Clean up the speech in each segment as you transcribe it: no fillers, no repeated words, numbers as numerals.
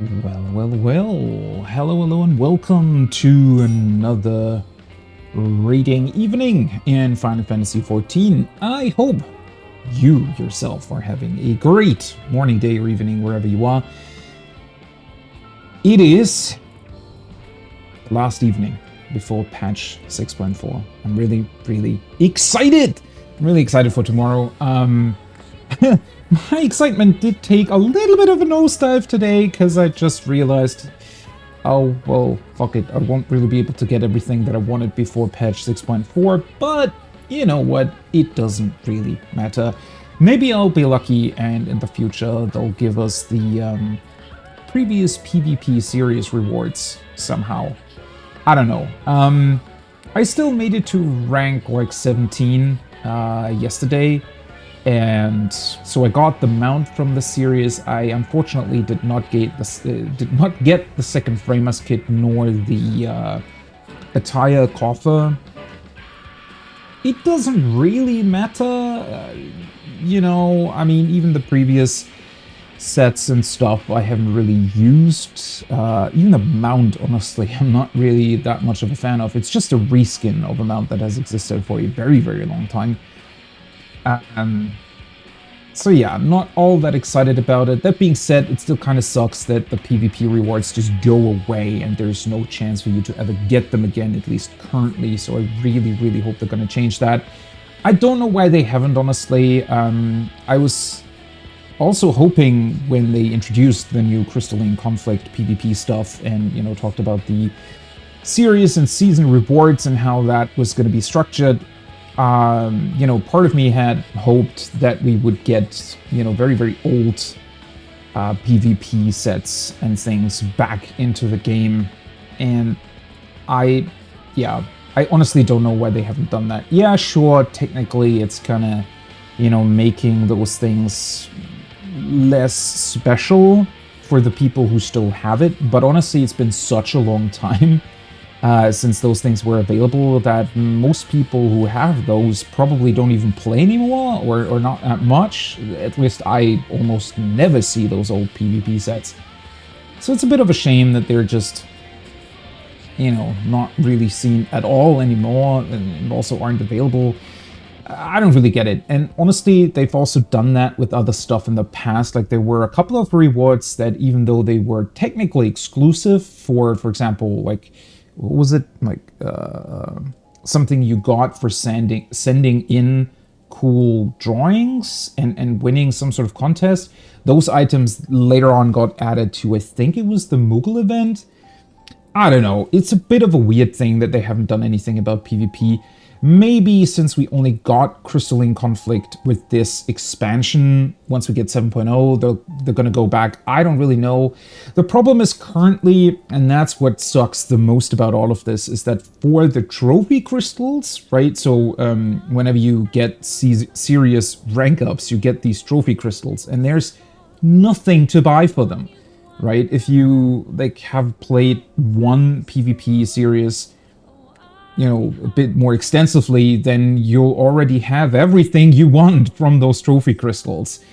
Well. Hello, and welcome to another reading evening in Final Fantasy XIV. I hope you yourself are having a great morning, day, or evening wherever you are. It is the last evening before patch 6.4. I'm really excited. I'm really excited for tomorrow. My excitement did take a little bit of a nosedive today because I just realized, oh, well, fuck it. I won't really be able to get everything that I wanted before patch 6.4, but you know what? It doesn't really matter. Maybe I'll be lucky and in the future they'll give us the previous PvP series rewards somehow. I don't know. I still made it to rank like 17 yesterday. And so I got the mount from the series. I unfortunately did not get the second Framers kit nor the attire coffer. It doesn't really matter, you know. I mean, even the previous sets and stuff I haven't really used. Even the mount, honestly, I'm not really that much of a fan of. It's just a reskin of a mount that has existed for a very long time. So yeah, I'm not all that excited about it. That being said, it still kind of sucks that the PvP rewards just go away and there's no chance for you to ever get them again, at least currently, so I really hope they're going to change that. I don't know why they haven't, honestly. I was also hoping when they introduced the new Crystalline Conflict PvP stuff and, you know, talked about the series and season rewards and how that was going to be structured. You know, part of me had hoped that we would get, you know, very old PvP sets and things back into the game. And I honestly don't know why they haven't done that. Yeah, sure, technically it's kind of, you know, making those things less special for the people who still have it. But honestly, it's been such a long time since those things were available that most people who have those probably don't even play anymore, or not that much. At least I almost never see those old PvP sets. So it's a bit of a shame that they're just, you know, not really seen at all anymore and also aren't available. I don't really get it. And honestly, they've also done that with other stuff in the past. Like, there were a couple of rewards that, even though they were technically exclusive for example, like, what was it, like something you got for sending in cool drawings and winning some sort of contest, those items later on got added to, I think it was the Moogle event. I don't know, it's a bit of a weird thing that they haven't done anything about PvP. Maybe since we only got Crystalline Conflict with this expansion, once we get 7.0, they're going to go back. I don't really know. The problem is currently, and that's what sucks the most about all of this, is that for the trophy crystals, right? So whenever you get serious rank ups, you get these trophy crystals, and there's nothing to buy for them, right? If you like have played one PvP series, you know, a bit more extensively, then you'll already have everything you want from those trophy crystals.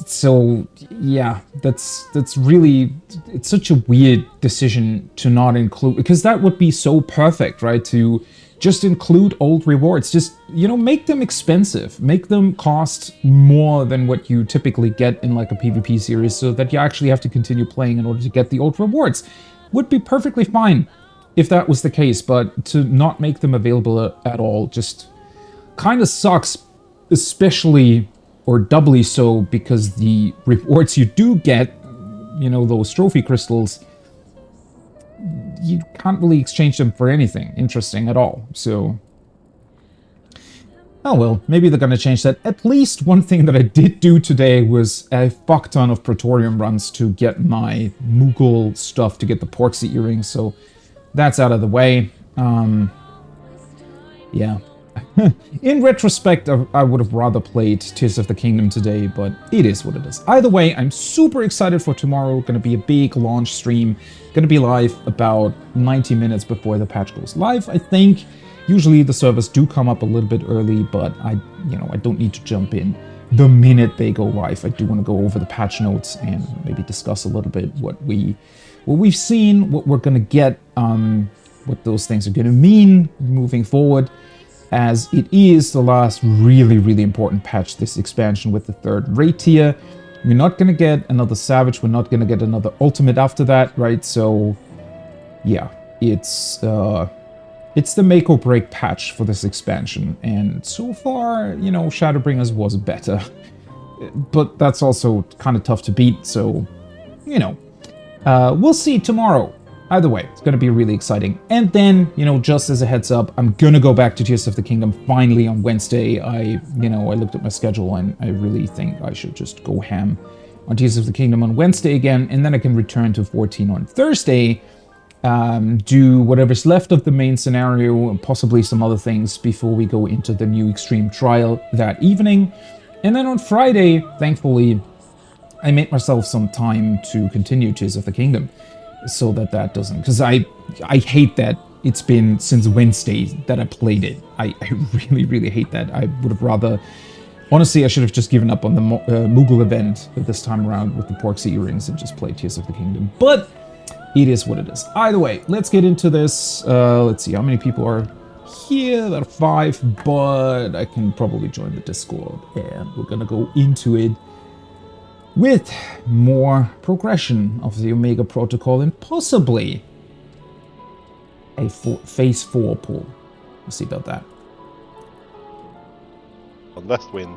So yeah, that's really, it's such a weird decision to not include, because that would be so perfect, right? To just include old rewards, just, you know, make them expensive, make them cost more than what you typically get in like a PvP series, so that you actually have to continue playing in order to get the old rewards. Would be perfectly fine if that was the case, but to not make them available at all just kind of sucks, especially, or doubly so, because the rewards you do get, you know, those trophy crystals, you can't really exchange them for anything interesting at all. So, oh well, maybe they're gonna change that. At least one thing that I did do today was a fuck ton of Praetorium runs to get my Moogle stuff, to get the Porksy earrings, so that's out of the way. Yeah. In retrospect, I would have rather played Tears of the Kingdom today, but it is what it is. Either way, I'm super excited for tomorrow. Gonna be a big launch stream. Gonna be live about 90 minutes before the patch goes live, I think. Usually the servers do come up a little bit early, but I don't need to jump in the minute they go live. I do want to go over the patch notes and maybe discuss a little bit what we've seen, what we're gonna get, what those things are gonna mean moving forward, as it is the last really, really important patch, this expansion with the 3rd raid tier. We're not gonna get another Savage, we're not gonna get another Ultimate after that, right? So, yeah, it's the make or break patch for this expansion, and so far, you know, Shadowbringers was better. But that's also kind of tough to beat, so, you know. We'll see tomorrow. Either way, it's going to be really exciting. And then, you know, just as a heads up, I'm going to go back to Tears of the Kingdom finally on Wednesday. I looked at my schedule and I really think I should just go ham on Tears of the Kingdom on Wednesday again, and then I can return to 14 on Thursday, do whatever's left of the main scenario, and possibly some other things before we go into the new Extreme Trial that evening. And then on Friday, thankfully, I made myself some time to continue Tears of the Kingdom, so that doesn't, because I hate that it's been since Wednesday that I played it. I really, really hate that. I would have rather, honestly, I should have just given up on the Moogle event this time around with the Porksy earrings and just played Tears of the Kingdom. But it is what it is. Either way, let's get into this. Let's see how many people are here. There are 5, but I can probably join the Discord, and we're gonna go into it with more progression of the Omega Protocol and possibly a Phase 4 pull. We'll see about that. On West Wind,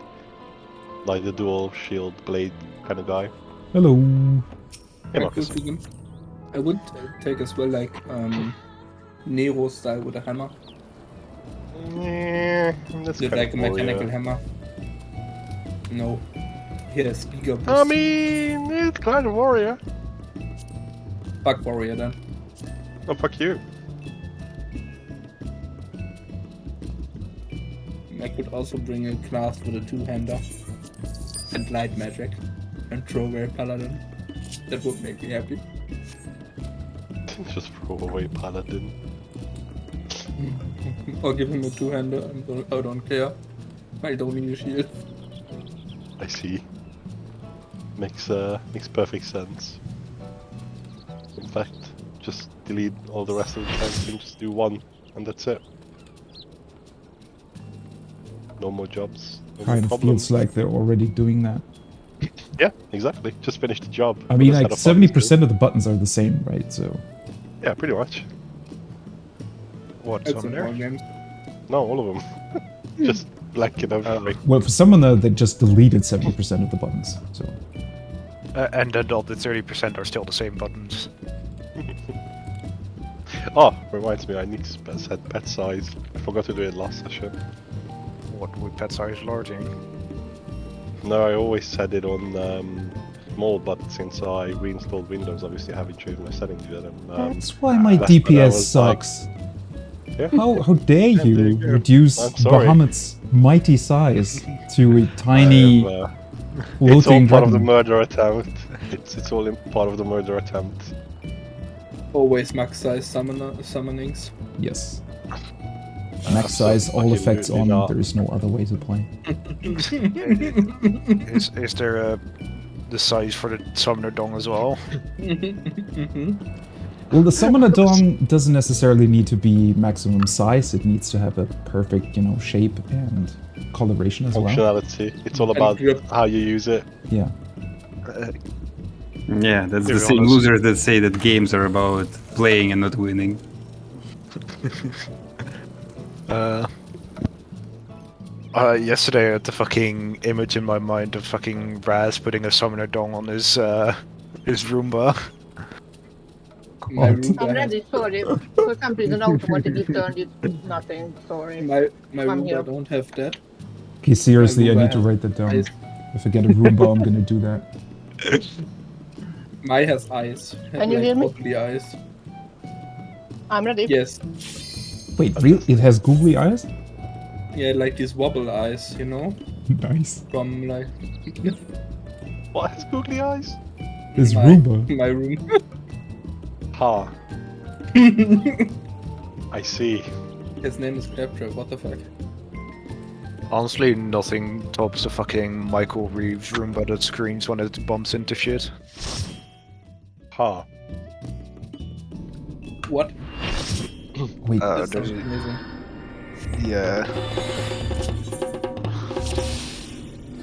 like the dual shield blade kind of guy. Hello. Hey, Marcus. I would take as well like Nero style with a hammer. Yeah, that's With kind like a mechanical hammer. No. Yes, bigger boost. I mean, it's kind of warrior. Fuck warrior then. Oh, fuck you. I could also bring a class with a 2-hander and light magic and throw away paladin. That would make me happy. Just throw away paladin. Or give him a 2-hander. I don't care. I don't need a shield. I see. Makes perfect sense. In fact, just delete all the rest of the tanks and just do one, and that's it. No more jobs. No more Kind of problems. feels like they're already doing that. Yeah, exactly. Just finish the job. I mean, With a like set of buttons, 70% of the buttons are the same, right? So yeah, pretty much. What, That's some in all there? games. No, all of them. Just black and everything. well, for Summoner, they just deleted 70% of the buttons. So And then all the 30% are still the same buttons. Oh, reminds me, I need to set pet size. I forgot to do it last session. What would pet size larging? No, I always set it on small, but since I reinstalled Windows, obviously I haven't changed my settings yet. And, that's why my that's when I DPS was like- sucks. Yeah. How dare there you you go. reduce I'm sorry. Bahamut's mighty size to a tiny It's all floating part of the dragon? murder attempt. It's all part of the murder attempt. Always max size summonings. Yes. Max So size, all fucking effects really on. not. There is no other way to play. Is there the size for the summoner dong as well? Well, the Summoner Dong doesn't necessarily need to be maximum size. It needs to have a perfect, shape and coloration as well. Functionality. It's all And about grip. how you use it. Yeah. Yeah, that's To the be same honest- losers that say that games are about playing and not winning. Yesterday I had the fucking image in my mind of fucking Raz putting a summoner dong on his Roomba. My God. Roomba I'm has, ready, sorry. For some reason, automatically turned it nothing. Sorry. my I'm Roomba here. don't have that. Okay, seriously, I Roomba need to has write that down. eyes. If I get a Roomba, I'm gonna do that. My has eyes. Can you hear me? Ugly eyes. I'm ready. Yes. Wait, really? It has googly eyes? Yeah, like these wobble eyes, Nice. from like What has googly eyes? This my, Roomba. my room. Ha. I see. His name is Claptrap, what the fuck? Honestly, nothing tops the fucking Michael Reeves Roomba that screams when it bumps into shit. Huh. What? Wait, That sounds there's- amazing. yeah.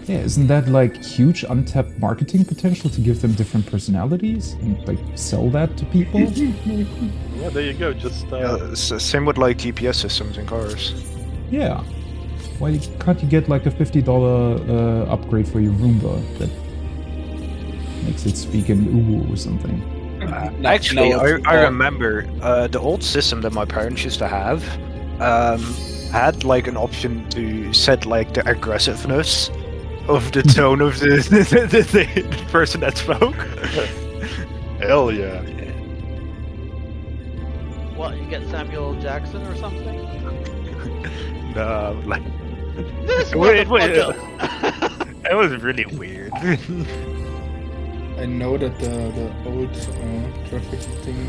yeah, isn't that like huge untapped marketing potential to give them different personalities and like sell that to people? Yeah, there you go. Just Same with like GPS systems in cars. Yeah. Why can't you get like a $50 upgrade for your Roomba that makes it speak in Uwu or something? Actually, no, it's I all- remember the old system that my parents used to have had like an option to set like the aggressiveness of the tone of the person that spoke. hell yeah. What, you get Samuel Jackson or something? No, like This Wait, motherfucker! it was really weird. I know that the old traffic thing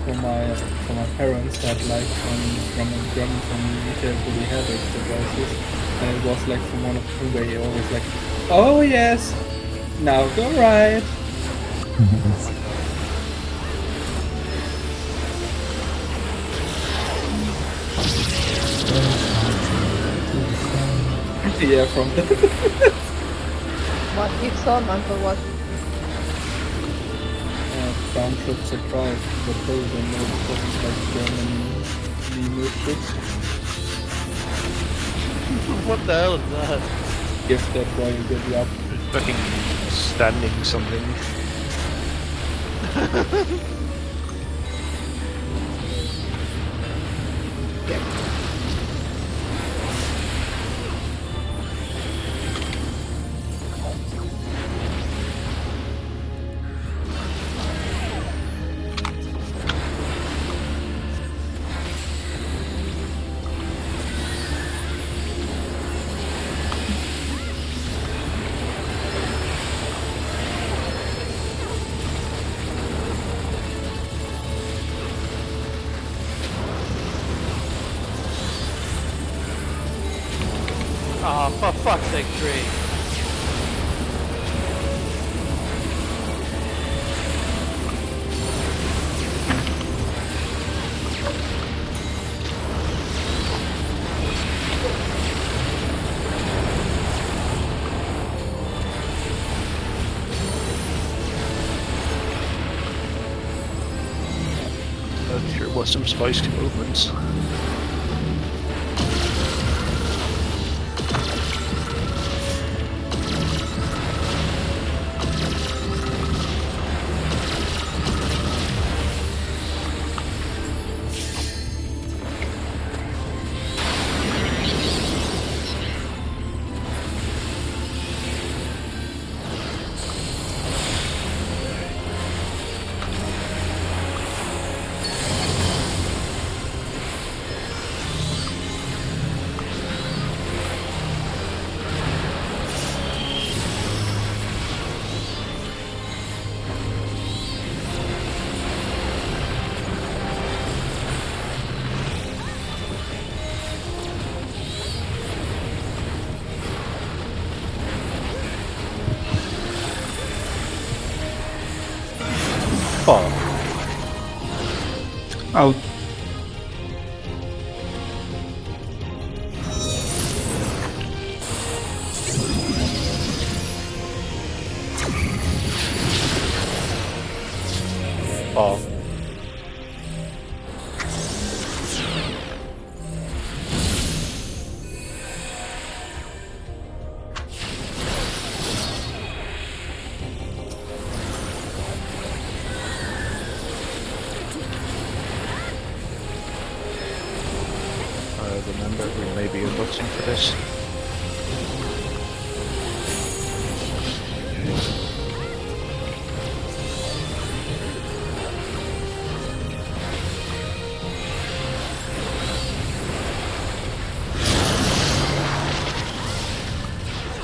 for my parents had like from a drum from retail really heavy devices, and it was like from one of them where he always like, oh yes, now go right. Yeah, from the What? It's on, man, for what? round trip surprise, but those are no problems like German limo trips. What the hell is that? Gift that while you good job. Fucking standing something. Oh, for fuck's sake, tree. That sure was some spicy movements. Huh. Out. Oh. I remember we may be unboxing for this.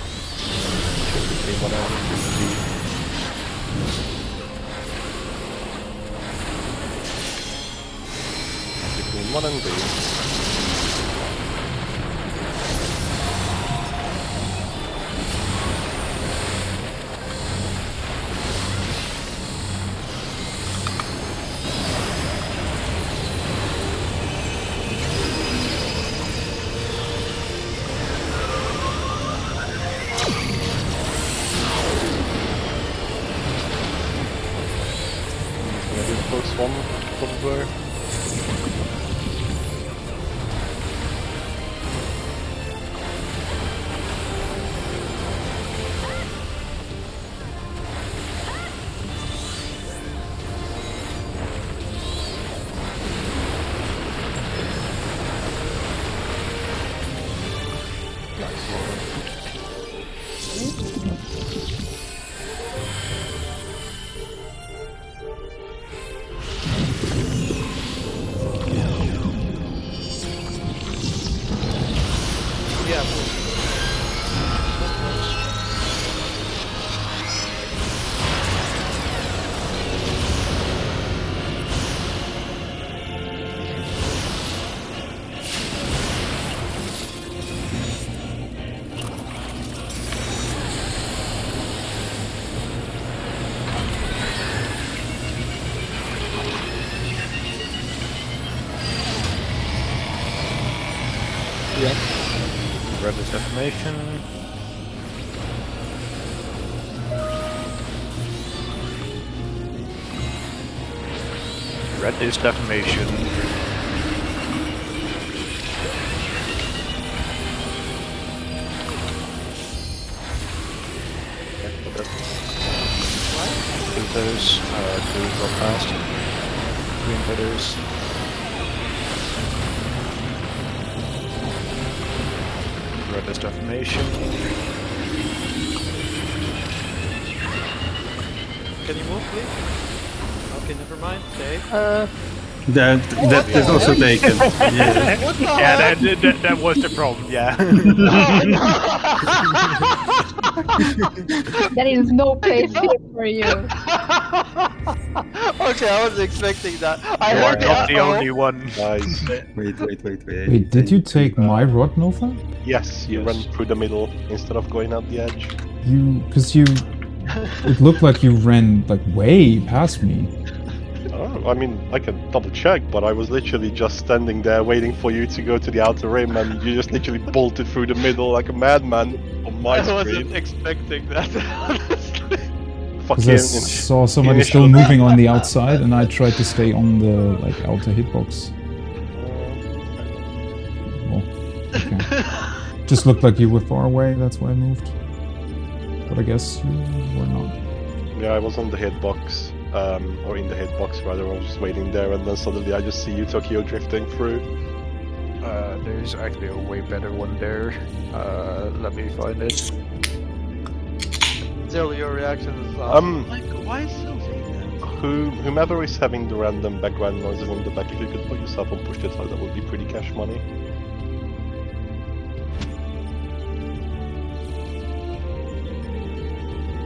Should be whatever it would be. Between 1 and B. this one, probably. Yeah. Red is defamation. Red is defamation. Blue feathers, blue go past. Green feathers. Red is defamation. Can you move, please? Okay, never mind. Stay. That is also taken. Yeah. What the Yeah, heck? that was the problem, yeah. There is no place here for you. Okay, I wasn't expecting that. I You are heard not the uh-oh. only one. Nice. Wait. Wait, did you take my rod, Nova? Yes, you Yes. run through the middle instead of going out the edge. It looked like you ran like way past me. Oh, I mean, I can double check, but I was literally just standing there waiting for you to go to the outer rim, and you just literally bolted through the middle like a madman on my I wasn't screen. expecting that, honestly. Because I Fucking saw somebody still moving on the outside, and I tried to stay on the like outer hitbox. Well, okay. Just looked like you were far away. That's why I moved. But I guess you were not. Yeah, I was on the hitbox, or in the hitbox rather. I was just waiting there, and then suddenly I just see you, Tokyo, drifting through. There's actually a way better one there. Let me find it. Still, your reaction is like, why is Still saying that? Whomever is having the random background noises in the back, if you could put yourself on push to talk, that would be pretty cash money.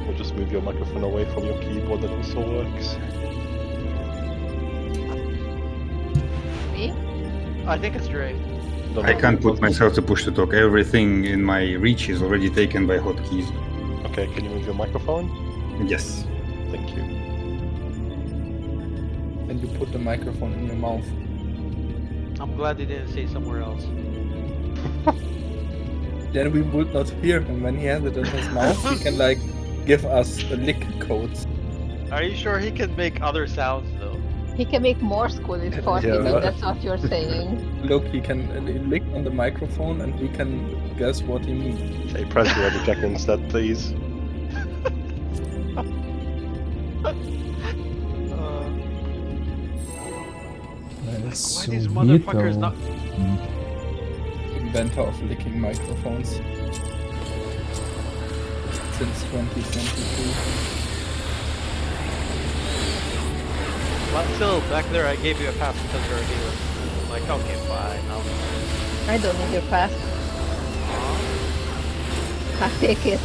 Or just move your microphone away from your keyboard, that also works. Me? I think it's Dre. Don't I know. can't put myself to push to talk. Everything in my reach is already taken by hotkeys. Okay, can you move your microphone? Yes. Thank you. And you put the microphone in your mouth. I'm glad they didn't say somewhere else. Then we would not hear him when he has it in his mouth. He can like give us the lick codes. Are you sure he can make other sounds though? He can make Morse code with 40 Yeah. if that's what you're saying. Look, he can lick on the microphone and we can guess what he means. Hey, press the other check instead, please. That's Why so these weird, motherfuckers though. not? Inventor of licking microphones. Since 2022. But still, back there I gave you a pass because you're a healer. I'm like, okay, fine. I don't need your pass. I take it.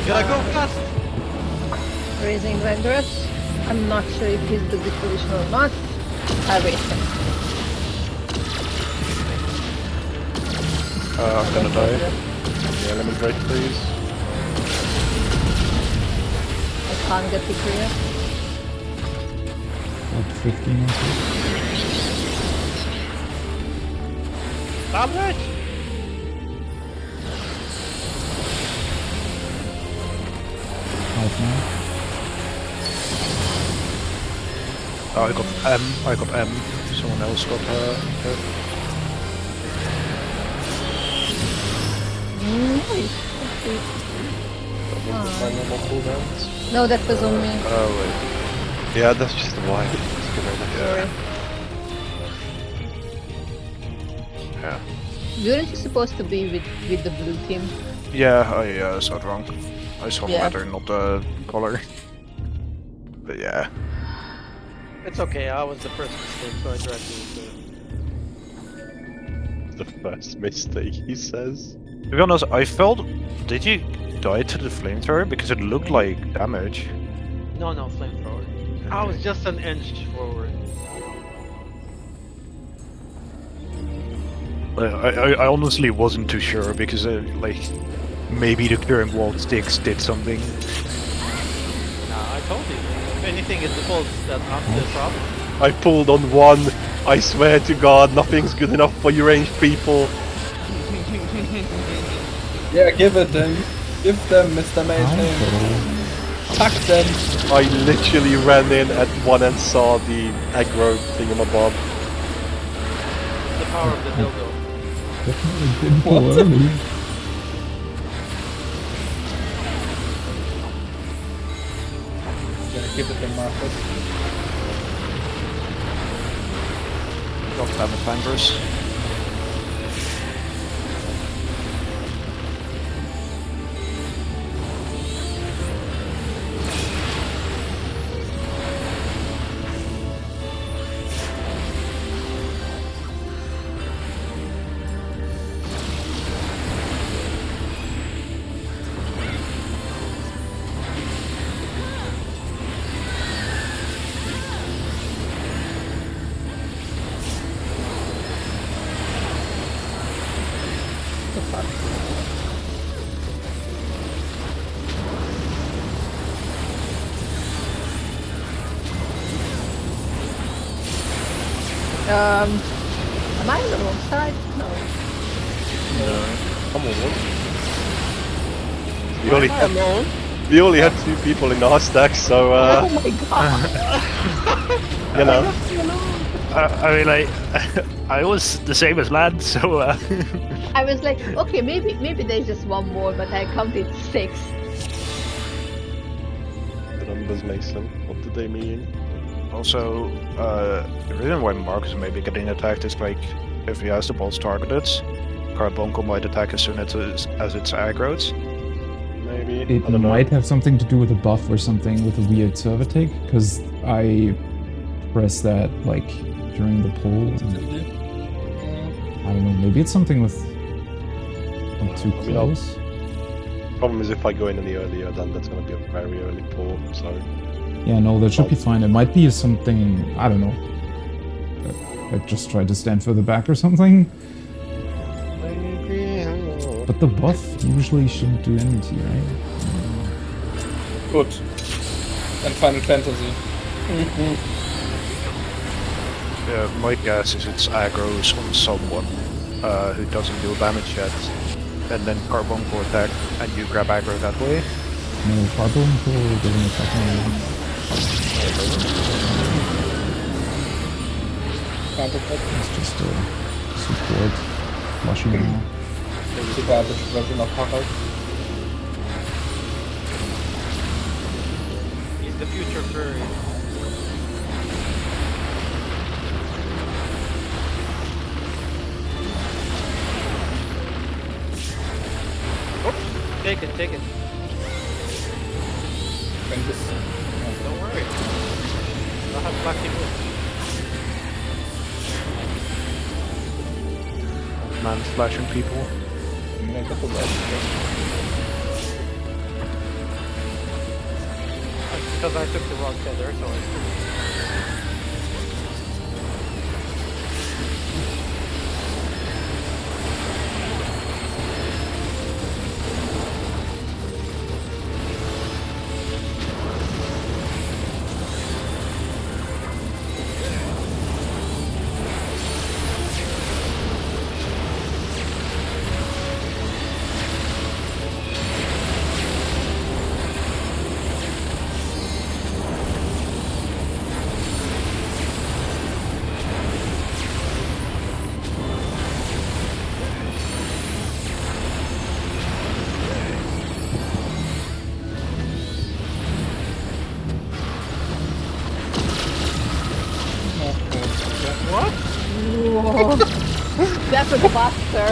Gotta go fast! Raising Vanguards. I'm not sure if he's the good position or not. I raised him. I'm gonna die. The element break, please. I can't get the clear. Like 15 or so. Damage! Half now. Oh, I got M. Someone else got hurt. Nice. My normal cooldowns. No, that was on me. Oh wait. Yeah, that's just why. Sorry. Yeah. Weren't you supposed to be with the blue team? Yeah, I saw it wrong. I saw the Yeah. letter, not the color. But yeah. It's okay, I was the first mistake, so I dragged you into it. The first mistake, he says. To be honest, I felt... Did you die to the flamethrower? Because it looked like damage. No, flamethrower. I was just an inch forward. I honestly wasn't too sure because, like, maybe the current wall sticks did something. Nah, I told you. If anything, it's the fault that I'm the problem. I pulled on one. I swear to God, nothing's good enough for you ranged people. Yeah, give it them. Give them, Mr. Mayhem. Tuck them. I literally ran in at one and saw the aggro thingamabob. The power of the dildo. Definitely didn't pull early. Yeah, give it them, Marcus. Got damage fingers. Am I on the wrong side? No. Come on. We only had 2 people in our stack, so Oh my god! you know. I mean, like, I was the same as Lad, so I was like, okay, maybe there's just one more, but I counted 6. The numbers, Mason. What do they mean? Also, the reason why Marcus may be getting attacked is like, if he has the balls targeted, Carbuncle might attack as soon as it's aggroed. Maybe. It I don't know. might have something to do with a buff or something with a weird server take, because I pressed that like during the poll. And I don't know, maybe it's something with like, too I mean, I'll- close. Problem is, if I go in any earlier, then that's going to be a very early pull. So Yeah, no, that should be fine. It might be something, I don't know. I just tried to stand further back or something. But the buff usually shouldn't do anything, right? Good. And Final Fantasy. Yeah, my guess is it's aggroes on someone who doesn't do damage yet, and then Carbuncle attack, and you grab aggro that way. No, Carbuncle doesn't attack me. It's just support flushing him out. The garbage version of Harald. He's the future furry. Oh, take it. When this... Don't worry. I have flashing wood. Man flashing people. I mean, I got the right. because I took the wrong tether, so it's cool. What? Whoa. That's a buster.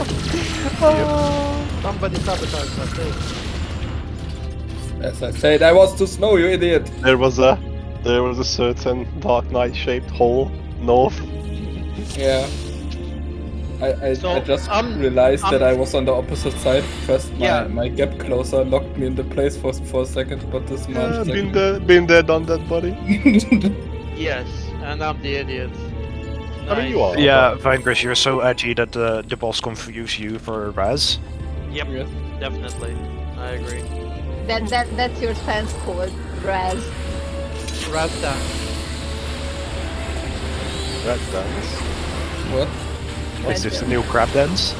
Somebody sabotaged that thing. As I said, I was too slow, you idiot. There was a certain Dark Knight shaped hole north. Yeah. I So, just realized that I was on the opposite side. First, Yeah. my gap closer locked me into place for a second, but this Yeah, March been there, done that, buddy. Yes, and I'm the idiot. I mean, you are. Yeah, Vanquish, you're so edgy that the boss confused you for Raz. Yep, Yes. definitely. I agree. That's your stance called Raz. Rasta. Red dance, What? Is this the new crab dance?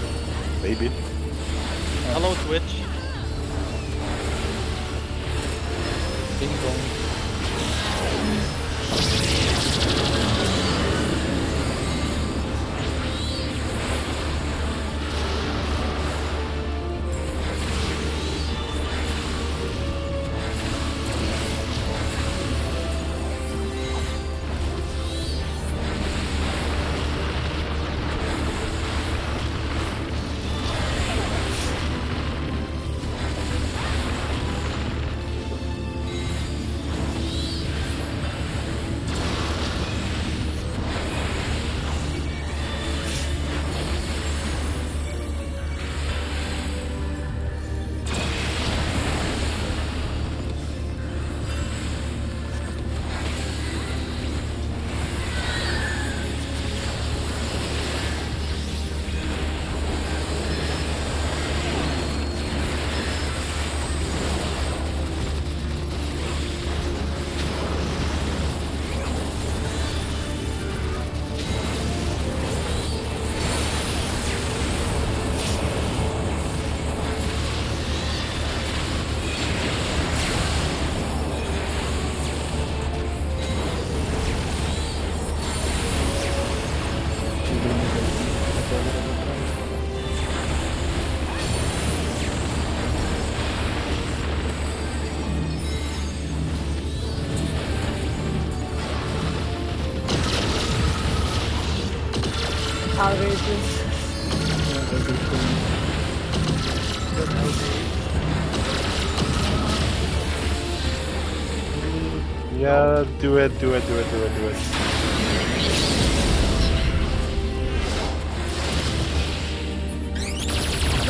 maybe. Hello, Twitch. Ding dong. Outrageous. Yeah, do it.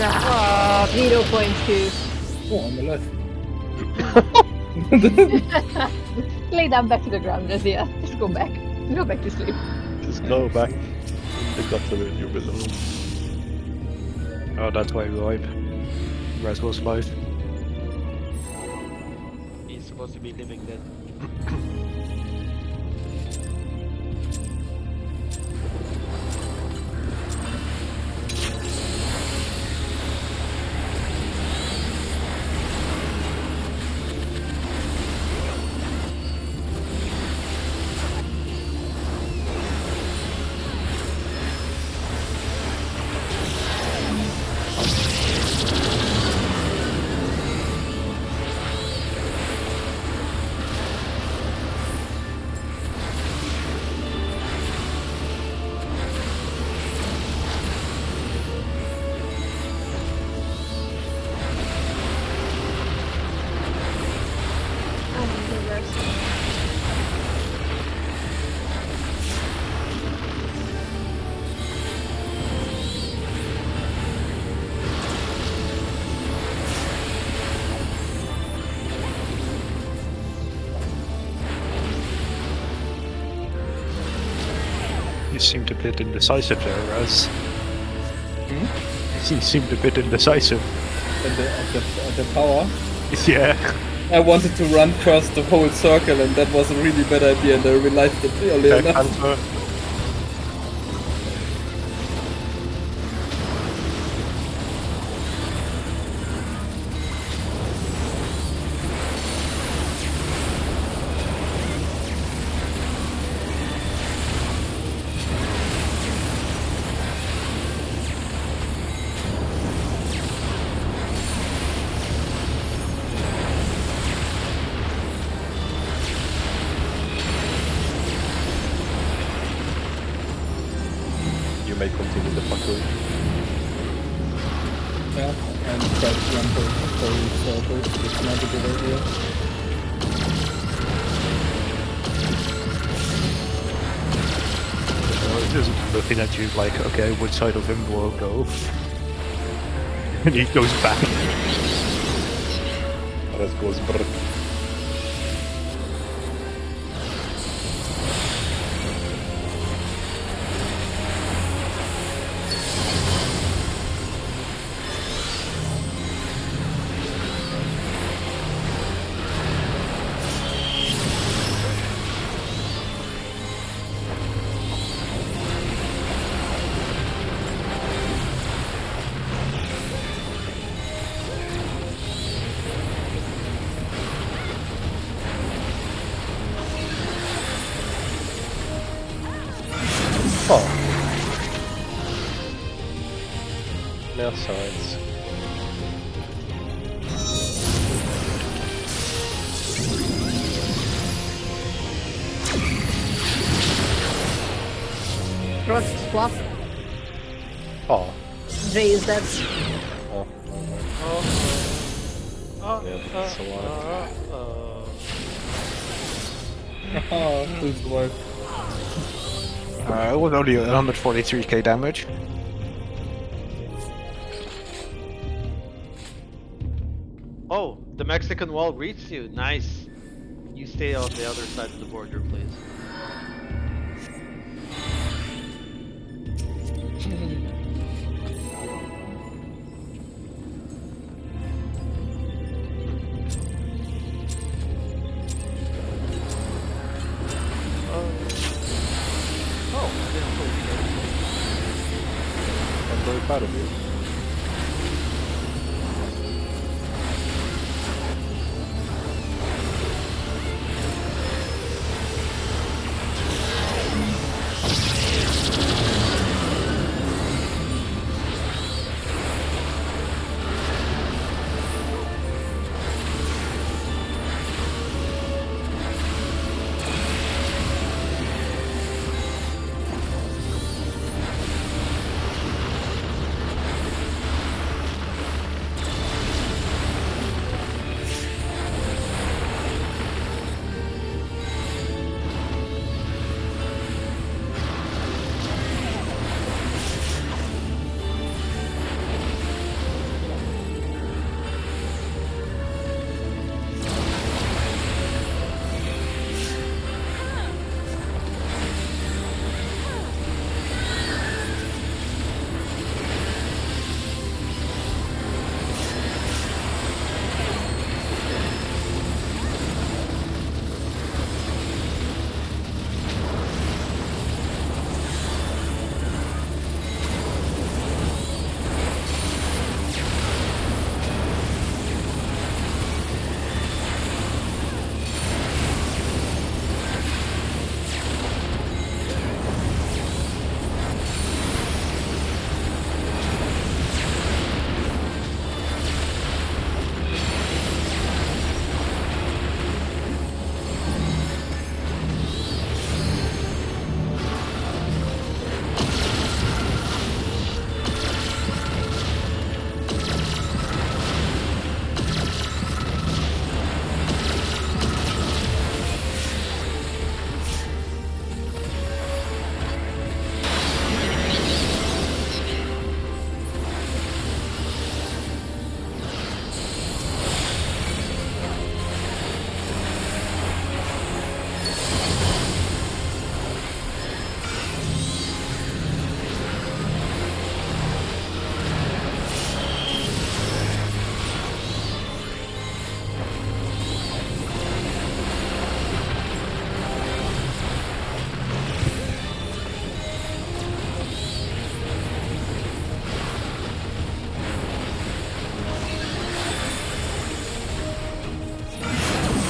Ah, 0.2. Oh, I'm alive. Lay down back to the ground, Razia. Just go back. Go back to sleep. Just go back. The gutter where you belong. Oh, that's why we wipe. Raz was live. He's supposed to be living dead. You seemed a bit indecisive there, Raz. Hmm? You seemed a bit indecisive. At the power. Yeah. I wanted to run first the whole circle, and that was a really bad idea, and I realized it early Okay, enough. Panther. You may continue the fuckery. Yeah, and try to run the whole circle. It's not a good idea. Just looking at you like, okay, which side of him will I go? And he goes back. Res goes brr. Oh. No signs. Frost swap. Oh. Jay is dead. Oh. Yeah, that's a lot. Haha, who's the wife? It was only 143k damage. Oh, the Mexican wall reached you. Nice. You stay on the other side of the border, please. Oh, I didn't know you guys. I'm very proud of you.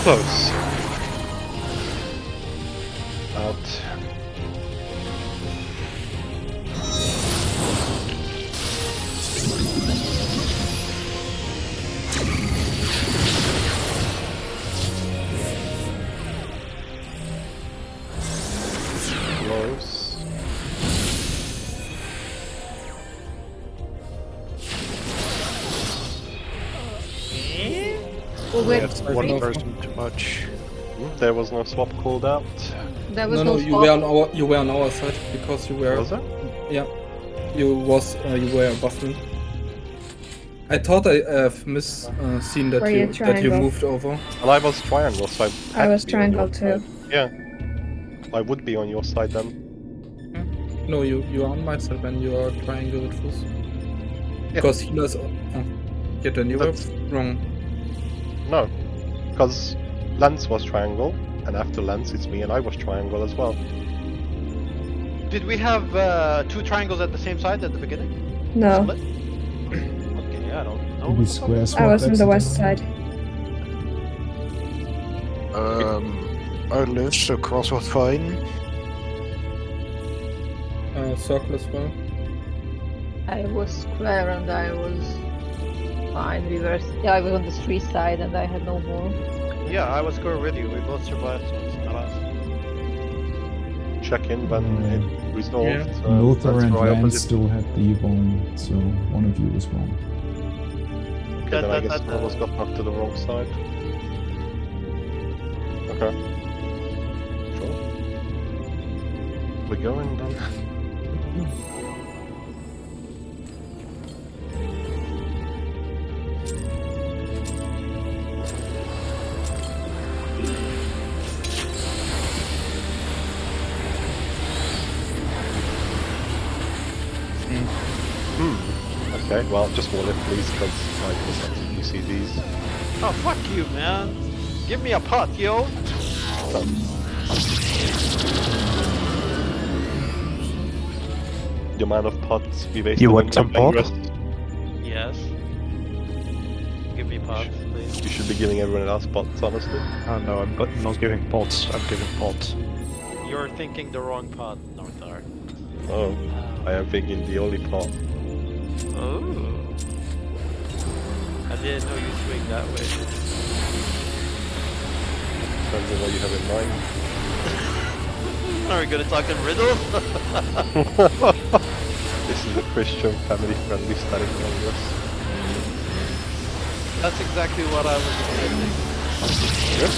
Close. Out. Close. Oh, wait, That's Sorry, one no. person too much. There was no swap called out. there was No, no, you swap. were on our side because you were. Was there? Yeah, you were above me. I thought I have seen that Were you you that you triangle? moved over. Well, I was triangle, so I I had was to be on your triangle too. side. Yeah. I would be on your side then. No, you are on my side when you are triangle with Fus. Because healers. Yeah, then you That's- were wrong. No. Because Lance was triangle, and after Lance it's me and I was triangle as well. Did we have two triangles at the same side at the beginning? No, Split? Okay, I don't know. Did we what the fuck square is swap I was on the west accidentally? side. I lived, so cross was fine. Circle as well. I was square and I was fine. I was on the street side and I had no more. Yeah, I was square with you. We both survived, so it's not us. Check in when it resolved. Yeah. Lothar Lance and for Van opposite. still had the bone, so one of you was wrong. Okay, then I guess I was got knocked to the wrong side. Okay. Sure. We're going then. Okay, well, just wall it, please, because you see these. Oh, fuck you, man. Give me a pot, yo. The amount of pots we wasted. You want on some pot? Ingress, Yes. Give me pots, please. you should be giving everyone else pots, honestly. Oh no, I'm not giving pots, I'm giving pots. You're thinking the wrong pot, Northar. Oh, I am thinking the only pot. Oh. I didn't know you swing that way. Depends on what you have in mind. Are we gonna talk in riddles? This is a Christian family-friendly static Congress. That's exactly what I was expecting. Good.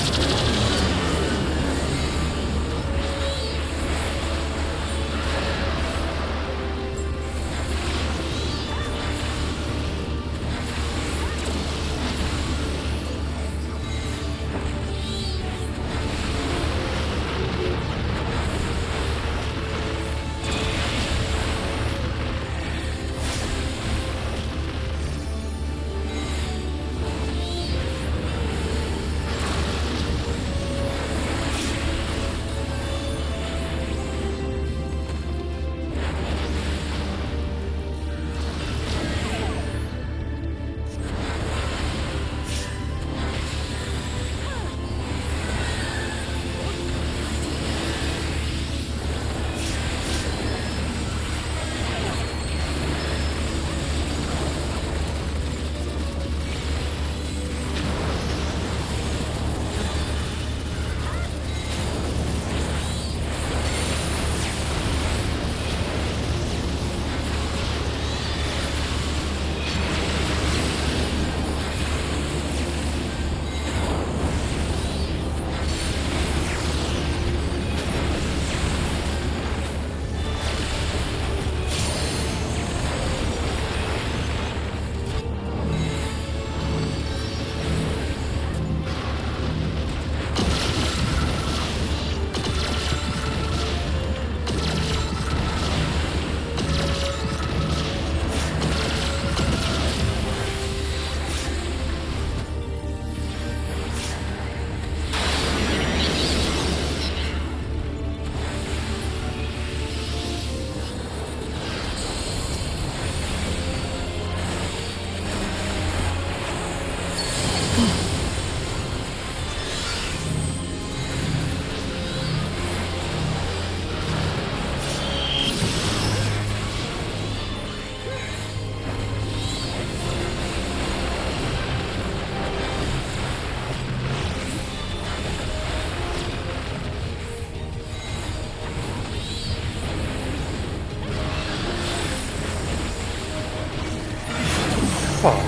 Oh.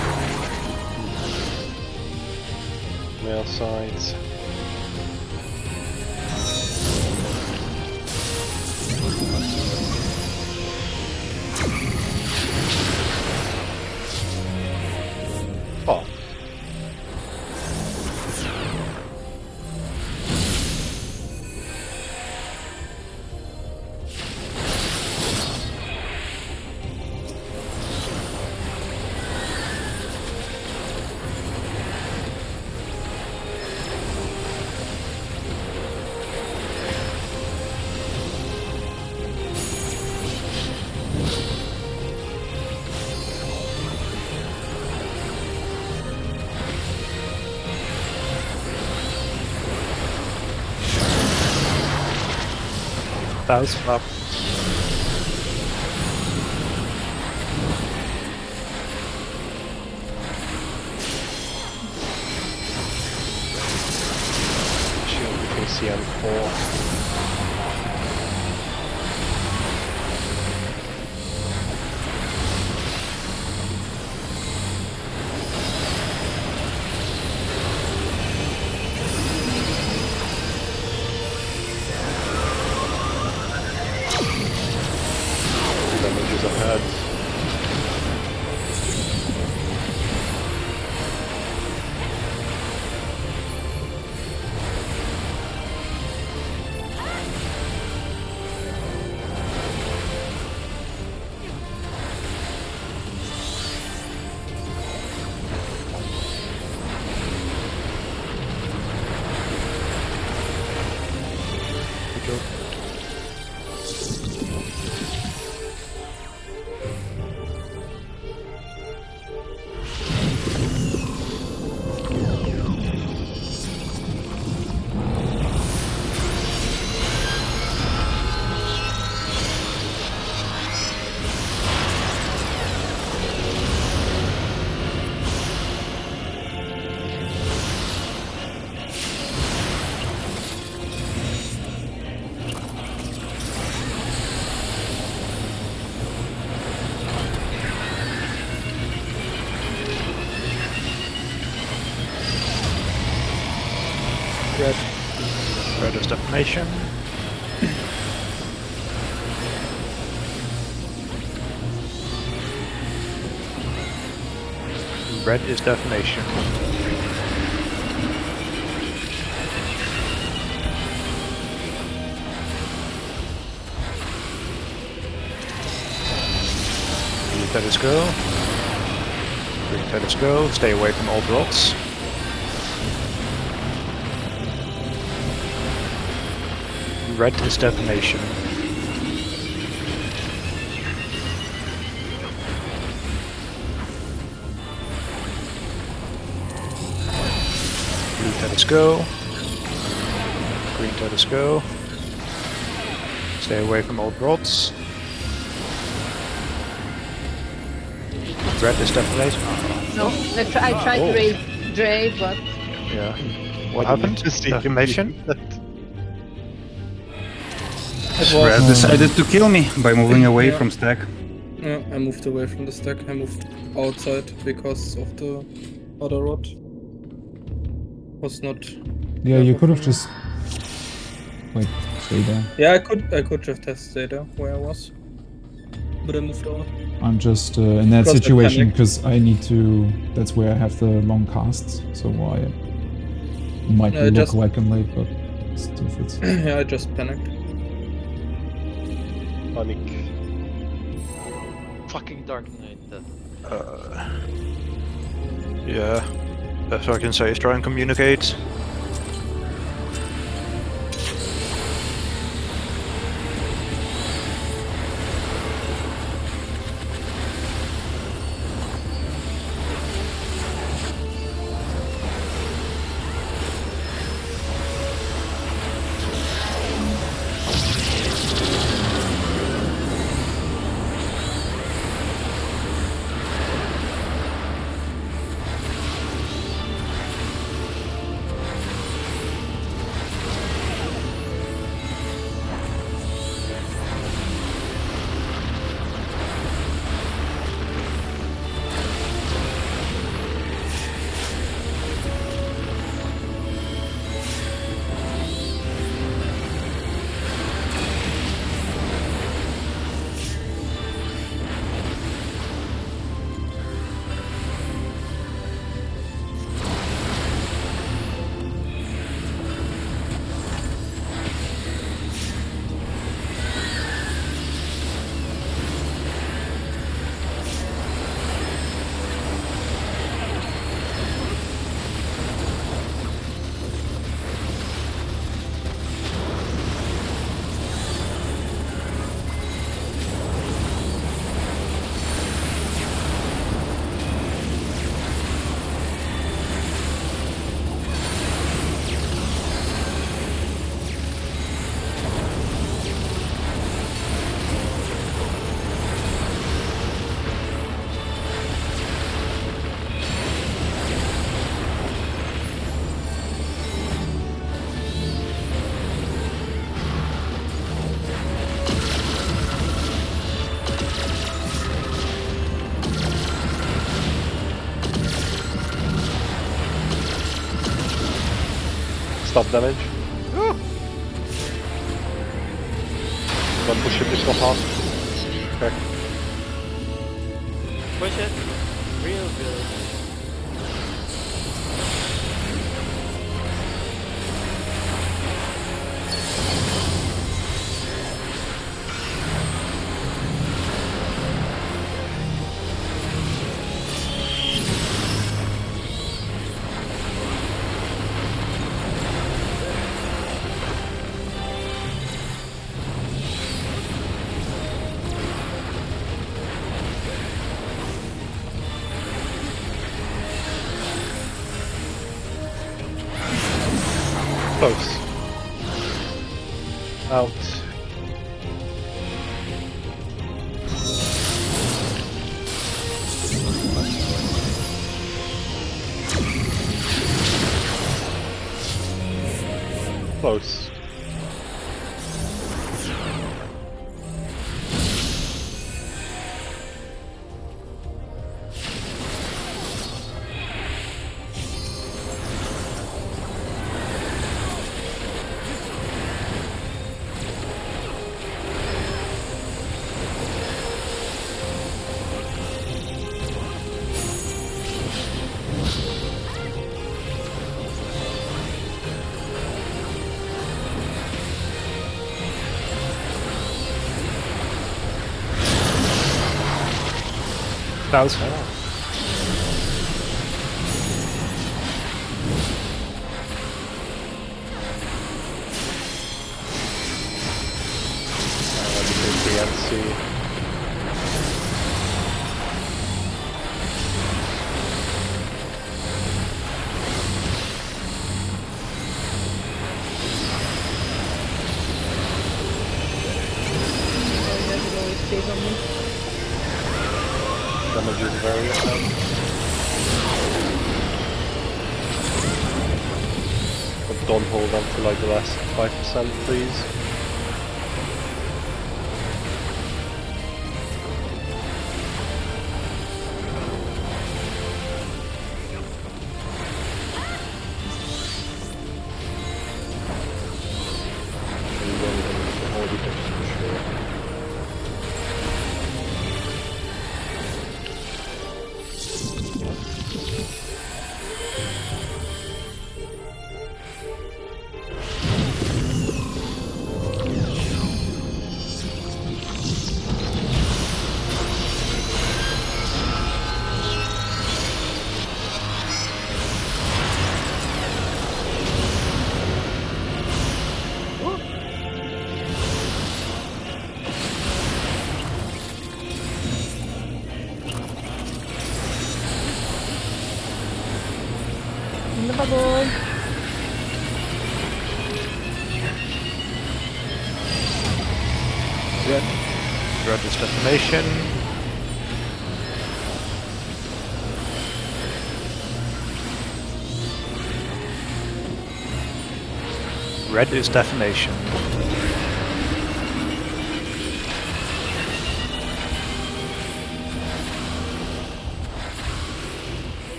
Male sides. Oh. Thousand up. Shield between C and 4. Damages ahead. Red is defamation. Red is defamation. Green Feathers go. Green Feathers go. Stay away from old rocks. Red is defamation. Blue Feathers go. Green Feathers go. Stay away from old rods. Red is defamation. No, I tried to raise Dre, but Yeah. What happened? Defamation? Red decided to kill me by moving away from stack. Yeah, I moved away from the stack. I moved outside because of the other rod. Was not. Yeah, you could have just... Wait, stay there. Yeah, I could just have stayed there where I was, but I moved out. I'm just in that Because I situation panicked. because I need to... That's where I have the long casts, so I might Yeah, look just- like I'm late, but still fits. Yeah, I just panicked. Panic. Fucking Dark Knight. Yeah. That's what I can say is try and communicate. Stop damage. Don't push it so hard. Okay. Push it. Real good. Close. Out. Close. South. Stays on me. Damage is very high. But don't hold on to like the last 5%, please. In the bubble. Red. Red is detonation. Red is defamation.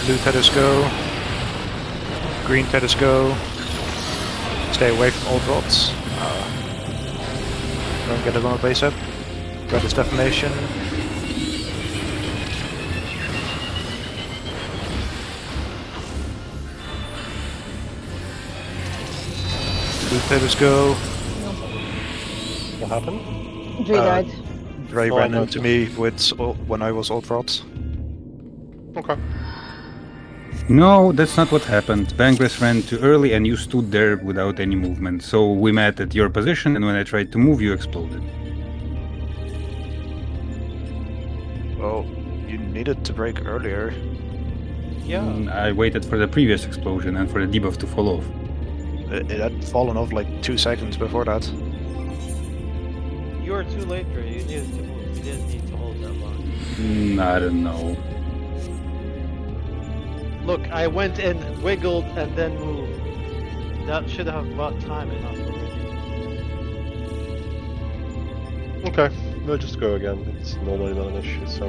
Blue Tethers go. Green Tethers go. Stay away from old rods. Don't get it on a base up. Red is defamation. Blue Tethers go. What happened? Dre died. Dre Oh, I ran know. into me with when I was old rods. Okay. No, that's not what happened. Bangress ran too early and you stood there without any movement. So we met at your position, and when I tried to move, you exploded. Well, you needed to break earlier. Yeah. I waited for the previous explosion and for the debuff to fall off. It had fallen off like 2 seconds before that. You were too late, Dre. You needed to move. You didn't need to hold that long. I don't know. Look, I went and wiggled and then moved. That should have bought time enough already. Okay, we'll just go again. It's normally not an issue, so.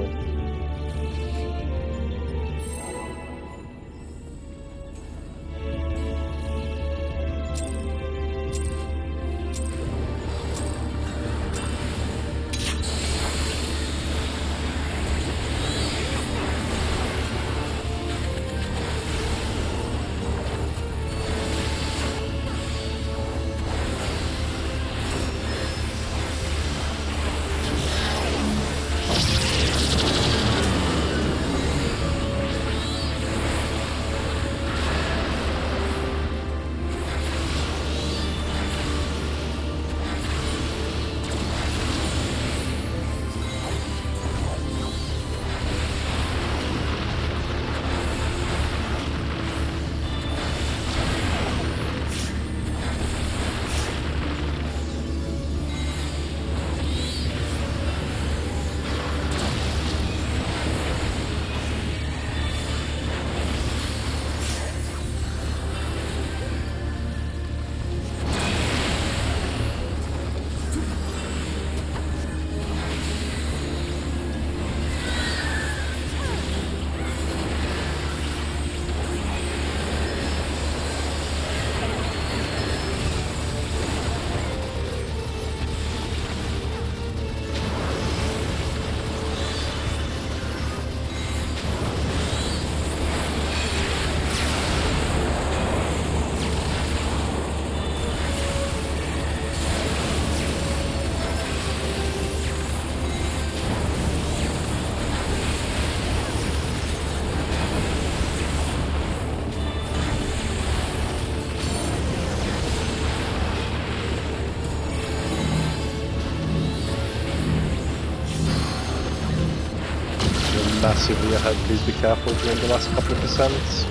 massively ahead. Please be careful during the last couple of percents.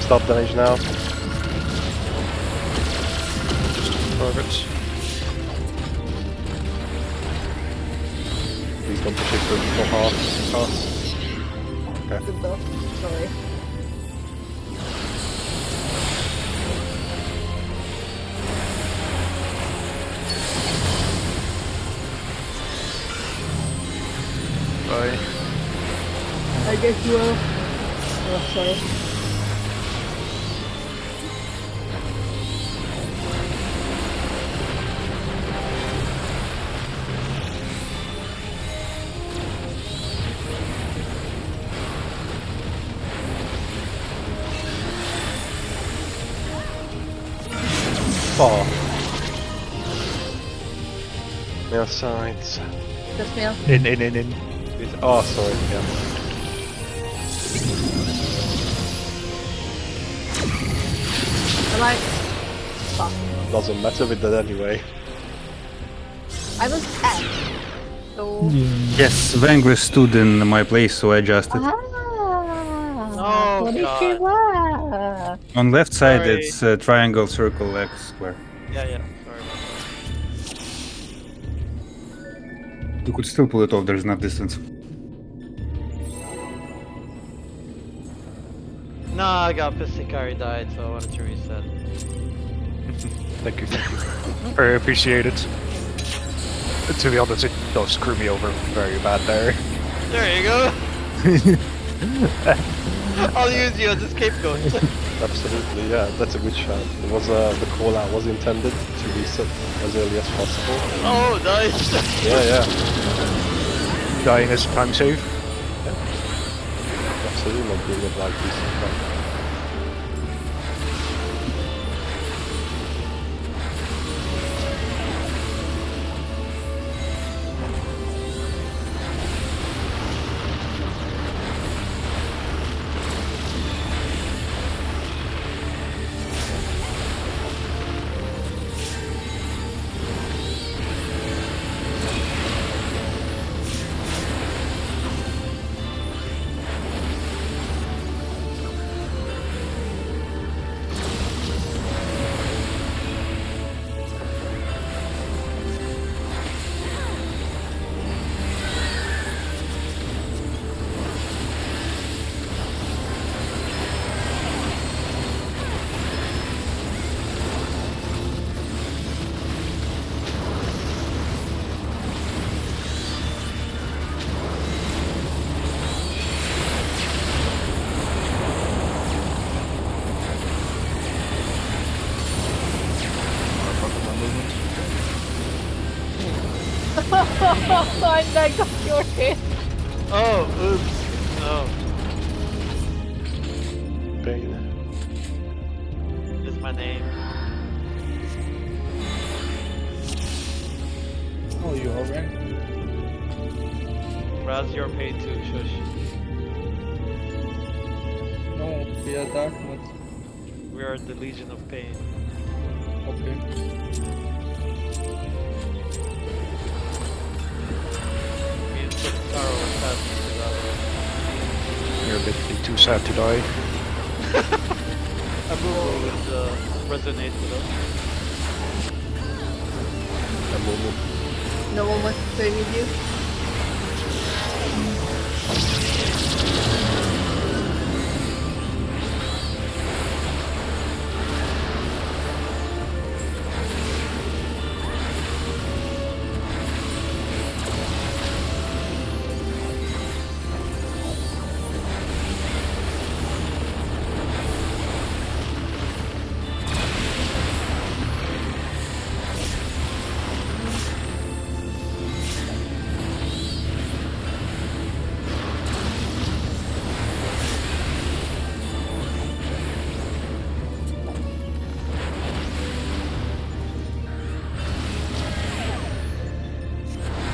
Stop damage now. Targets. Please don't push it for half. Okay. Good though. Sorry. Bye. I guess you will. Oh, sorry. Oh. Mail sides. Just mail. In. Oh, sorry, yeah. Am I? Fuck. Doesn't matter with that anyway. I was at. So. Yes, Vangris stood in my place, so I adjusted. Ah. Oh, Konnichiwa. On left side, Sorry. it's triangle, circle, X, square. Yeah, sorry about You could still pull it off, there's enough distance. that. No, I got Piscicari died, so I wanted to reset. Thank you. I appreciate it. To be honest, it does screw me over very bad there. There you go! I'll use you on the scapegoat. Absolutely, yeah, that's a good shot. It was the call out was intended to reset as early as possible. Oh, nice! Yeah. Dying is time save. Absolutely not doing it like this. I got your hit. Oh, oops. No, Pain. is my name. Oh, you are rank. Raz, you're paid too, shush. No, we are darkness. We are the Legion of Pain. Okay. Me and Sorrow and sadness together. You're a bit too sad to die. Amumu would resonate with us. No one wants to play with you.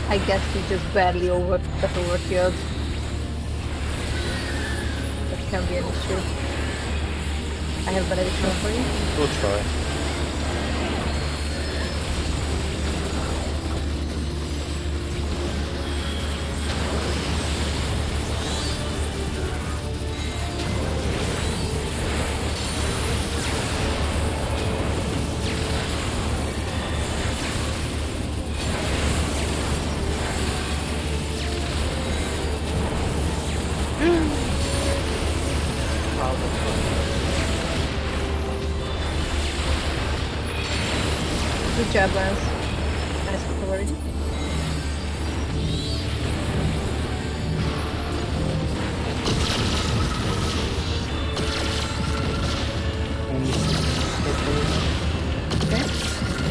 I guess we just barely overkilled. That can be an issue. I have benediction for you. We'll try. Good job, Lance. Nice recovery. Okay.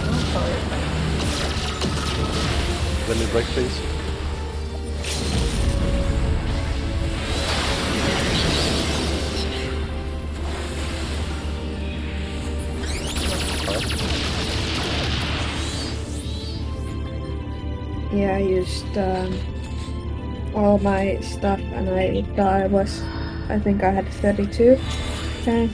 Oh, sorry. Let me break, please. Yeah, I used all my stuff and I think I had 32. Okay.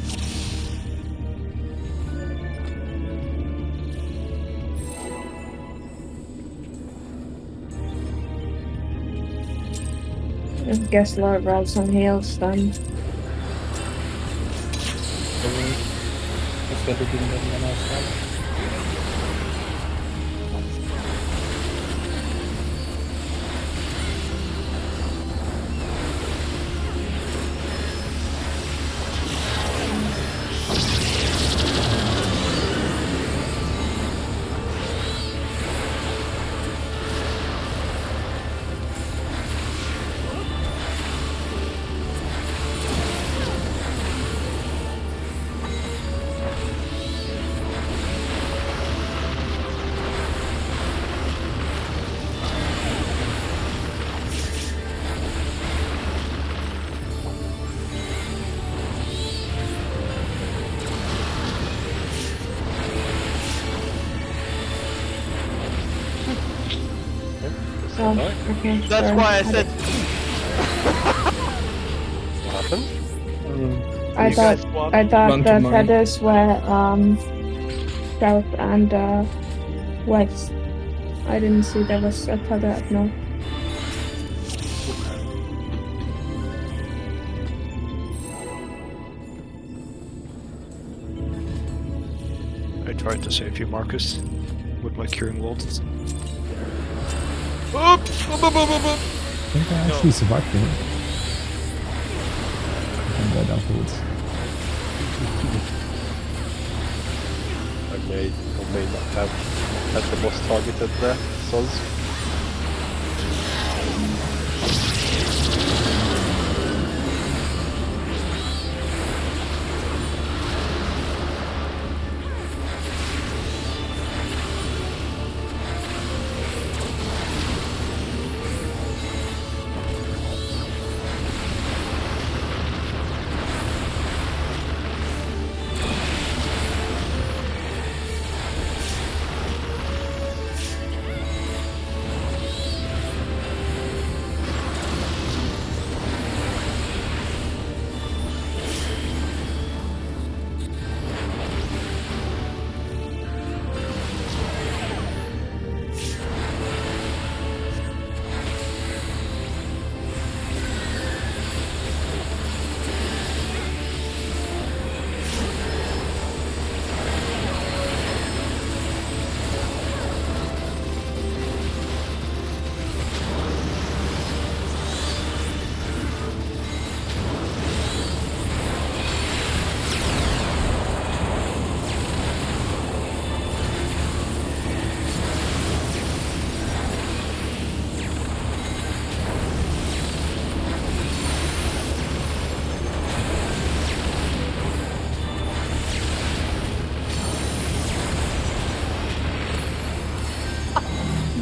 I guess Lord rolled some heals then. Das wäre gegen den Männer stark. Oh, okay. That's sorry. why I said. What happened? I You thought guys swapped. I thought One to the mine. feathers were south and west. I didn't see there was a feather up north. I tried to save you, Marcus, with my curing words. I think I actually survived it. I'm dead afterwards. I may or may not have had the boss targeted there, Soz.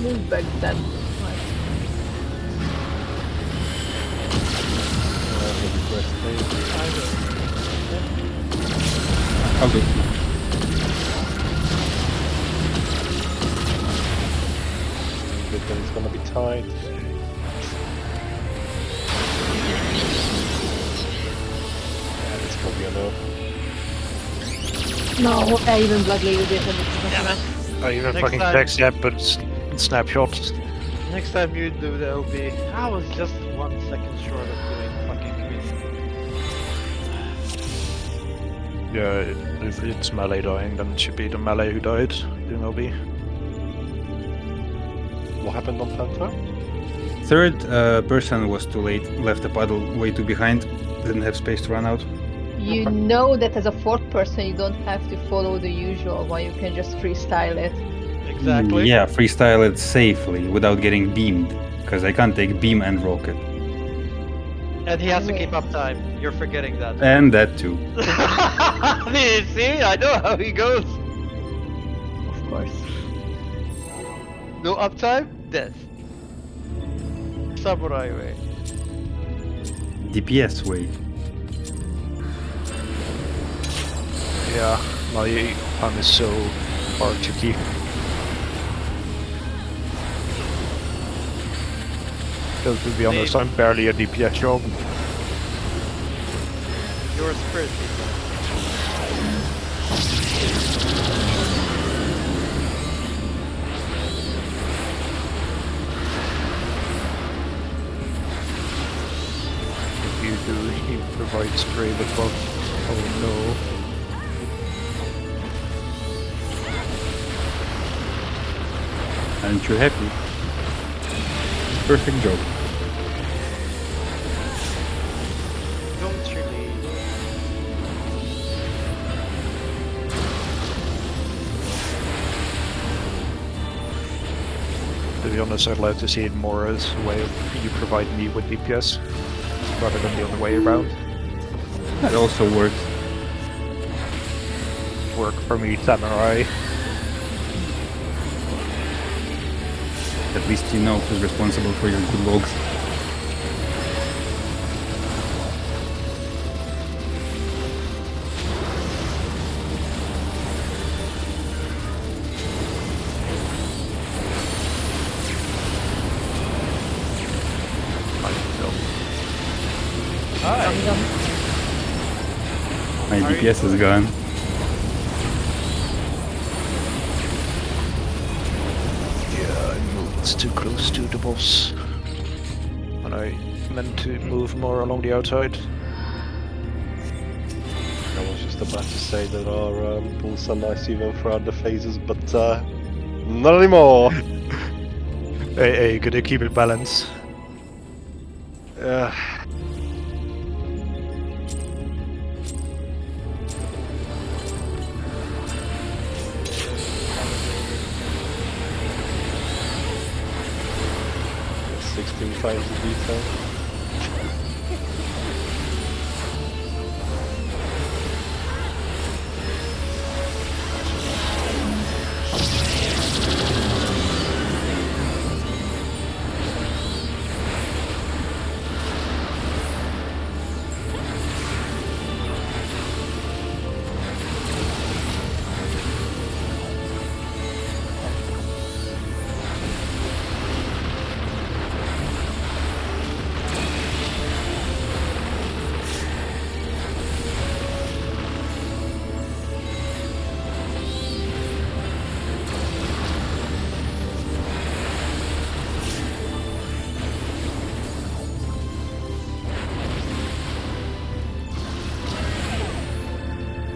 Move back then. I'll do. Good that it's gonna be tied. Yeah, this could be a no. No, I even Blood Lady did it. I even Next fucking time. text that, but it's snapshots. Next time you do the LB, I was just 1 second short of doing fucking crazy. Yeah, if it's melee dying, then it should be the melee who died doing LB. What happened on Panther? Third person was too late, left the puddle way too behind, didn't have space to run out. You know that as a fourth person, you don't have to follow the usual one. You can just freestyle it. Exactly. Yeah, freestyle it safely without getting beamed. Because I can't take beam and rocket. And he has to keep up time. You're forgetting that. And that too. See, I know how he goes. Of course. No uptime, death. Samurai way. DPS way. Yeah, my arm is so hard to keep. Because to be honest, I'm barely a DPS job. You're a spirit people. If you do, he provides spray with buff. Oh no. Aren't you happy? Perfect job. Don't really. To be honest, I'd like to see it more as a way of you provide me with DPS, rather than the other way around. That also works. Work for me, Samurai. At least you know who's responsible for your good logs. My DPS is gone. Yeah, I moved too close to the boss. And I meant to move more along the outside. I was just about to say that our pulls are nice even for other phases, but not anymore. Hey, gotta keep it balanced. Times the detail.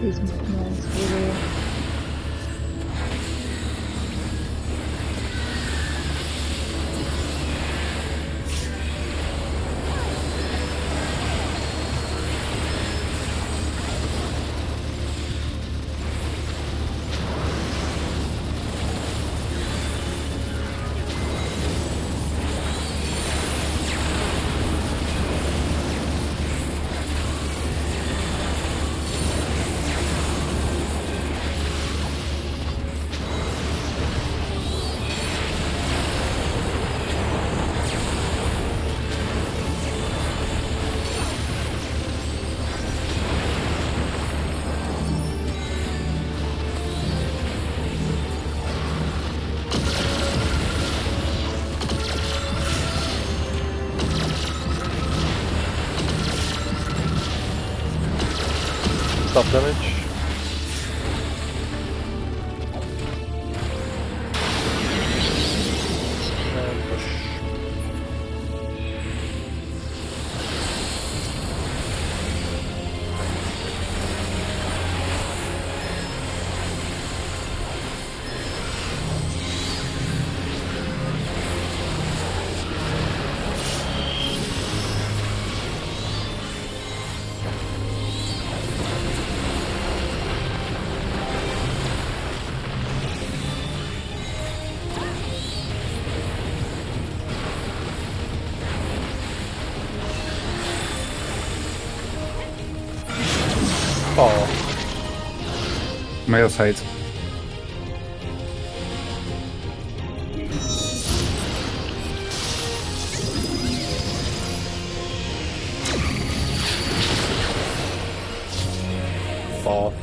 These movements really. Stop damage. And push. Oh, Male sides. oh.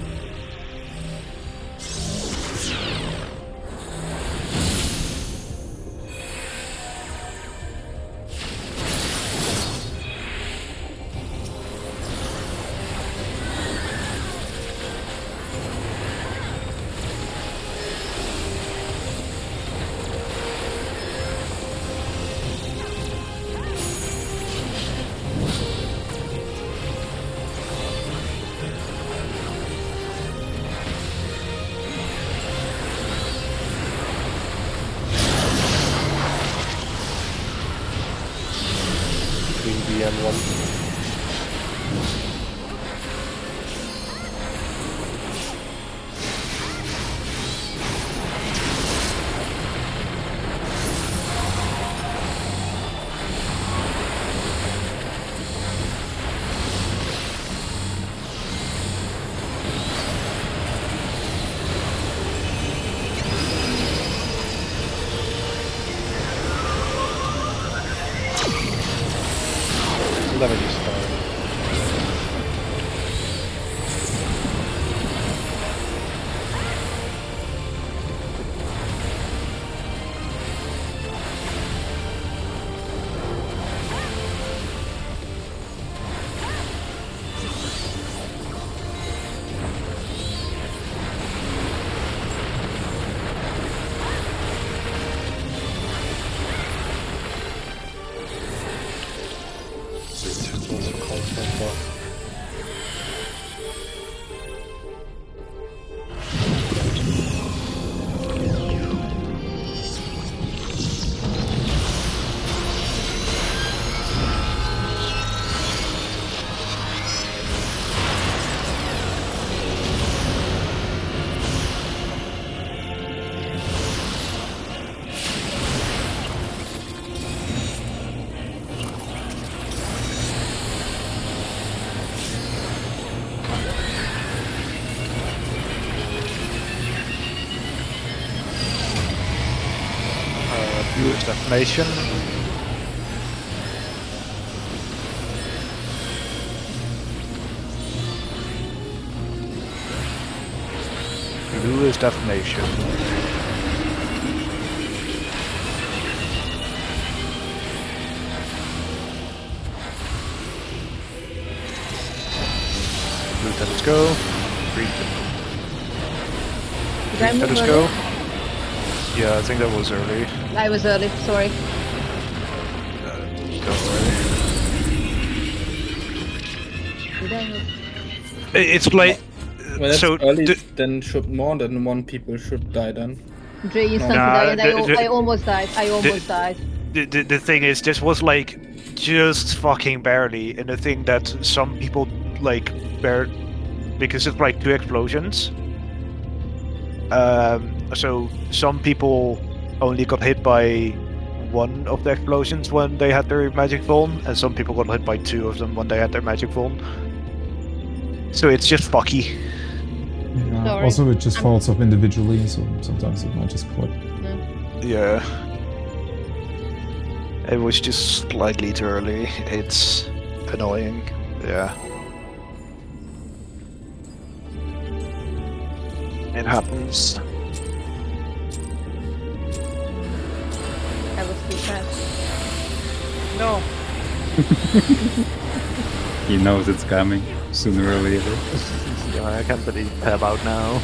Between B and 1. Let me just start. Use defamation. Blue is defamation. Blue, let us go. Green, Did I let move us early? go. Yeah, I think that was early. I was early, sorry. Don't worry. Did I move? It's like Well, that's so. early, then should more than one people should die then. Dre instantly Nah, died, and I almost died. I almost died. The thing is, this was like just fucking barely, and the thing that some people like because it's like 2 explosions. So some people only got hit by one of the explosions when they had their magic phone, and some people got hit by 2 of them when they had their magic phone. So it's just fucky. Yeah, Sorry. also, it just falls off individually, so sometimes it might just click. Yeah. It was just slightly too early. It's annoying. Yeah. It happens. I was too fast. No. He knows it's coming sooner or later. Yeah, I can't believe I'm out now.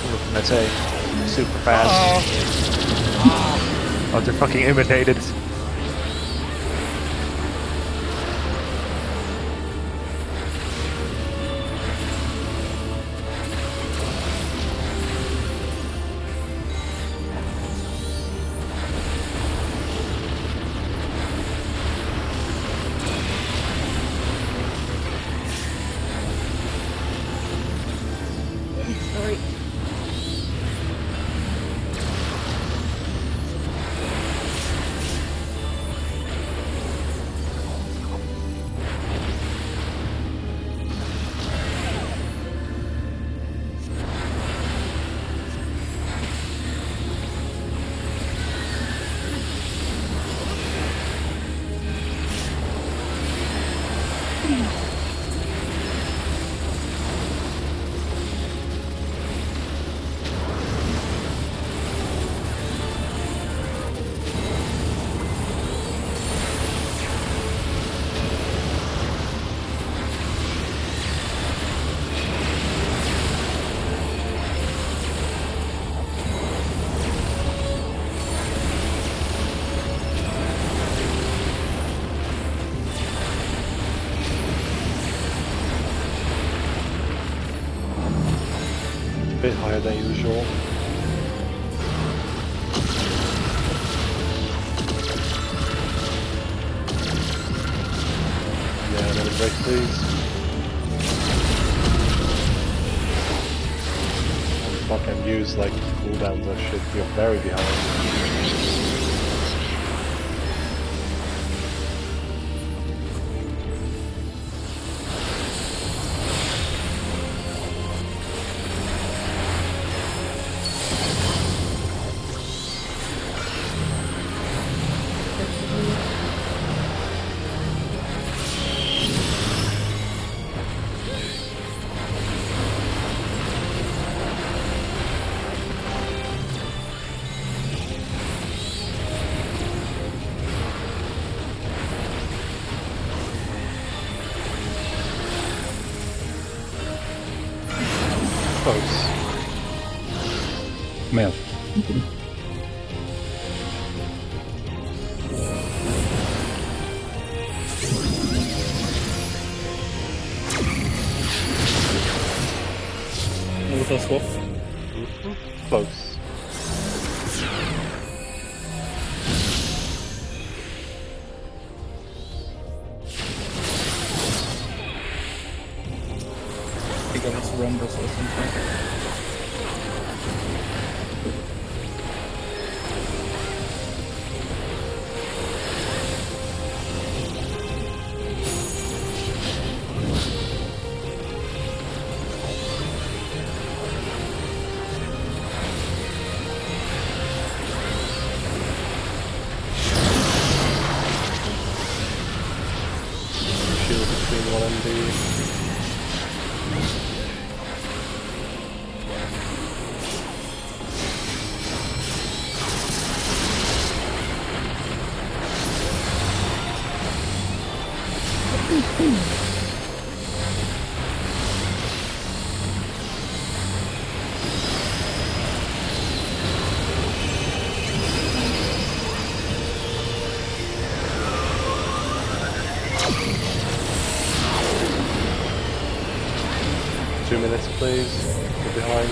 What can I say? Super fast. Oh, they're fucking imitated. Sorry. bit higher than usual. Yeah, another break, please. Fucking use like cooldowns and shit. You're very behind. Close. Male. Motor swap. Close. I think I must run this or something. Shield between 1 and B. Two minutes, please. We're behind.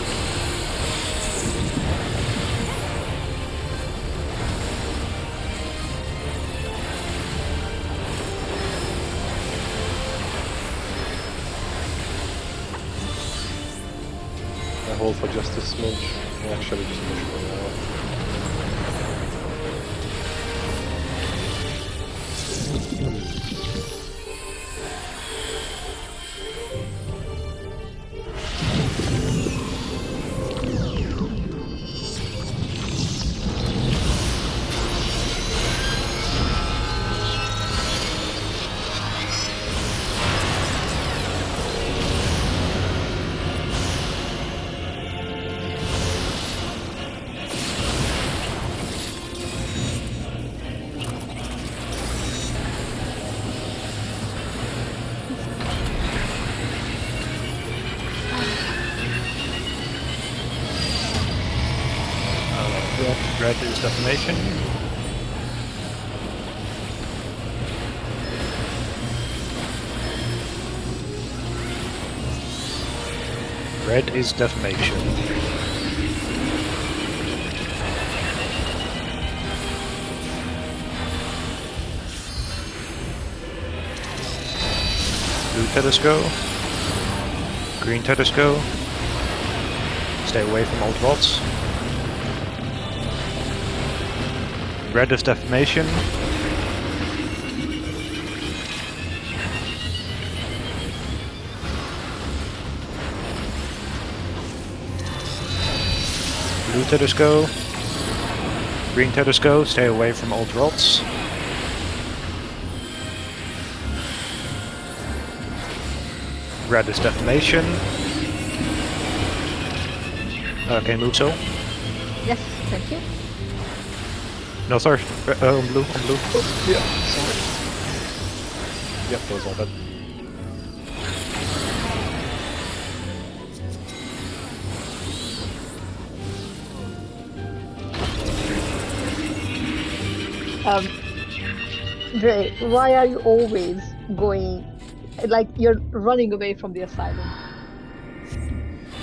I hold for just a smidge. Actually, just push for now. Red is defamation. Red is defamation. Blue Tedesco. Green Tedesco. Stay away from old rods. Red is defamation. Blue Tedesco. Green Tedesco, stay away from old rods. Red is defamation. Okay, move so. Yes, thank you. No, sorry. On blue, on blue. Yeah, sorry. Yep, that was all good. Dre, why are you always going, like you're running away from the asylum?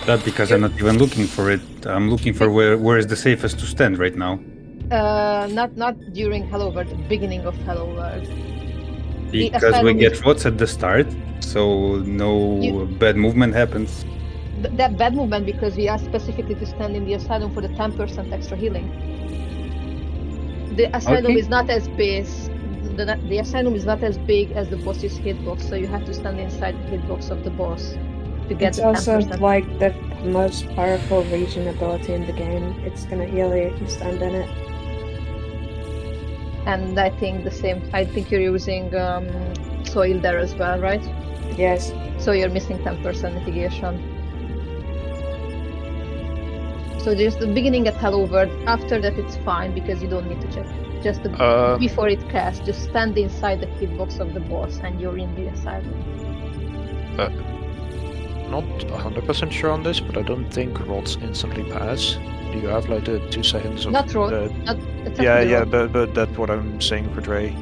That because I'm not even looking for it. I'm looking for where is the safest to stand right now. Not during Hello World, the beginning of Hello World. Because we get rots at the start, so no bad movement happens. That bad movement because we asked specifically to stand in the asylum for the 10% extra healing. The asylum is not as big. The asylum is not as big as the boss's hitbox, so you have to stand inside the hitbox of the boss to get It's the 10%. also like the most powerful region ability in the game. It's gonna heal you if you stand in it. And I think the same. I think you're using soil there as well, right? Yes. So you're missing 10% mitigation. So just the beginning at Hello World. After that, it's fine because you don't need to check. Just before it casts, just stand inside the hitbox of the boss, and you're in the asylum. Not 100% sure on this, but I don't think rods instantly pass. Do you have like the 2 seconds of... Not rod. Yeah, but that's what I'm saying for Dre.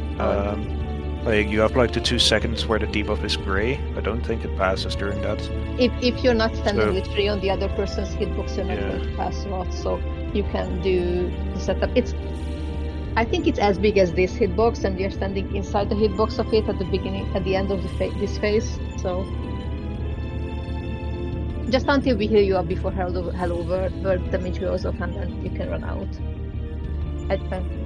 Like you have like the 2 seconds where the debuff is gray. I don't think it passes during that. If you're not standing literally on the other person's hitbox, you're not going to pass rods. So you can do the setup. I think it's as big as this hitbox, and you're standing inside the hitbox of it at the beginning, at the end of this phase. So just until we heal you up before Hello World damage goes off, and then you can run out.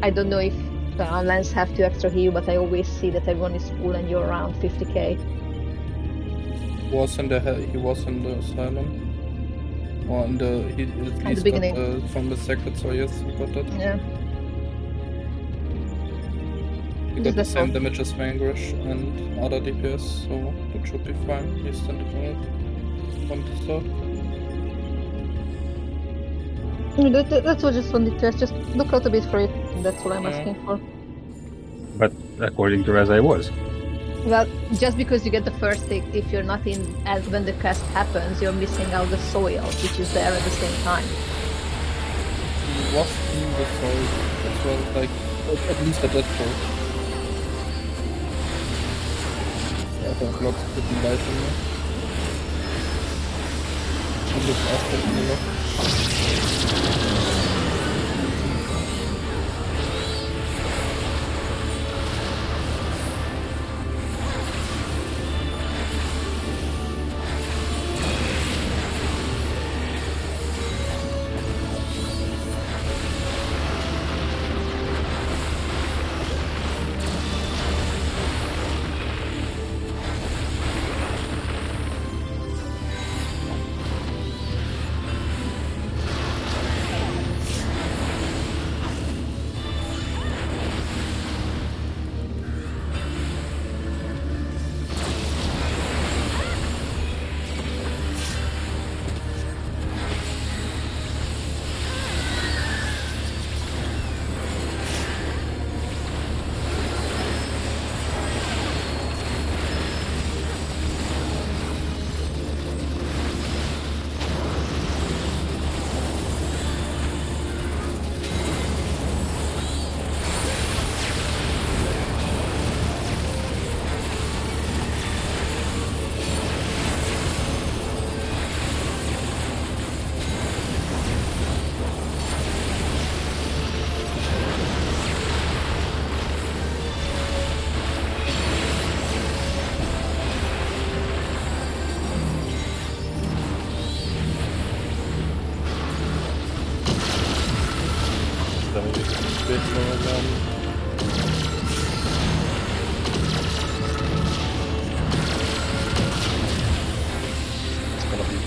I don't know if the lands have to extra heal, but I always see that everyone is full and you're around 50k. He was in the asylum, or in the he at least got from the secret. So yes, he got that. Yeah. He got the same damage as Vanquish and other DPS, so that should be fine. He's in the from the start. That's what I just wanted to ask. Just look out a bit for it. That's what I'm asking for. But according to Raz, I was. Well, just because you get the first hit, if you're not in, as when the cast happens, you're missing out the soil, which is there at the same time. He was in the soil as well, like at least at that point. I have lots of different life in there. And look after him a lot.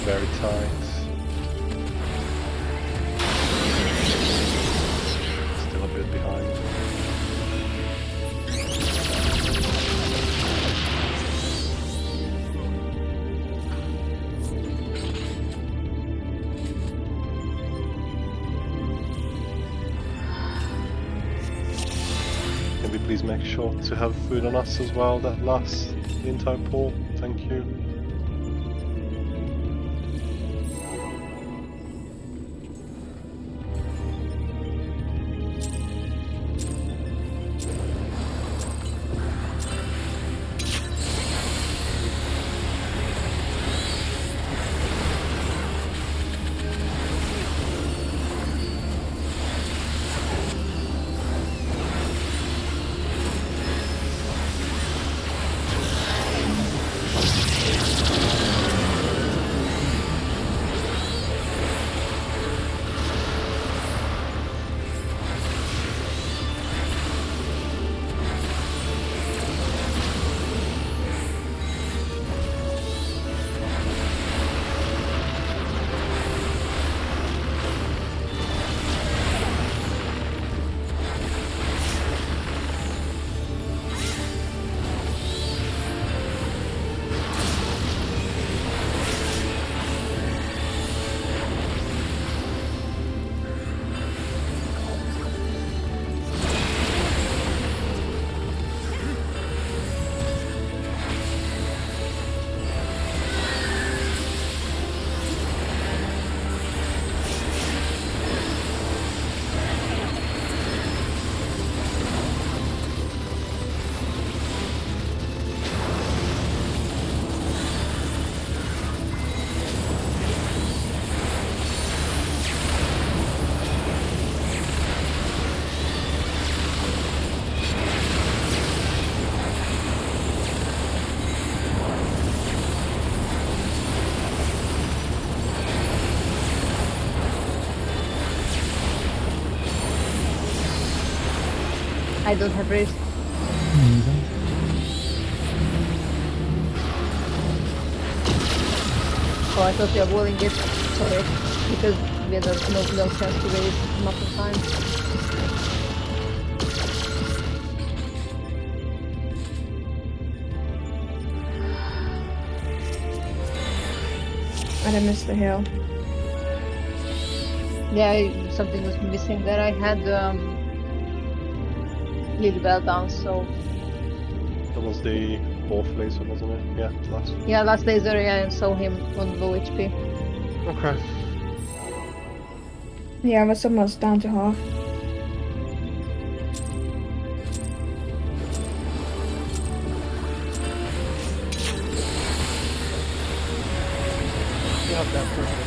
Very tight. Still a bit behind. Can we please make sure to have food on us as well that lasts the entire pool? Thank you. I don't have race. Oh, I thought you were rolling it. Sorry. Because we had no chance to raise much of time. I missed the hill. Yeah, something was missing there. I had Lily Bell down, so... That was the fourth laser, wasn't it? Yeah, last. Yeah, last laser, yeah, I saw him on low HP. Okay. Yeah, I was almost down to half. You have that perfect.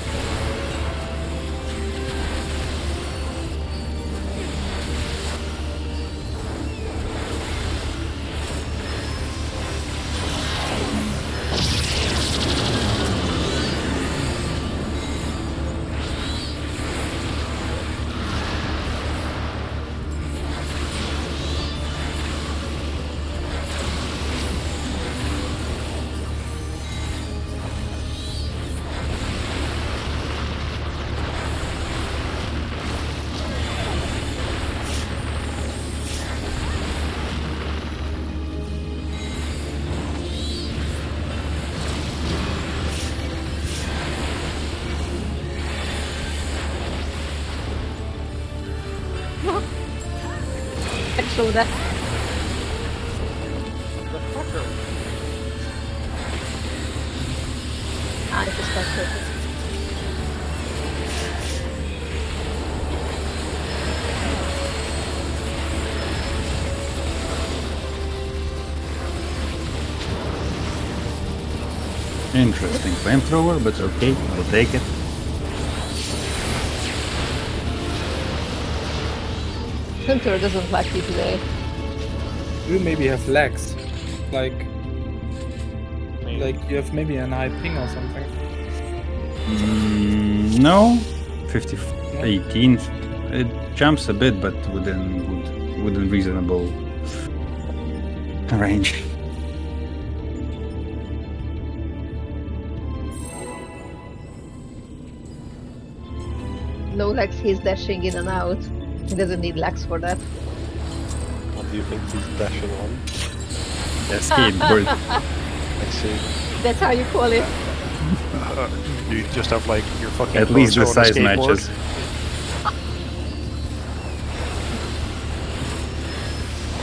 So that... The fucker. I just got perfect. Interesting flamethrower, but okay, I'll take it. Hunter doesn't like you today. You maybe have lags. Like you have maybe an high ping or something. No, 50, 18. It jumps a bit, but within reasonable range. No legs, he's dashing in and out. He doesn't need legs for that. What do you think he's dashing on? A skateboard. I see. That's how you call it. You just have like your fucking. At least the bones on a size skateboard. matches.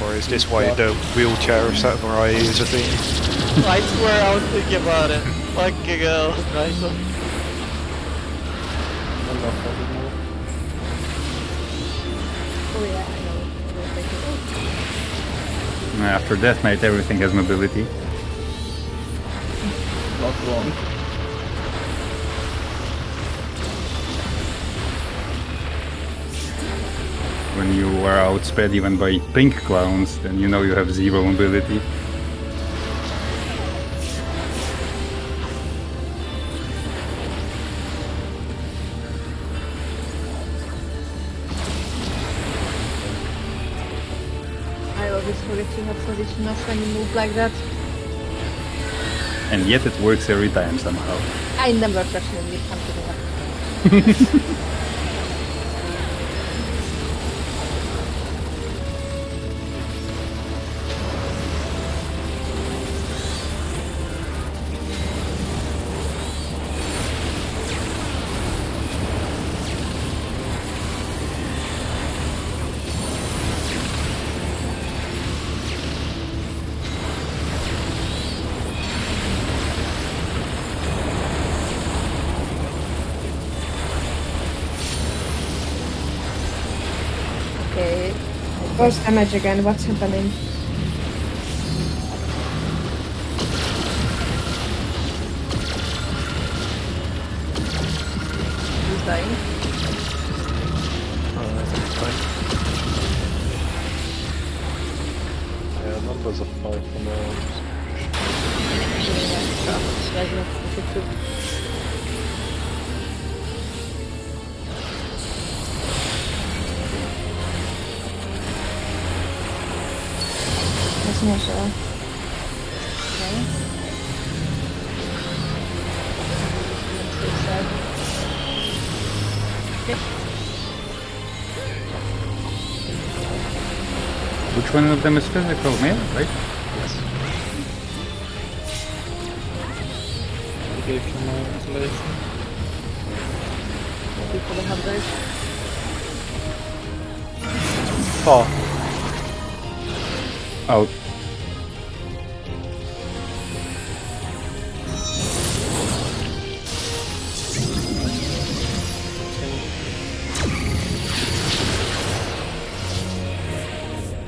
Or is this why the wheelchair samurai is a thing? I swear I was thinking about it. Fucking hell. Nice one. I'm not fucking more. Oh yeah, I know. After Death Knight, everything has mobility. Not wrong. When you are outsped even by pink clowns, then you know you have zero mobility. I always forget you have positionals when you move like that. And yet it works every time somehow. I never personally come to that. Okay. Ghost damage again, what's happening? Who's dying? Yeah, numbers are fine for now. small cell. Okay. Which one of them is physical? Male, right? Yes. I gave you my isolation. People don't have those. Oh, Out.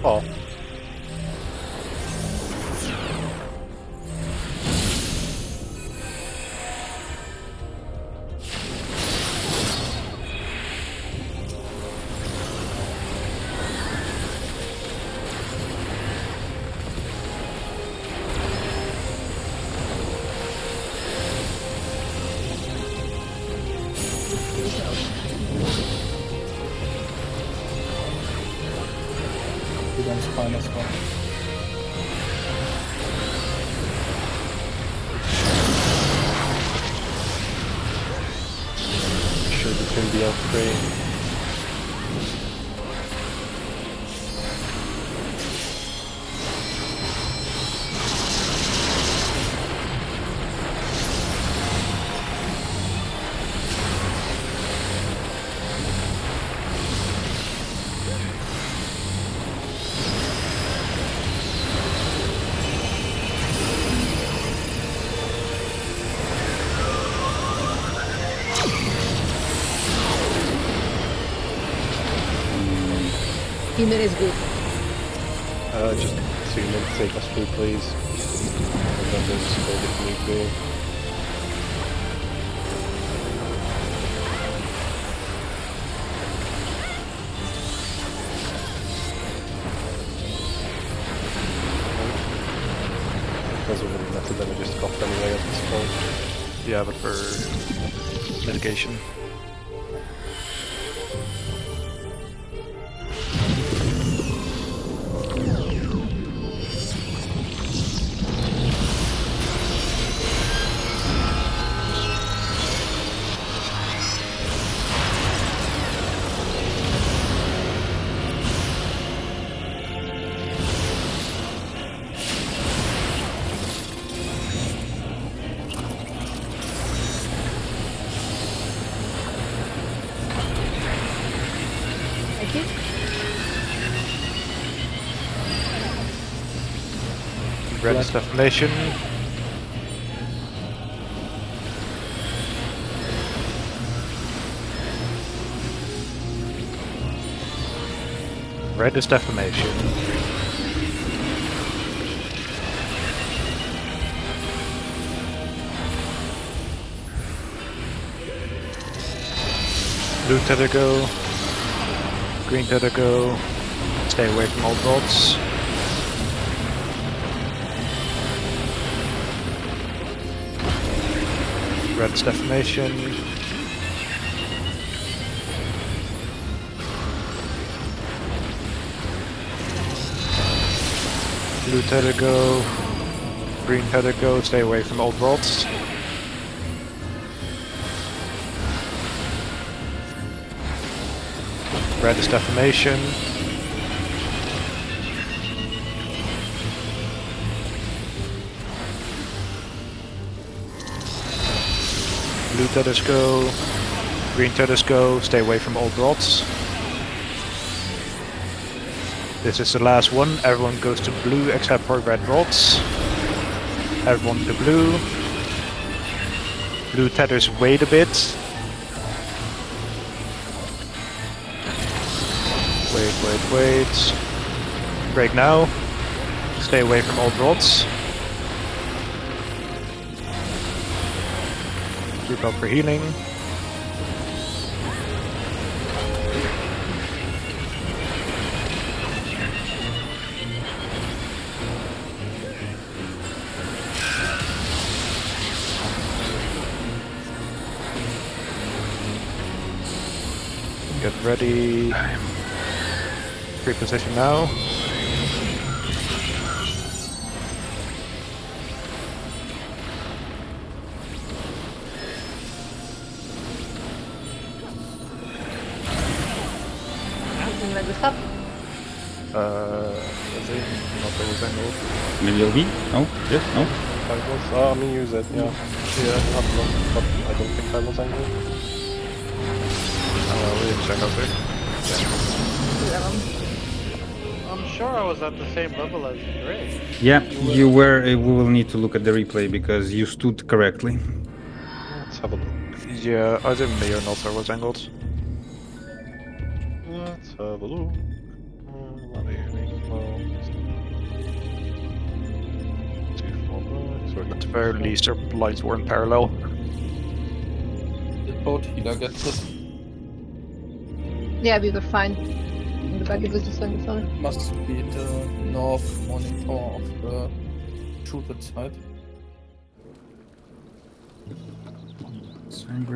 oh. You don't spawn as well. Sure, between the upgrade. Female is good. Just 2 minutes, take us through, please. And then there's hold if need be. Doesn't really matter, then we just drop anyway at this point. Yeah, but for mitigation. Thank you. Red defamation. Red is defamation. Blue tether go. Green tether go. Stay away from old bolts. Red's defamation. Blue tether go. Green tether go. Stay away from old bolts. Red is defamation. Blue tethers go. Green tethers go. Stay away from old rods. This is the last one. Everyone goes to blue except for red rods. Everyone to blue. Blue tethers wait a bit. Wait. Break now. Stay away from old rods. Keep up for healing. Get ready. Free position now. and the stuff? I think not always angled. Maybe LV? No? Yes? No? I was, I mean, use it, yeah. Yeah, I'm not, but I don't think I was angry. We didn't check out there. I'm sure I was at the same level as Dre. Yeah, you were. We will need to look at the replay because you stood correctly. Let's have a look. Yeah, either me or Nothar was angled. Let's have a look. Not really. Well, 2, 4 blocks. At the very least, our lights were in parallel. Did both healer get hit? Yeah, we were fine. In the back, it was just on the side. Must be the north monitor of the shooted side.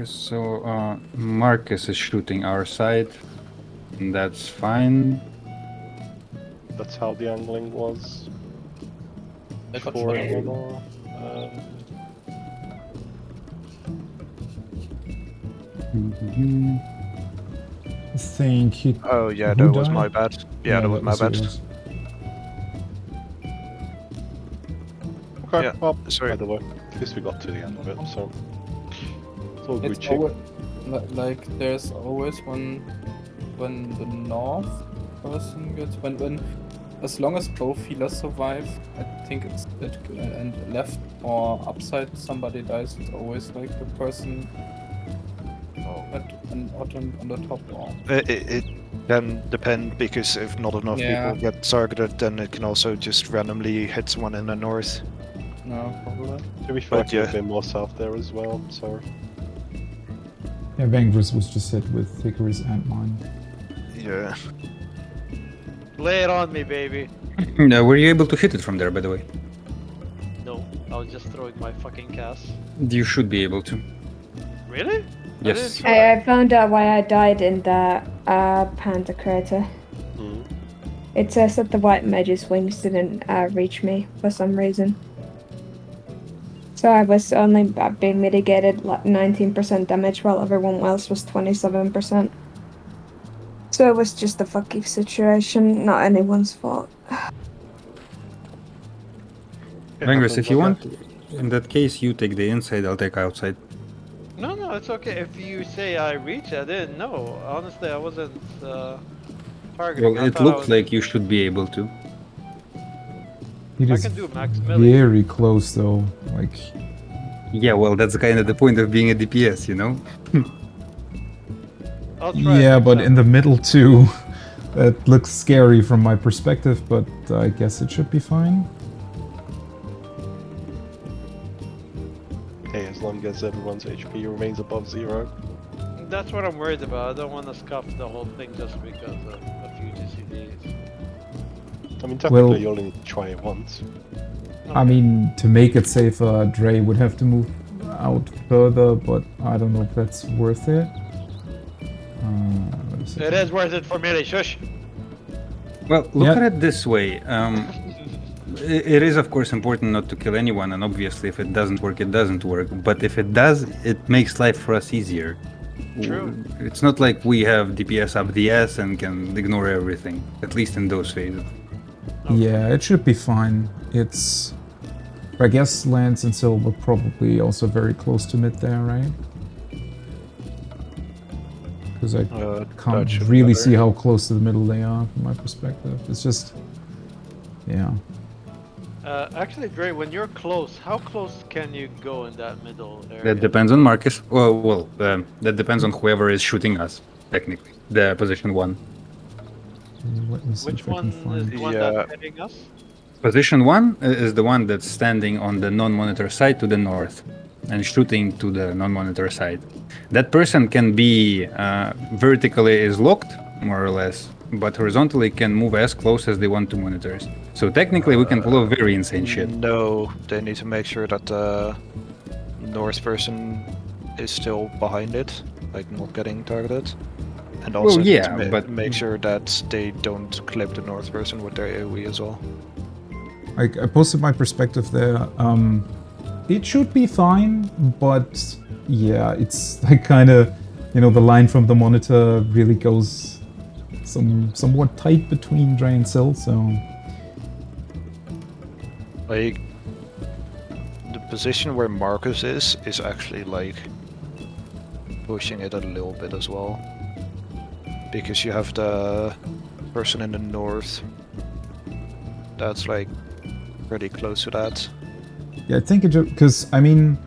So Marcus is shooting our side, and that's fine. That's how the angling was. I got Before shot. anymore. I think he. Oh yeah, Who that was died? my bad. Yeah, that was my bad. yours. Okay, Yeah, well, sorry. by the way, at least we got to the end of it, so it's all good. It's always, like there's always when the north person gets when as long as both healers survive, I think it's that good. And left or upside somebody dies, it's always like the person on the top or It can depend because if not enough Yeah. people get targeted, then it can also just randomly hit someone in the north. no probably. To be fair, But yeah. there's been more south there as well, so Yeah, Vangris was just hit with Hickory's and mine. Yeah. Lay it on me, baby. Were you able to hit it from there, by the way? No, I was just throwing my fucking cast. You should be able to. Really? Yes. I found out why I died in the Panda crater. It says that the white mage's wings didn't reach me for some reason. So I was only being mitigated like 19% damage while everyone else was 27%. So it was just a fucking situation, not anyone's fault. Vangris, if you want, in that case, you take the inside, I'll take outside. No, it's okay. If you say I reach, I didn't know. Honestly, I wasn't targeting. Well, I it thought I looked was- like you should be able to. He I is can do max melee. very close though. Like, Yeah, well, that's kind of the point of being a DPS, you know? I'll try. yeah, next but time. in the middle too. That looks scary from my perspective, but I guess it should be fine. hey, as long as everyone's HP remains above 0. That's what I'm worried about. I don't want to scuff the whole thing just because of a few GCDs. I mean, technically Well- you only need to try it once. I mean, to make it safer, Dre would have to move out further, but I don't know if that's worth it. Let me see. It is worth it for melee. Shush. Well, look Yeah. at it this way. It is, of course, important not to kill anyone, and obviously, if it doesn't work, it doesn't work. But if it does, it makes life for us easier. True. It's not like we have DPS up the ass and can ignore everything, at least in those phases. Yeah, it should be fine. It's... I guess Lance and Silver probably also very close to mid there, right? Because I That can't should be really better. see how close to the middle they are from my perspective. It's just... Yeah. Actually, Dre, when you're close, how close can you go in that middle area? That depends on Marcus. Well, that depends on whoever is shooting us, technically. The position 1. Let me see Which if I one can is find... the one Yeah. that's hitting us? Position 1 is the one that's standing on the non-monitor side to the north and shooting to the non-monitor side. That person can be vertically is locked, more or less, but horizontally can move as close as they want to monitors. So technically we can pull off very insane shit. No, they need to make sure that the north person is still behind it, like not getting targeted. And also need yeah, to but- make sure that they don't clip the north person with their AoE as well. I posted my perspective there. It should be fine, but yeah, it's like kind of, you know, the line from the monitor really goes somewhat tight between Dre and Sil, so Like, the position where Marcus is actually like pushing it a little bit as well. Because you have the person in the north that's like pretty close to that. yeah, I think it because I mean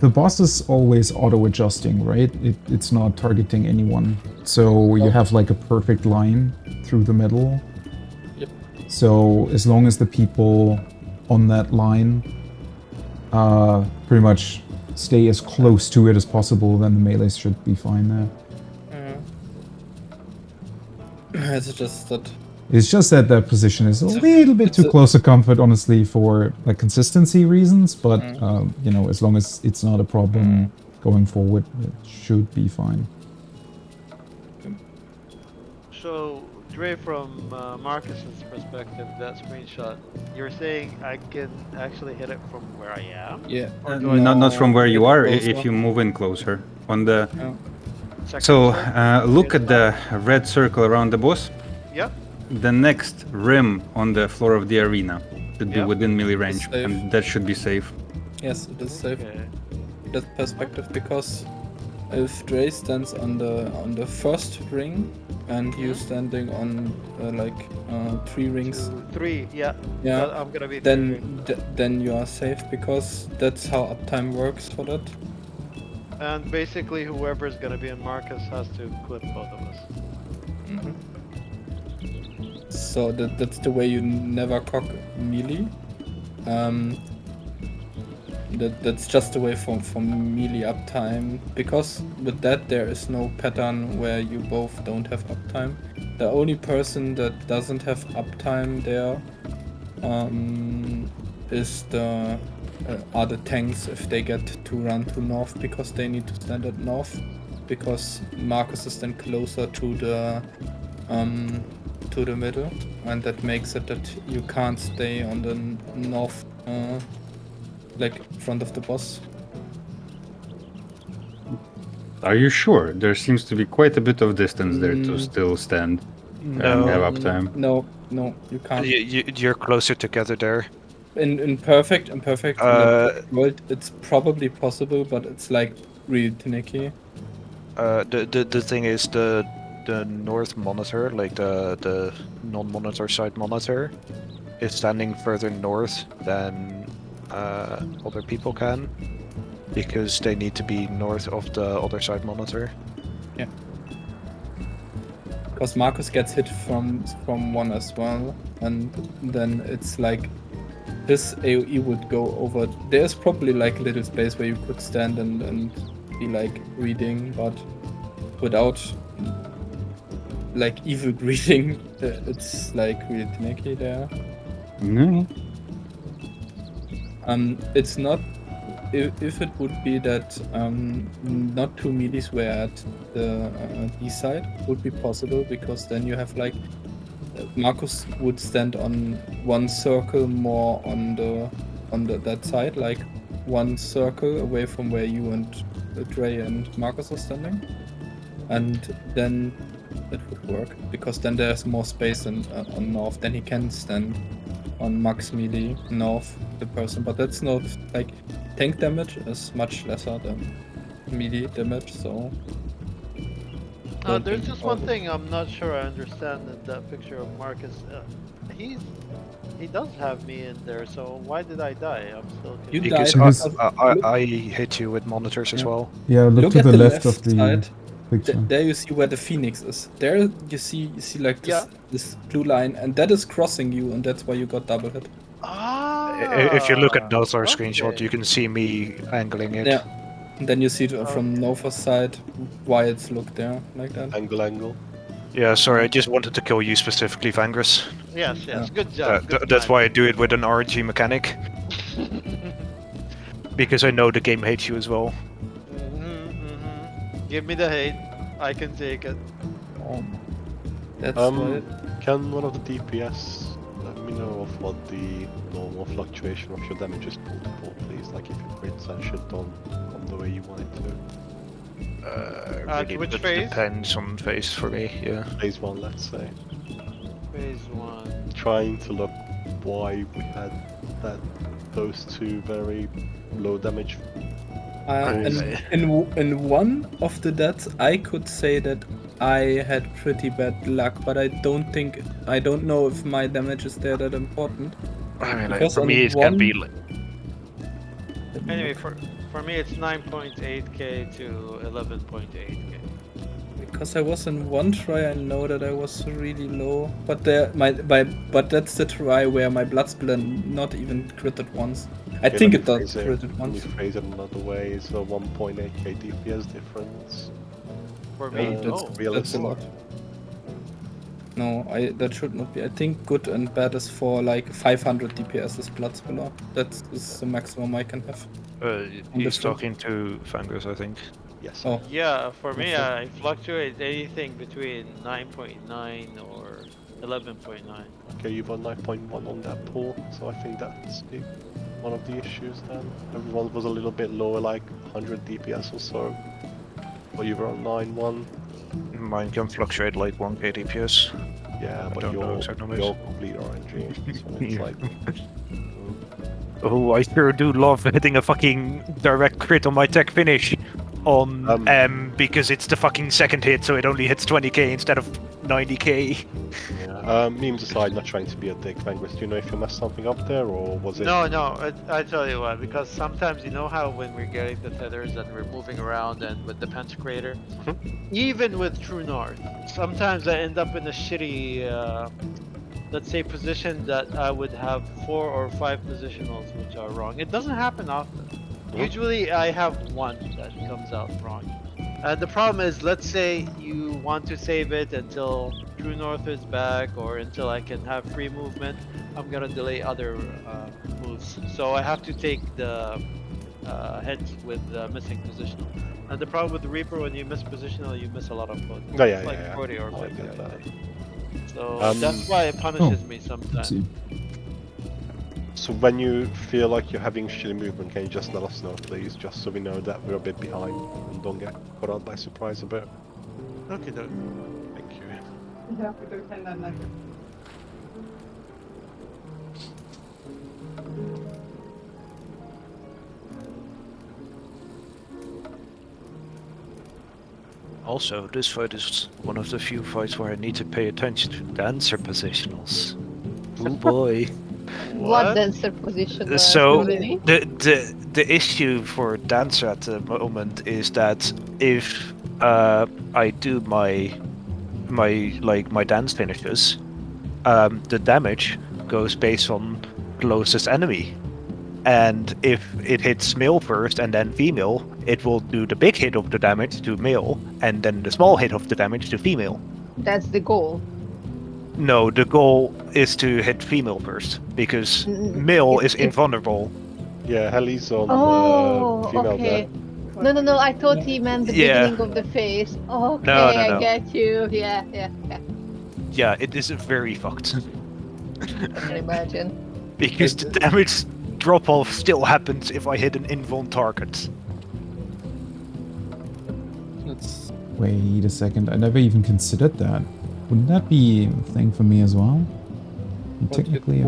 the boss is always auto-adjusting, right? It's not targeting anyone, so you have like a perfect line through the middle. Yep. So as long as the people on that line pretty much stay as close to it as possible, then the melees should be fine there. It's just that. It's just that that position is a little bit too close to comfort, honestly, for like consistency reasons. But you know, as long as it's not a problem going forward, it should be fine. So, Dre, from Marcus's perspective, that screenshot, you're saying I can actually hit it from where I am? Yeah. Not from where you are. If you move in closer on the. So look at the red circle around the boss. Yep. The next rim on the floor of the arena should be within melee range, and that should be safe. Yes, it is safe. That perspective, because if Dre stands on the first ring and you standing on like 3 rings. 3, yeah. Yeah. I'm gonna be. Then you are safe, because that's how uptime works for that. And basically, whoever's gonna be in Marcus has to clip both of us. So that's the way you never cock melee. That's just the way for melee uptime, because with that there is no pattern where you both don't have uptime. The only person that doesn't have uptime there is are the tanks, if they get to run to north, because they need to stand at north, because Marcus is then closer to the middle, and that makes it that you can't stay on the north like front of the boss. Are you sure? There seems to be quite a bit of distance there to still stand and have uptime. No, you can't. You're closer together there. In perfect world, it's probably possible, but it's like really finicky. The thing is, the north monitor, like the non-monitor side monitor, is standing further north than other people can, because they need to be north of the other side monitor. Yeah. Because Marcus gets hit from one as well, and then it's like this AoE would go over. There's probably like a little space where you could stand and be like reading, but without like evil greeting, it's like really finicky there. It's not. If it would be that not 2 melees were at the D side, would be possible, because then you have like Marcus would stand on one circle more on that side, like 1 circle away from where you and Dre and Marcus are standing, and then it would work, because then there's more space on north. Then he can stand on max melee north, the person, but that's not like tank damage is much lesser than melee damage, so. There's just one thing I'm not sure I understand in that picture of Marcus. He does have me in there, so why did I die? I'm still confused. Because I hit you with monitors as well. Yeah, look to the left of the side. picture. There you see where the Phoenix is. There you see like this blue line, and that is crossing you, and that's why you got double hit. If you look at Nothar screenshot, you can see me angling it. Yeah. And then you see it from Nova's side why it's looked there like that. Angle. Yeah, sorry, I just wanted to kill you specifically, Vangris. Yes, good job. That's why I do it with an RNG mechanic. Because I know the game hates you as well. Give me the hate. I can take it. That's can one of the DPS let me know of what the normal fluctuation of your damage is pool to pool, please? Like if your crits and shit on the way you want it to. Really, which it phase? depends on phase for me. Yeah. Phase 1, let's say. Phase 1. Trying to look why we had those two very low damage. In one of the deaths, I could say that I had pretty bad luck, but I don't know if my damage is there that important. I mean, Because for on me, it one- can be. Anyway, for me it's 9.8k to 11.8k. Because I was in one try, I know that I was really low. But that's the try where my blood spiller not even critted once. I think it does critted Let me once. phrase it another way, it's a 1.8k DPS difference. For me, That's a lot. No, that should not be. I think good and bad is for like 500 DPS is blood spiller. That is the maximum I can have. He's talking to Fangers, I think. Yes. Oh. Yeah, for me, I fluctuate anything between 9.9 or 11.9. Okay, you've got 9.1 on that pool, so I think that's one of the issues then. Everyone was a little bit lower, like 100 DPS or so. But you were on 9.1. Mine can fluctuate like 1k DPS. Yeah, but don't know you're exact numbers. complete RNG, so it's Yeah. like... Oh, I sure do love hitting a fucking direct crit on my tech finish on M because it's the fucking second hit, so it only hits 20k instead of 90k. Yeah. Memes aside, not trying to be a dick, Vangus, do you know if you messed something up there, or was it... No, I tell you what, because sometimes you know how when we're getting the tethers and we're moving around and with the Pentakrator, even with True North, sometimes I end up in a shitty, let's say, position that I would have 4 or 5 positionals which are wrong. It doesn't happen often. Usually I have one that comes out wrong. The problem is, let's say you want to save it until True North is back or until I can have free movement. I'm gonna delay other moves. So I have to take the hits with missing positional. And the problem with the Reaper, when you miss positional, you miss a lot of foot. Oh, yeah, like yeah, 40 or I 50, get I that. think. So that's why it punishes me sometimes. So when you feel like you're having shitty movement, can you just let us know, please, just so we know that we're a bit behind and don't get caught out by surprise a bit? Okay, doke. Thank you. Also, this fight is one of the few fights where I need to pay attention to dancer positionals. Oh boy. What dancer position? So Really? the issue for dancer at the moment is that if I do my dance finishes, the damage goes based on closest enemy. And if it hits male first and then female, it will do the big hit of the damage to male and then the small hit of the damage to female. That's the goal. No, the goal is to hit female first, because male is invulnerable. Yeah, Heli's on female okay. there. No, I thought he meant the beginning of the phase. Okay, No. I get you. Yeah. Yeah, it is very fucked. I can imagine. Because the damage drop-off still happens if I hit an invuln target. Wait a second, I never even considered that. Wouldn't that be a thing for me as well? Technically,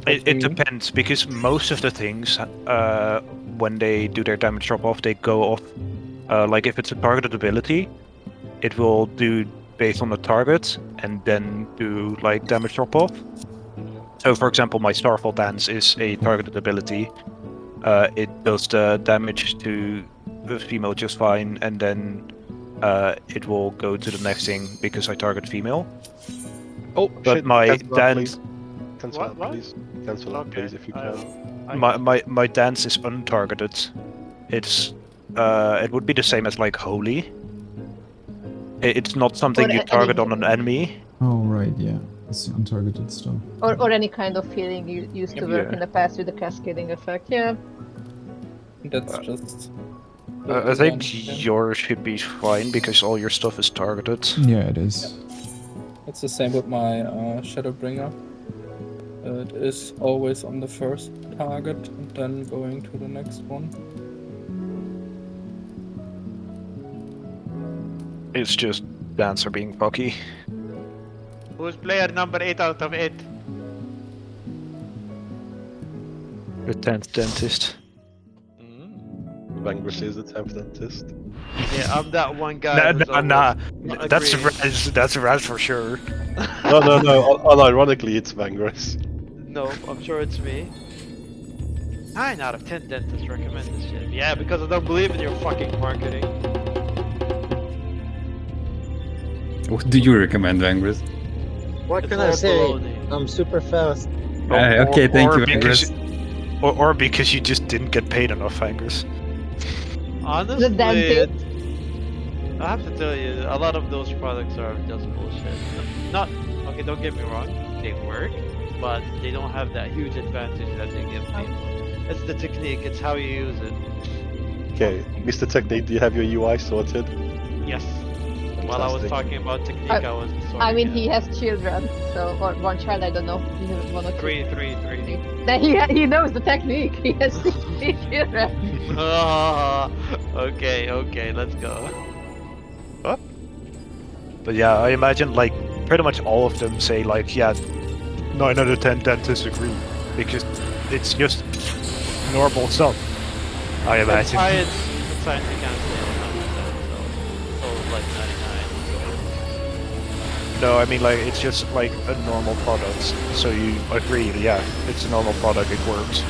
it depends, because most of the things, when they do their damage drop-off, they go off, like if it's a targeted ability, it will do based on the target, and then do like damage drop-off. So for example, my Starfall Dance is a targeted ability. It does the damage to the female just fine, and then it will go to the next thing because I target female. Oh, but shit, my cancel that, dance... Cancel that, please. Cancel that, please, if you can. My dance is untargeted. It's it would be the same as like holy. It's not something you target on an enemy. Oh right, yeah, it's untargeted stuff. Or any kind of healing you used to work in the past with the cascading effect. Yeah. That's just. I think yours should be fine because all your stuff is targeted. Yeah, it is. It's the same with my Shadowbringer. It is always on the first target and then going to the next one. It's just Dancer being cocky. Who's player number 8 out of 8? The 10th dentist. Vangress is the 10th dentist. Yeah, I'm that one guy. Nah. Not That's agreeing. That's Raz for sure. No. Unironically, it's Vangress. No, I'm sure it's me. 9 out of 10 dentists recommend this shit. Yeah, because I don't believe in your fucking marketing. What do you recommend, Vangress? What It's can I all say? baloney. I'm super fast. Okay, thank you, because, Vangress. or because you just didn't get paid enough, Vangress. Honestly, The dentist. I have to tell you, a lot of those products are just bullshit. Not okay. Don't get me wrong; they work, but they don't have that huge advantage that they give people. It's the technique. It's how you use it. Okay, Mr. Technique, do you have your UI sorted? Yes. While I was Fantastic. talking about technique, I was. I mean, he has children, so or one child. I don't know. He has one or two. Three. Then he knows the technique. He has 3 children. Okay, let's go. But yeah, I imagine like pretty much all of them say like, yeah, 9 out of 10 dentists agree because it's just normal stuff. I imagine. Science you can't say 100%, so like 99. No, I mean like it's just like a normal product. So you agree, yeah, it's a normal product, it works.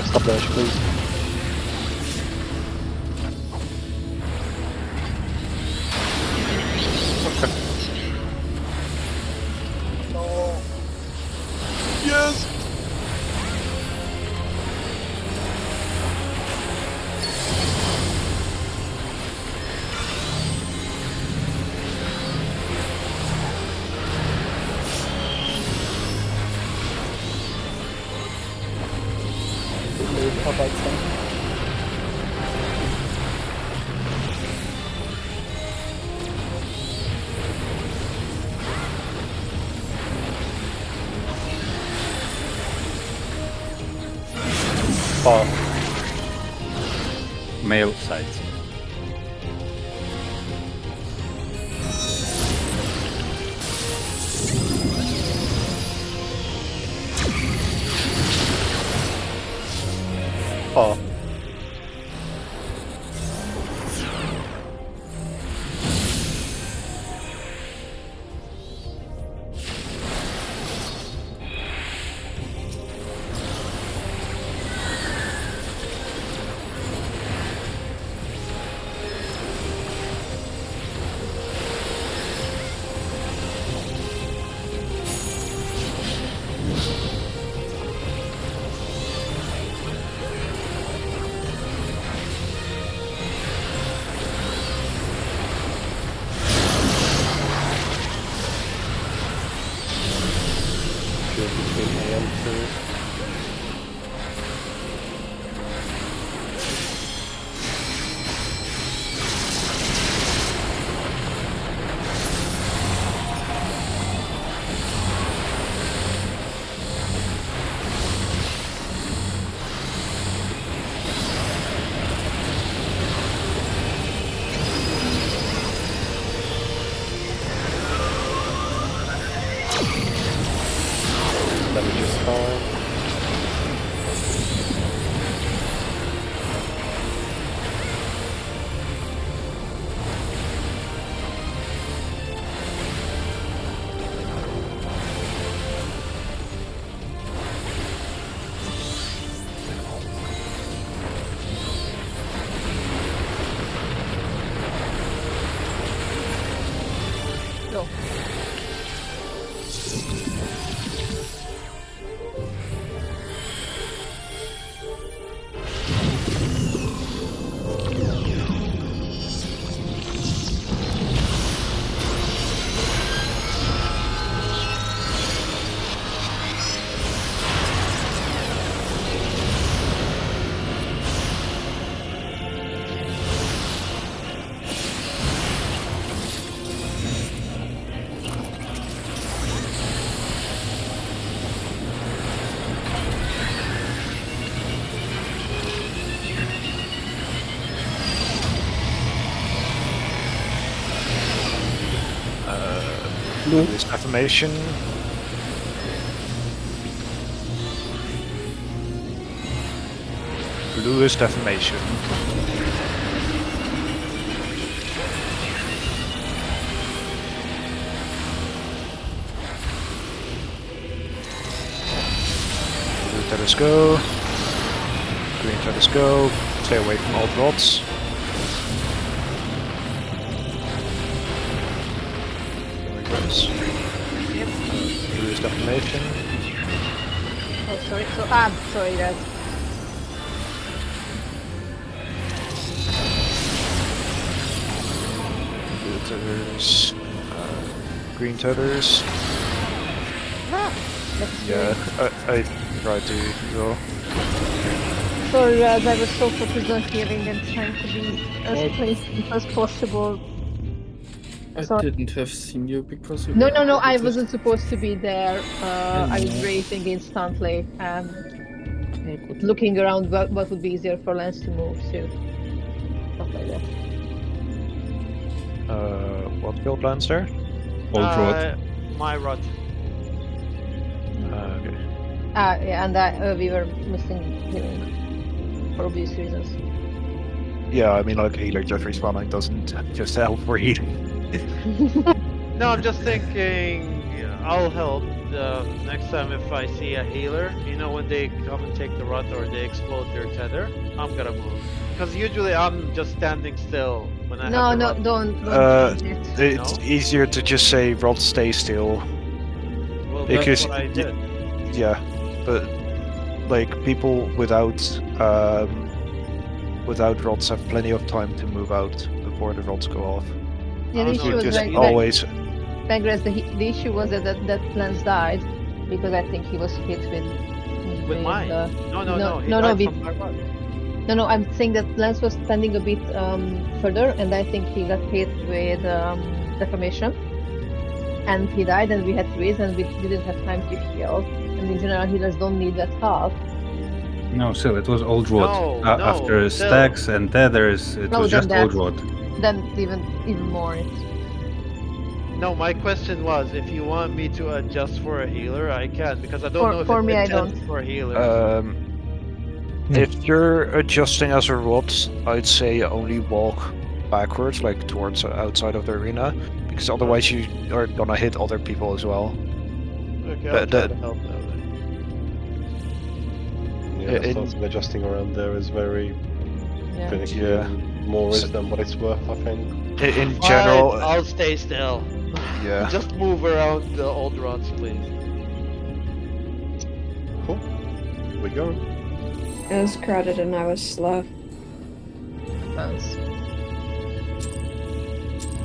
Stop dash, please. Yes! Male sides. Oh. here between A and 2. Damage is fine. Go. This affirmation. Bluest affirmation. Blue Tethers go. Green Tethers go. Stay away from old rods. Bluest affirmation. Oh, sorry. Sorry, guys. Blue Tethers. Green Tethers. Yeah, I tried to go. Sorry, guys. I was so focused on healing and trying to be as patient as possible. I Sorry. didn't have seen you because you No, were I just- wasn't supposed to be there. I was know. racing instantly and Oh, good. looking around what would be easier for Lance to move to. Stuff like that. What build lands there? Old road. My rod. Okay. Yeah, and we were missing healing for obvious reasons. Yeah, I mean, like, healer just respawning doesn't just help for healing. No, I'm just thinking I'll help next time if I see a healer. You know, when they come and take the rod or they explode their tether, I'm gonna move. Because usually I'm just standing still when I have the rod. Don't change it. It's No? easier to just say, Rod, stay still. Well, Because that's what I did. Yeah, but, like, people without rods have plenty of time to move out before the rods go off. Yeah, the Oh, issue no, was Just when- always... Pengrass, the issue was that Lance died because I think he was hit With mine. No. He no, died be- from my rod. No, I'm saying that Lance was standing a bit further, and I think he got hit with deformation, and he died, and we had to raise, and we didn't have time to heal. And in general, healers don't need that help. No, still, it was old road. No, After still. stacks and tethers, it No, was then just old that's- road. Then even more. No, my question was if you want me to adjust for a healer, I can because I don't know if For it's me, I intended don't. for healers. If you're adjusting as a rod, I'd say only walk backwards, like towards outside of the arena, because otherwise you are gonna hit other people as well. Okay, I'll try that- to help now then. Yeah, the In- sorts of adjusting around there is very Yeah. finicky. Yeah. And more is than what it's worth, I think. In general, Fine, I'll stay still. yeah. Just move around the old rods, please. Cool. We go. It was crowded and I was slow. Happens.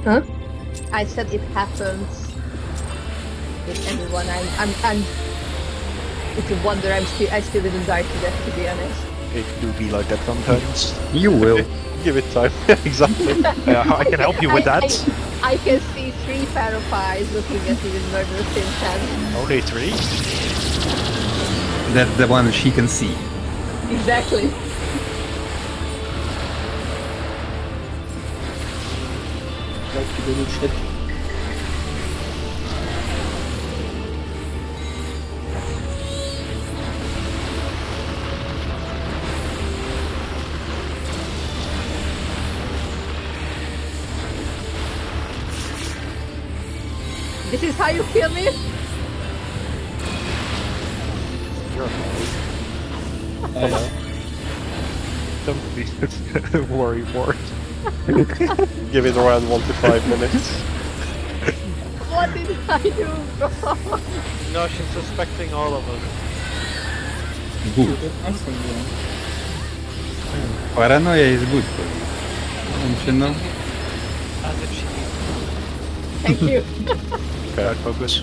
Huh? I said it happens with everyone. It's a wonder I still didn't die to death, to be honest. It do be like that sometimes. You will. Give it time. Exactly. Yeah, I can help you with that. I can see 3 pair of eyes looking at me with murderous intent. Only 3? That's the one she can see. Exactly. Like you little shit. This is how you kill me? Don't be worry more. Give it around 1 to 5 minutes. What did I do wrong? No, she's suspecting all of us. Good. Awesome, yeah. Paranoia is good for you. Don't you know? As if she Thank you. Bad focus.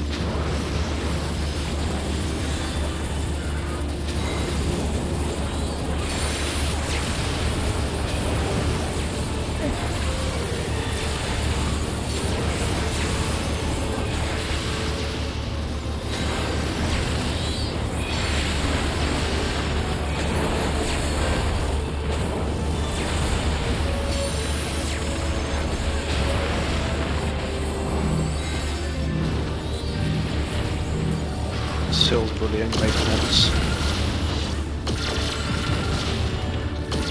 Sil's bullying maintenance.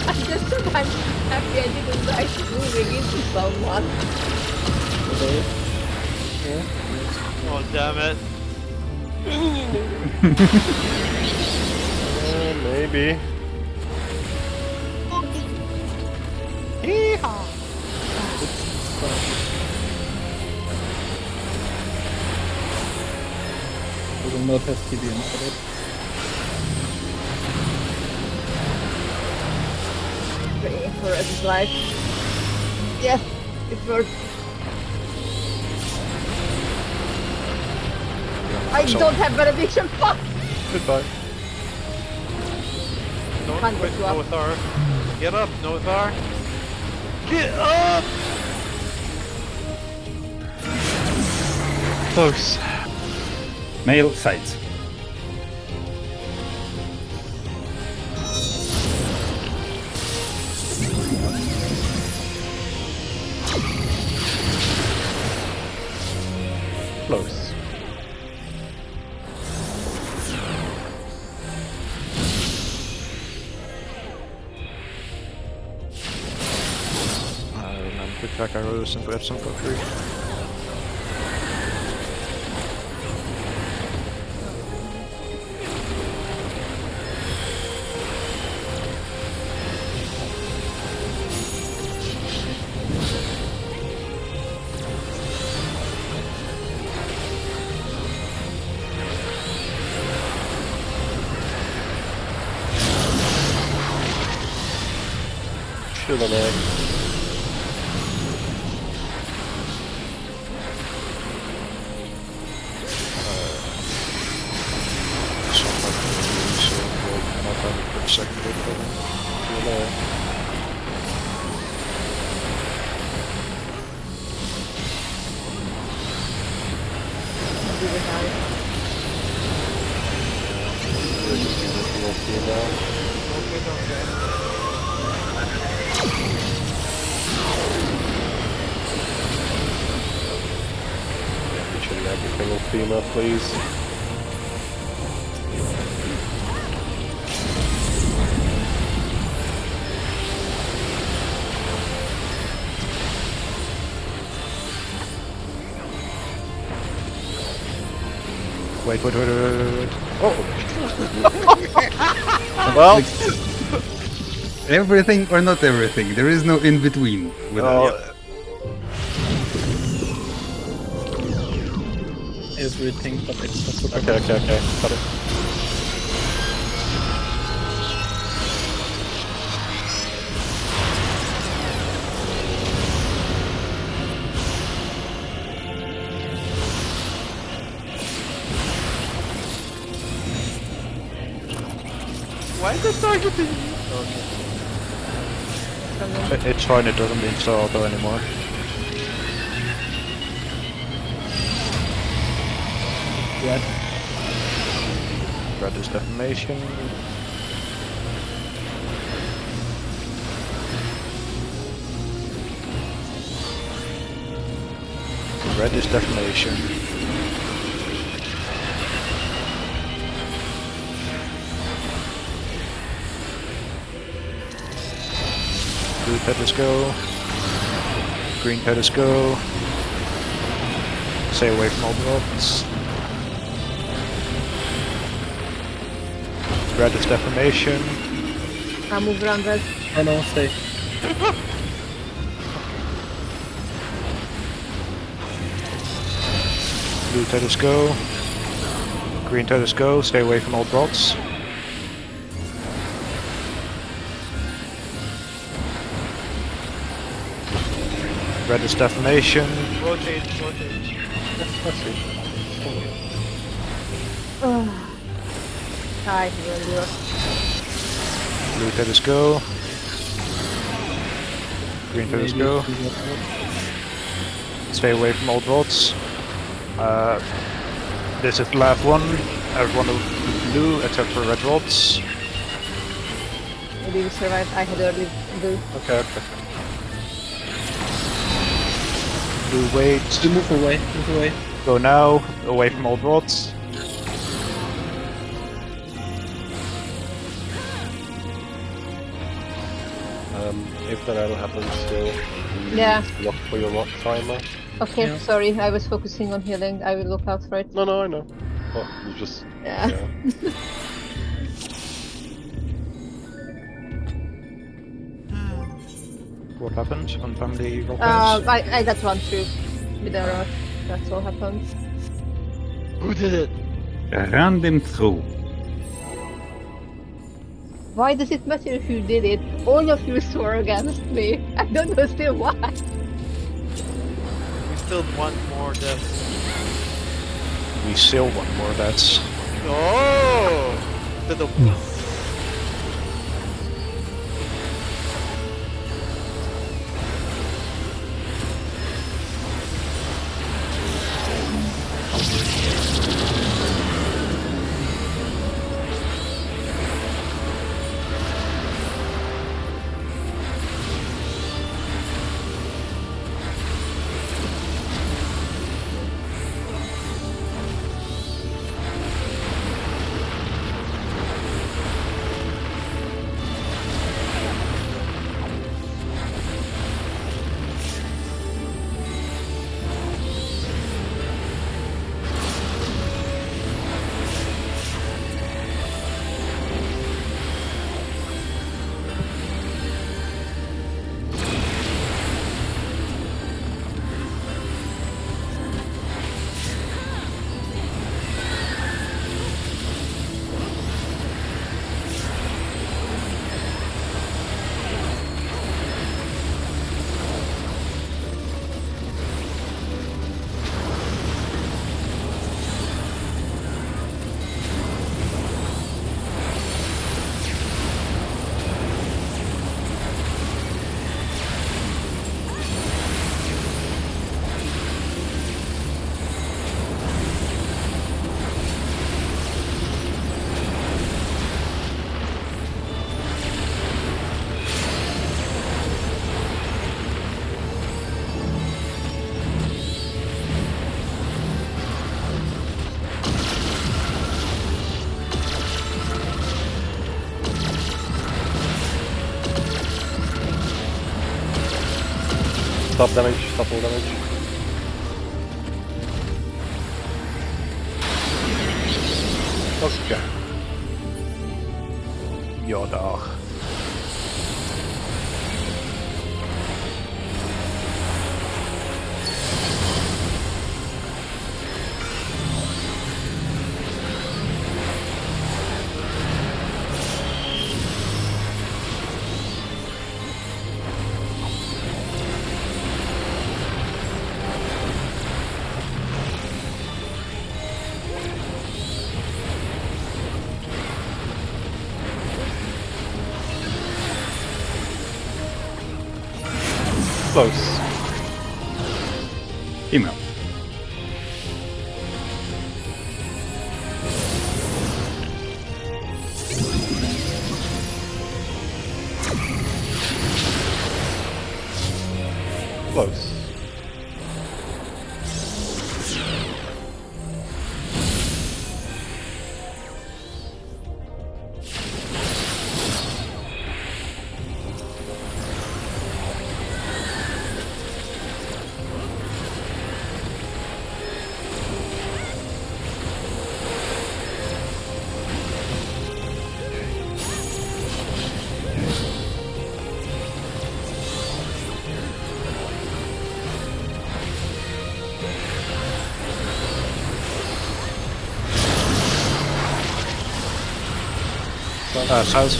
I'm just sometimes happy I didn't die to moving into someone. Okay. Oh, damn it. Maybe. We will not have TBM for that. Praying for his life. Yes, it worked. I don't have benediction. Fuck! Goodbye. Don't Can't quit, get you up. Nothar. Get up, Nothar. Get up! Close. Male sides. Close. I remember track arrows and grab some cookery. Shoot an egg. Really nice. Featuring everything on female, please. Wait. Oh! Well, Everything or not everything. There is no in between. With Everything but extra. okay. Got it. Why is it targeting me? Okay. It's fine, it doesn't install auto anymore. Red. Red is defamation. Red is defamation. Blue petals go. Green petals go. Stay away from all the rocks. Red is defamation. I'll move around red. Oh no, stay. Blue petals go. Green petals go. Stay away from all dots. Red is defamation. Rotate. I really Blue petals go. Green petals go. Stay away from old rods. This is the last one. Everyone will be blue except for red rods. Maybe we survived. I had early blue. Okay. Blue wait. Move away. Go now, away from old rods. If the battle happens, still Yeah. look for your rock timer. Okay, Yeah. sorry. I was focusing on healing. I will look out for it. No, I know. Well, you just Yeah. What happens on family rock I got run through with a rock. That's what happened. Who did it? Run them through. Why does it matter if you did it? All of you swore against me. I don't know still why. We still want more deaths. We still want more deaths. Oh! Stop damage, stop all damage. Okay. Ja, dag. Close. Female. Close. South.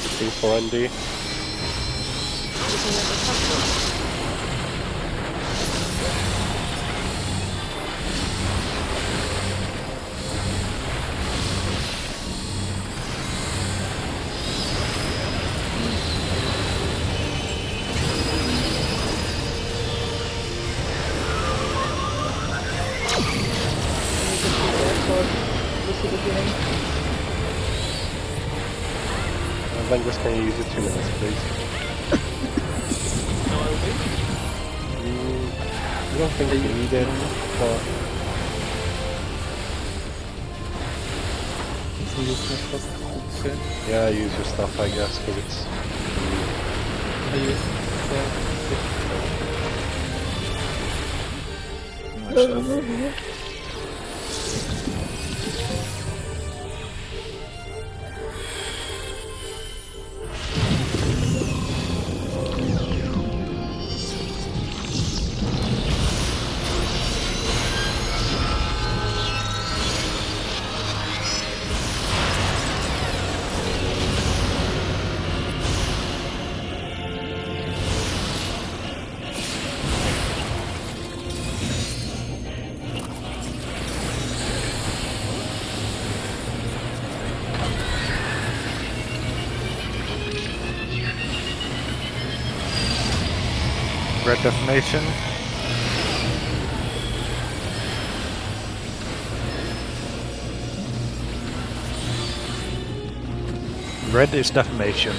Looking for Andy. Vengus, can you use it 2 minutes, please? I don't think you need it, but... Yeah, use your stuff, I guess, because it's... Red deformation. Red is deformation.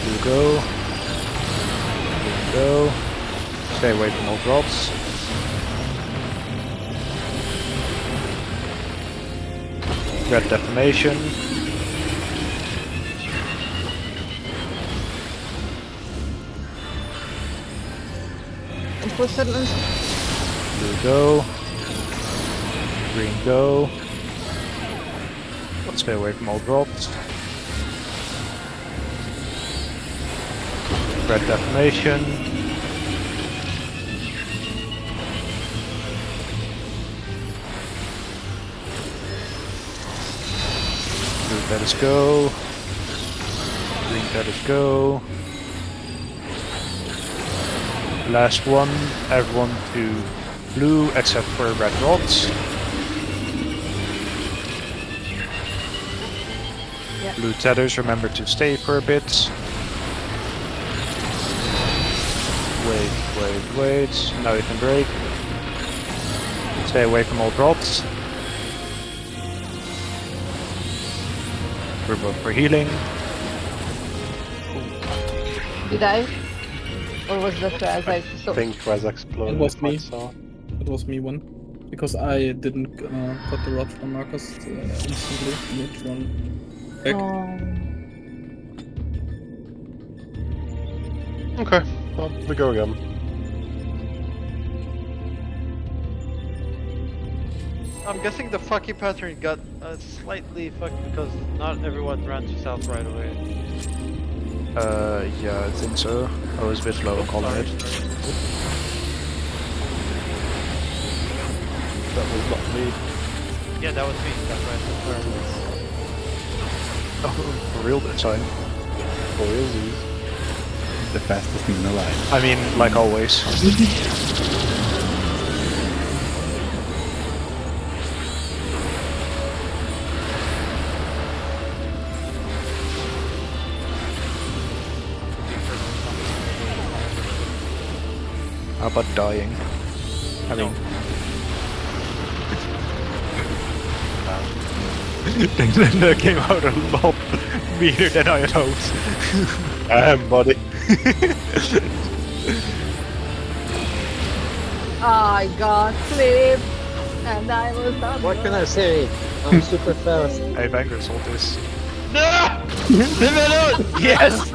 You go. You go. Stay away from all drops. Red deformation. Unfortunately. Blue go. Green go. Let's stay away from all drops. Red deformation. Blue let us go. Green let us go. Last one, everyone to blue except for red rods. Yeah. Blue tethers, remember to stay for a bit. Wait. Now you can break. Stay away from all drops. We're both for healing. Did I? Or was that Raz? I think Raz exploded. It was me. So. It was me one. Because I didn't got the rod from Marcus instantly. Need to run back. Okay, well, we go again. I'm guessing the fucking pattern got slightly fucked because not everyone ran to south right away. Yeah, I think so. I was a bit slow on calling it. That was not me. Yeah, that was me. That's right. Oh, for real this time. For realsies. the fastest man alive. I mean, like always. How about dying? I mean... that came out a lot meaner than I had hoped. Damn, buddy. I got clipped, and I was not. What can I say? I'm super fast. Hey, Vanguard sold this. No! Leave it alone! Yes!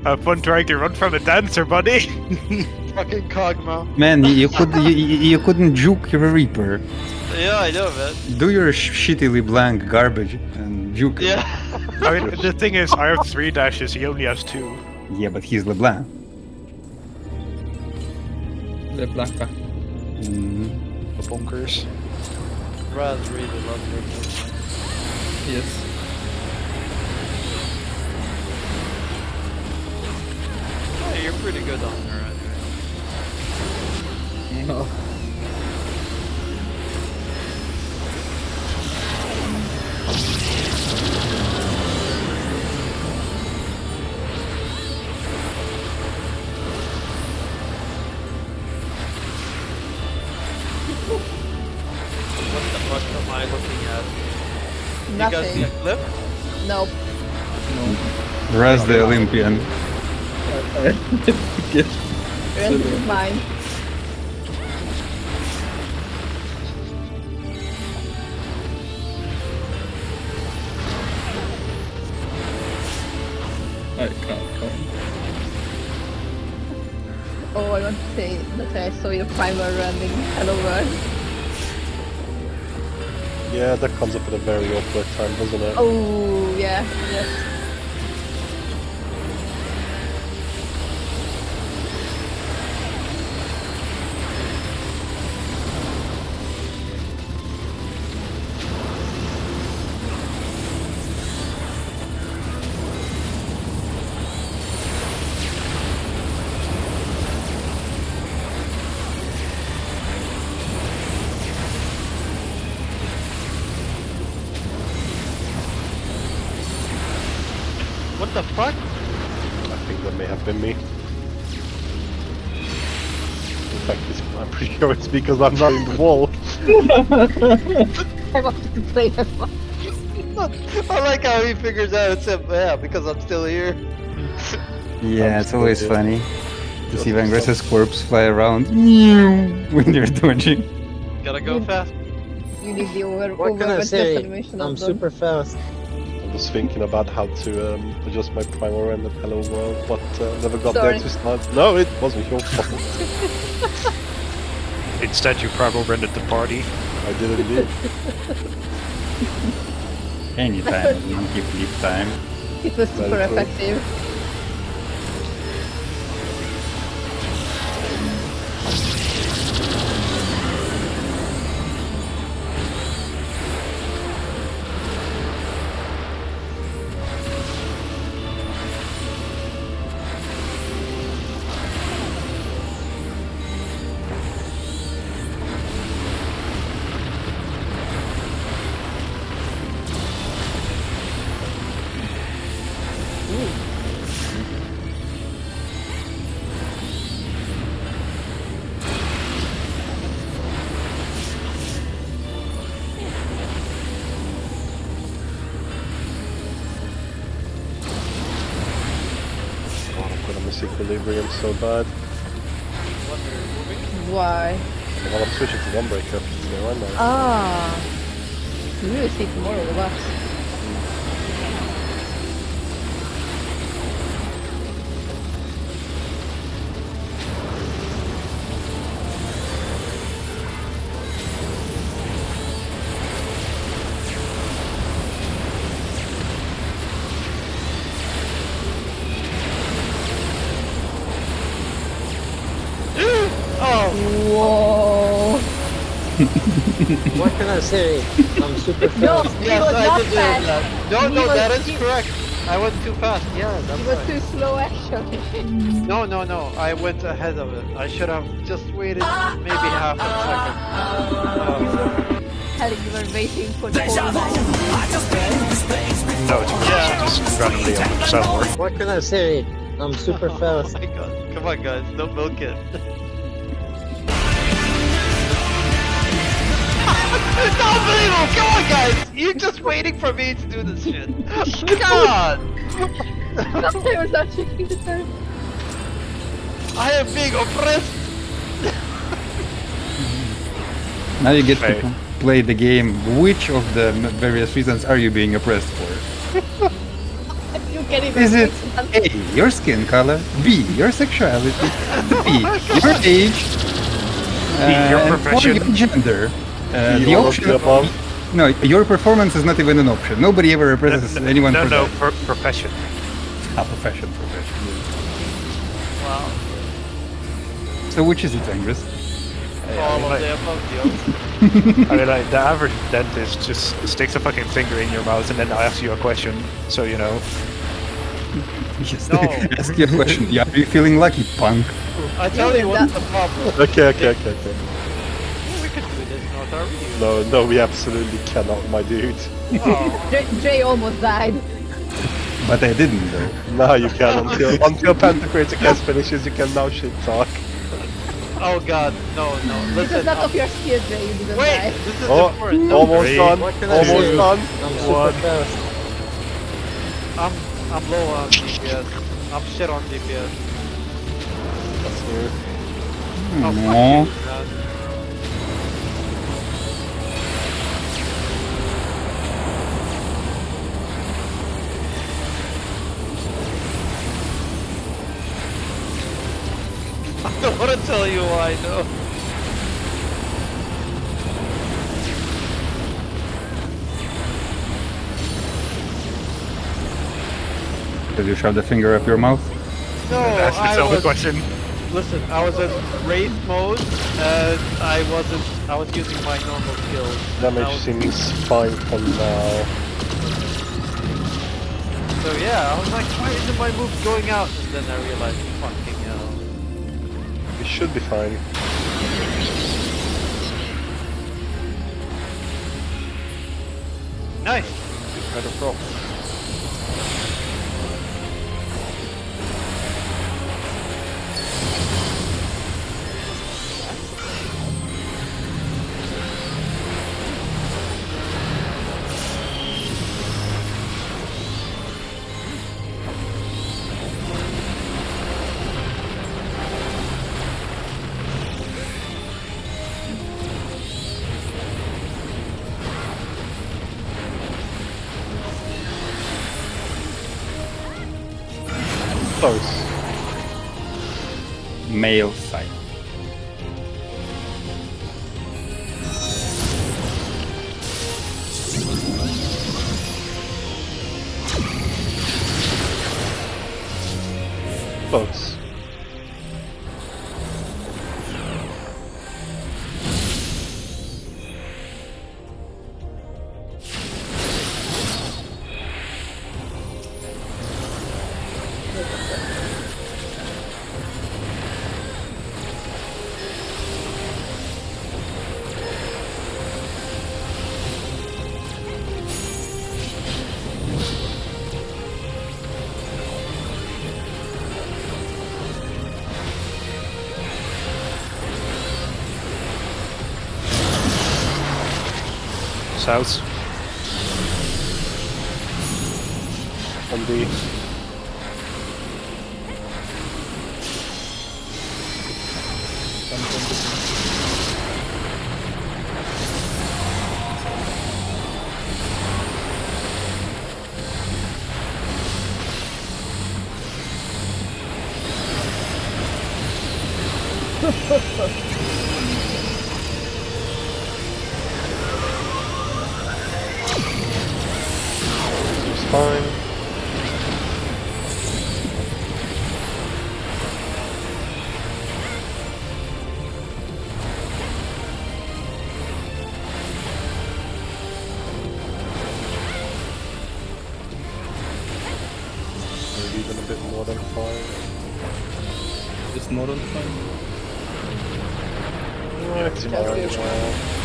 Have fun trying to run from a dancer, buddy! Fucking Kog'Maw. Man, you couldn't juke your Reaper. Yeah, I know, man. Do your shitty LeBlanc garbage and juke him. Yeah. I mean, the thing is, I have 3 dashes, he only has 2. Yeah, but he's LeBlanc. LeBlanc. The bunkers. Raz really loves her. Yes. Hey, you're pretty good on her, anyway. No. What the fuck am I looking at? You guys Nothing. see a clip? Nope. Raz the Olympian. Rest is mine. I can't come. Oh, I want to say that I saw your primer running. Hello world. Yeah, that comes up at a very awkward time, doesn't it? Oh, yeah. Yes. What the fuck? I think that may have been me. In fact, I'm pretty sure it's because I'm not in the wall. I wanted to play that one. I like how he figures out it's yeah, because I'm still here. Yeah, I'm it's always still funny to Just see Van some- Gress's corpse fly around when you're dodging. Gotta go fast. You need the What can I say? animation I'm of them. super fast. I was thinking about how to adjust my primal rend at Hello World, but never got Sorry. there to start. No, it wasn't your fault. Instead, you probably rented the party. I did indeed. Anytime, monkey flip time. It was super Very true. effective. Oh, I'm gonna miss equilibrium so bad. Why? Well, I'm switching to one breaker. Yeah, I know. Ah. We will see tomorrow, relax. Whoa. What can I say? I'm super No, fast. he Yes, was I not did do fast. that. No, He no, was- that is he- correct. I went too fast. Yeah, that's You were right. too slow, actually. No. I went ahead of it. I should have just waited maybe half a second. Harry, you were waiting for the whole match. No, it's just randomly open somewhere. What can I say? I'm super Oh fast. my god. Come on, guys. Don't milk it. It's unbelievable! Come on, guys! You're just waiting for me to do this shit. God! I was not checking the time. I am being oppressed! Now you get Right. to play the game. Which of the various reasons are you being oppressed for? You can even Is it fix A, your skin color, B, your sexuality, C, your age, your and profession. or your gender? The all of option the above. No, your performance is not even an option. Nobody ever oppresses anyone for that. Profession. Profession. Wow. So which is it, Angus? All of the above, yo. I mean, like, the average dentist just sticks a fucking finger in your mouth and then asks you a question, so you know. Yes, No. ask you a question. Yeah, are you feeling lucky, punk? I tell you what's the problem. Okay. We could do this, not are we? No, we absolutely cannot, my dude. Oh. Jay almost died. But I didn't, though. No, you can until Pantocrator cast finishes. You can now shit talk. Oh god, no. This Listen is not up. of your skill, Jay. You didn't Wait, die. this is Oh, important. almost Three. done. What can I Almost say? done. I'm super fast. I'm low on DPS. I'm shit on DPS. That's new. Oh, fuck Aw. you, man. I don't want to tell you why, no. Did you shove the finger up your mouth? No, Ask I yourself a was. question. Listen, I was in raid mode and I was using my normal skills. I Damage was- seems fine for now. So yeah, I was like, why isn't my move going out? And then I realized, fucking hell. We should be fine. Nice! Better pro. Close. Male side. Close. South. On the seems fine. more than fine. It's fine.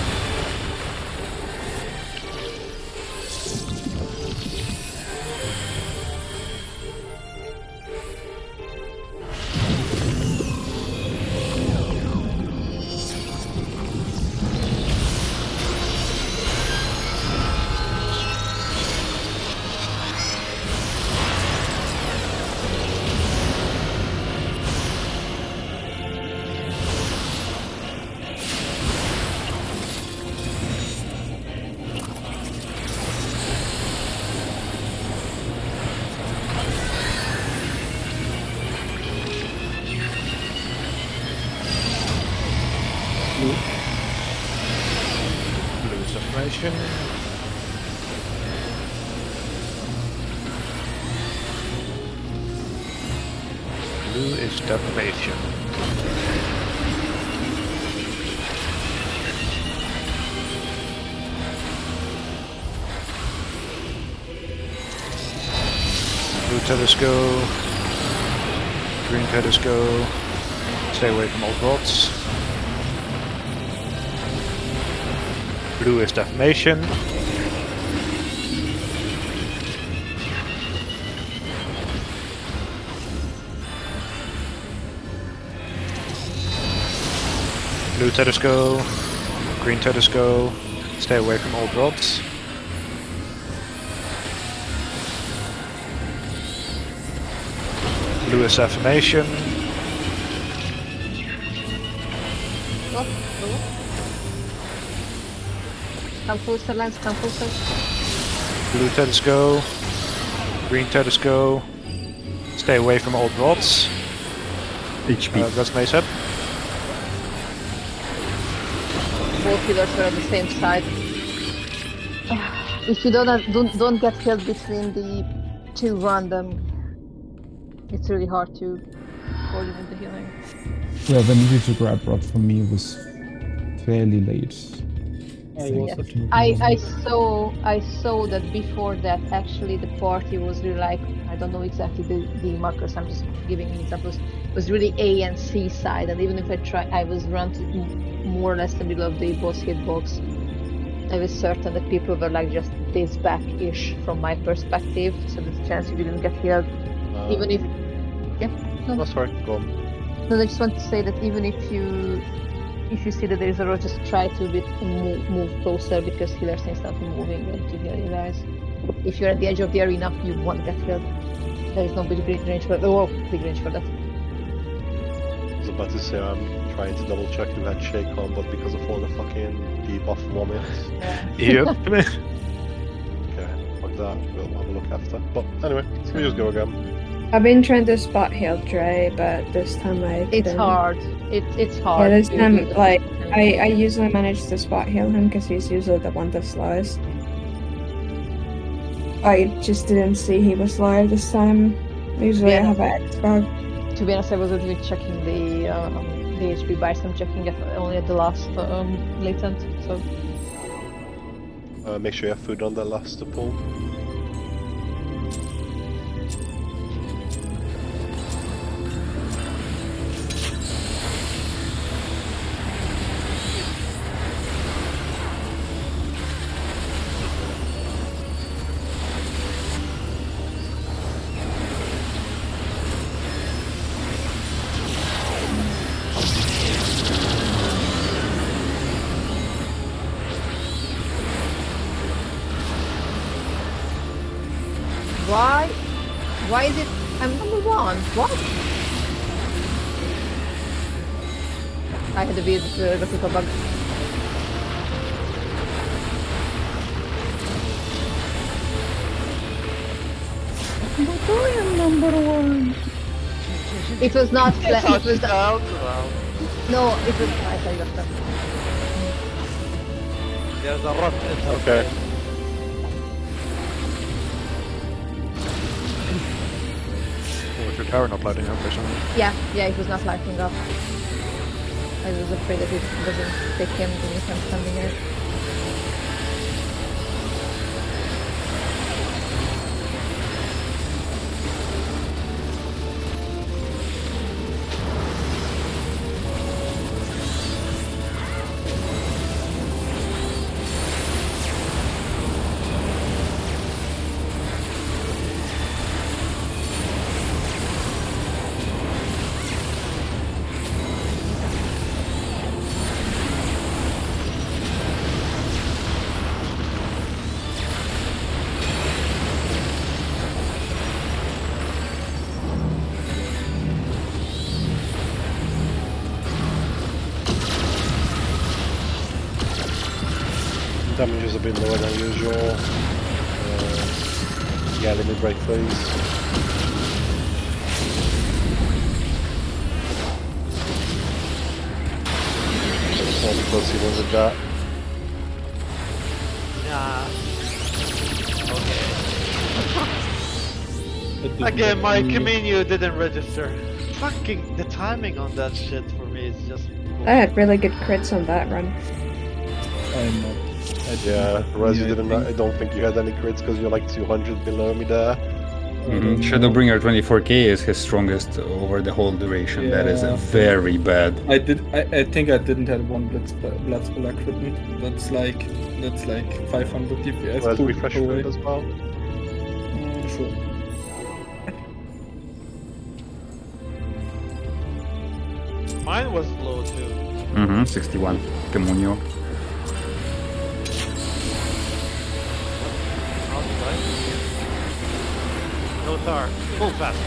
Blue separation. Blue is defamation. Blue tethers go. Green tethers go. Stay away from old rods. Blue is defamation. Blue tethers go. Green tethers go. Stay away from old rods. Blue is defamation. What? Blue? Come closer, Lance, come closer. Blue tethers go. Green tethers go. Stay away from old rods. HP. That's my set. Both healers were on the same side. If you don't get killed between the two random, it's really hard to coordinate the healing. Yeah, the needed to grab rod for me was fairly late. I saw that before that actually the party was really like, I don't know exactly the markers, I'm just giving examples, was really A and C side, and even if I was run to more or less the middle of the boss hitbox, I was certain that people were like just this back-ish from my perspective, so there's a chance you didn't get healed. Even if... Yeah? No. Oh, sorry, go on. No, I just want to say that even if you see that there is a road, just try to move closer, because healers instantly moving to heal you guys. If you're at the edge of the arena, you won't get healed. There is no big range for that. Oh, big range for that. I was about to say I'm trying to double check who had Shake on, but because of all the fucking debuff moments. Yep. Okay, fuck that. We'll have a look after. But anyway, so we just go again. I've been trying to spot heal Dre, but this time I It's couldn't. hard. It's hard. Yeah, this to time, do the like, fucking- I usually manage to spot heal him because he's usually the one that's slowest. I just didn't see he was live this time. Usually I Yeah. have an X-Bug. To be honest, I wasn't even checking the HP bias. I'm checking it only at the last latent. So Make sure you have food on that last pull. why is it? I'm number one. What? I had a weird graphical bug. But I am number one. It was not. It was Touchdown. no. It was. I tell you that. There's a rot in her Okay. brain. Was your tower not lighting up or something? Yeah, it was not lighting up. I was afraid that it doesn't take him if I'm standing here. Damage is a bit lower than usual. Yeah, limit break phase. I'll be close even with that. Nah. Okay. It Again, my didn't- Camino didn't register. Fucking the timing on that shit for me is just. I had really good crits on that run. I'm not. Yeah, Raz, you I didn't. think- I don't think you had any crits because you're like 200 below me there. Shadowbringer 24k is his strongest over the whole duration. That is Yeah. very bad. I think I didn't have one blood spell written. That's like 500 DPS. Raz, Put refresh away. rate as well. Sure. Mine was low too. 61. Demonio. I'll be right. No tar. Full fast.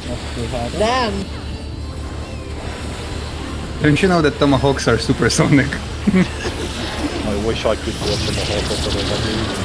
Not too hard. Damn. Don't you know that tomahawks are supersonic? I wish I could do a tomahawk or something like that.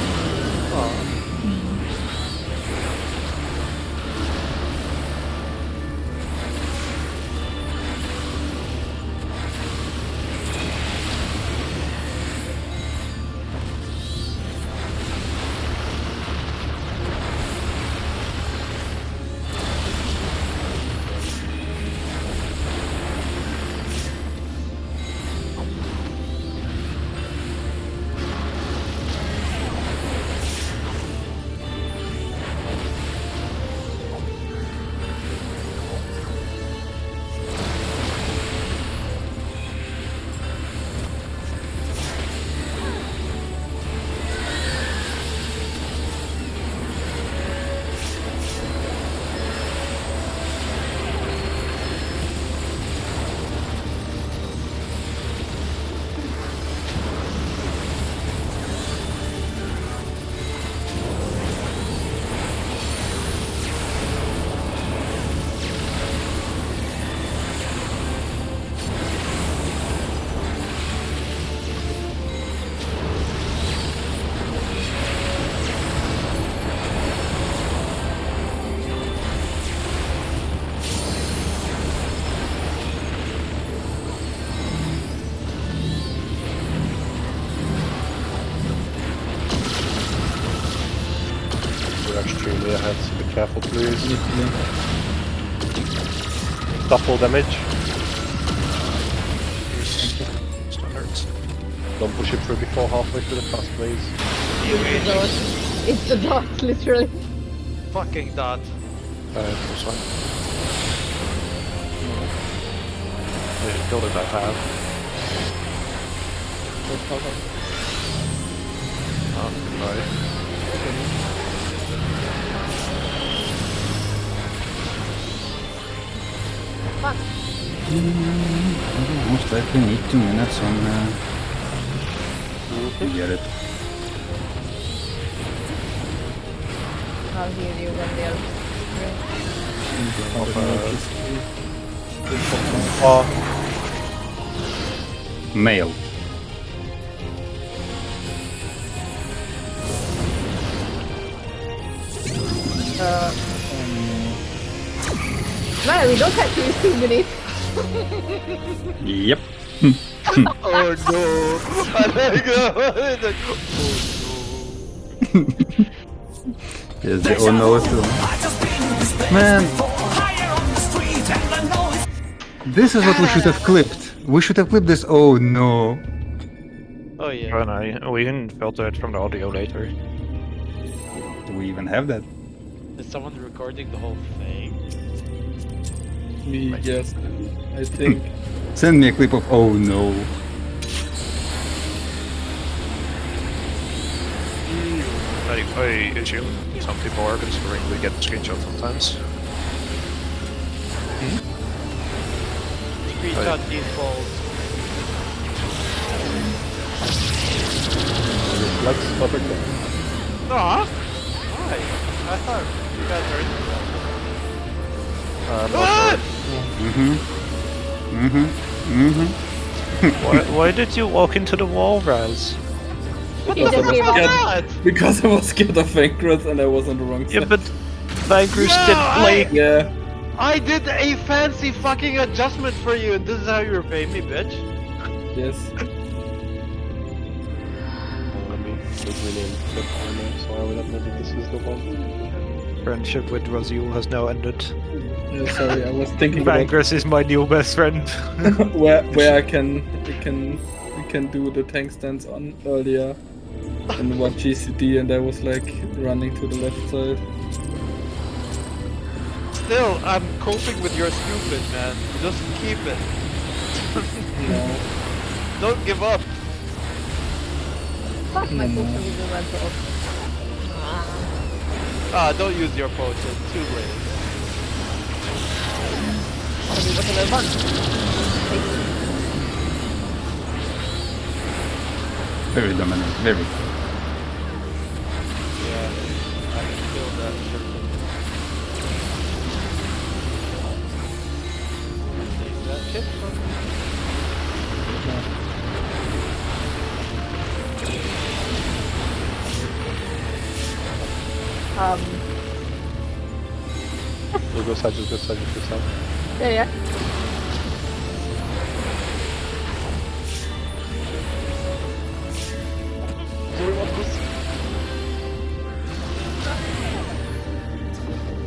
We're extremely ahead, so be careful please. Double damage. Standards. Don't push it through before halfway through the pass, please. It's the dot. It's the dot, literally. Fucking dot. This one. Yeah, killed it by half. Oh, goodbye. Most likely need 2 minutes on to get it. I'll heal you when they're Male. Man, we don't have to use 2 minutes. Yep. Oh no! I like that. Yes, the oh no too. Man, this is what we should have clipped. We should have clipped this. Oh no. Oh yeah. Oh, no, we can filter it from the audio later. Do we even have that? Is someone recording the whole thing? Me, yes. I think. Send me a clip of oh no. I assume some people are considering we get screenshots sometimes. Screenshot default. Reflex perfect. Aw! Why? I thought you guys were into that. Not Mm-hmm. Mm-hmm. Mm-hmm. Why did you walk into the wall, Raz? He just gave up. Because I was scared of Vanquist and I was on the wrong side. Yeah, but Vanquist No, did like. Yeah. I did a fancy fucking adjustment for you, and this is how you repay me, bitch. Yes. I mean, it was really in the corner, so I would admit that this is the one. Friendship with Raziel has now ended. Yeah, sorry, I was thinking about Vanquist is my new best friend. where I can do the tank stance on earlier in one GCD, and I was like running to the left side. Still, I'm coping with your stupid, man. Just keep it. No. Don't give up. Fuck, my potion is went off. Don't use your potion. Too late. What have I done? Very dominant, very. Yeah, I can feel that shit. Take that shit from me. We'll go side, just go side, just go side. Yeah. Do we want this?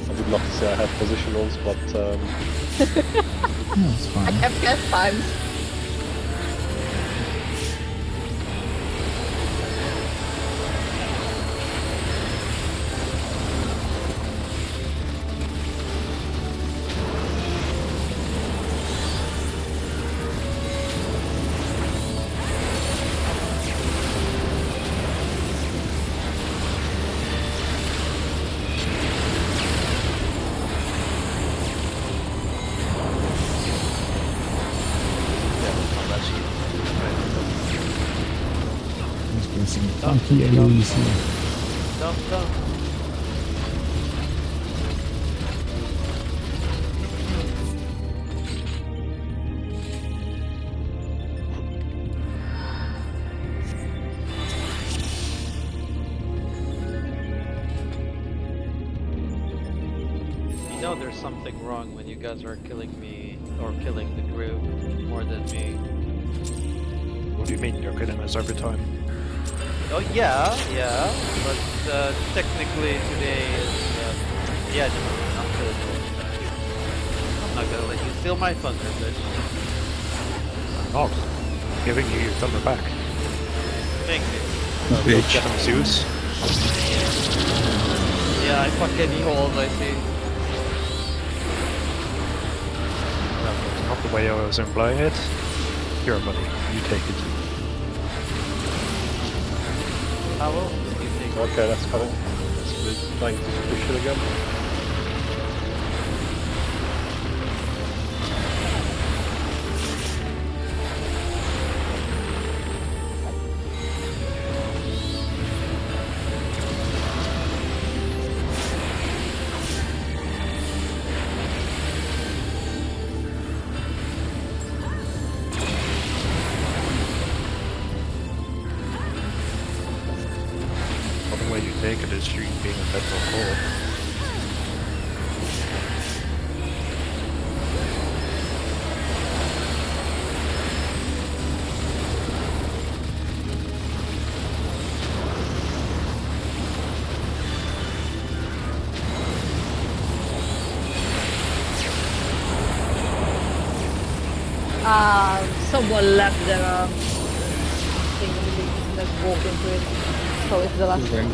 I would love to say I had positionals, but That's I fine. kept guess times. There's been some funky AoEs here. Dump. You know there's something wrong when you guys are killing me or killing the group more than me. What do you mean? You're killing us every time. Oh yeah, but technically today is yeah, no, I'm killing you. I'm not gonna let you steal my thunder, bitch. I'm not. Giving you your thunder back. Thank you. Bitch. Get him, Zeus. Yeah, I fuck any holes I see. That's not the way I was implying it. Here, buddy. You take it. I will. You take it. okay, that's coming. Let's trying to push it again. The way you take it is you being a metal core. Someone left their thing and let's walk into it. So it's the last weapon.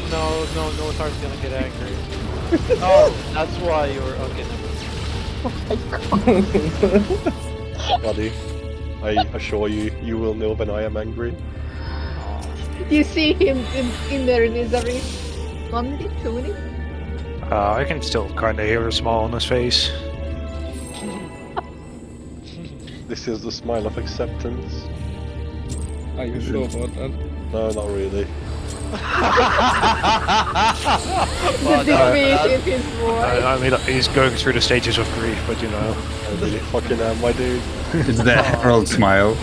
No, Tar's gonna get angry. Oh, that's why you're okay. Buddy, I assure you, you will know when I am angry. You see him in there in misery. 1 minute, 2 minutes? I can still kind of hear a smile on his face. This is the smile of acceptance. Are you sure about that? No, not really. The defeat in his voice. I mean, he's going through the stages of grief, but you know. I really fucking am, my dude. It's the Herald smile.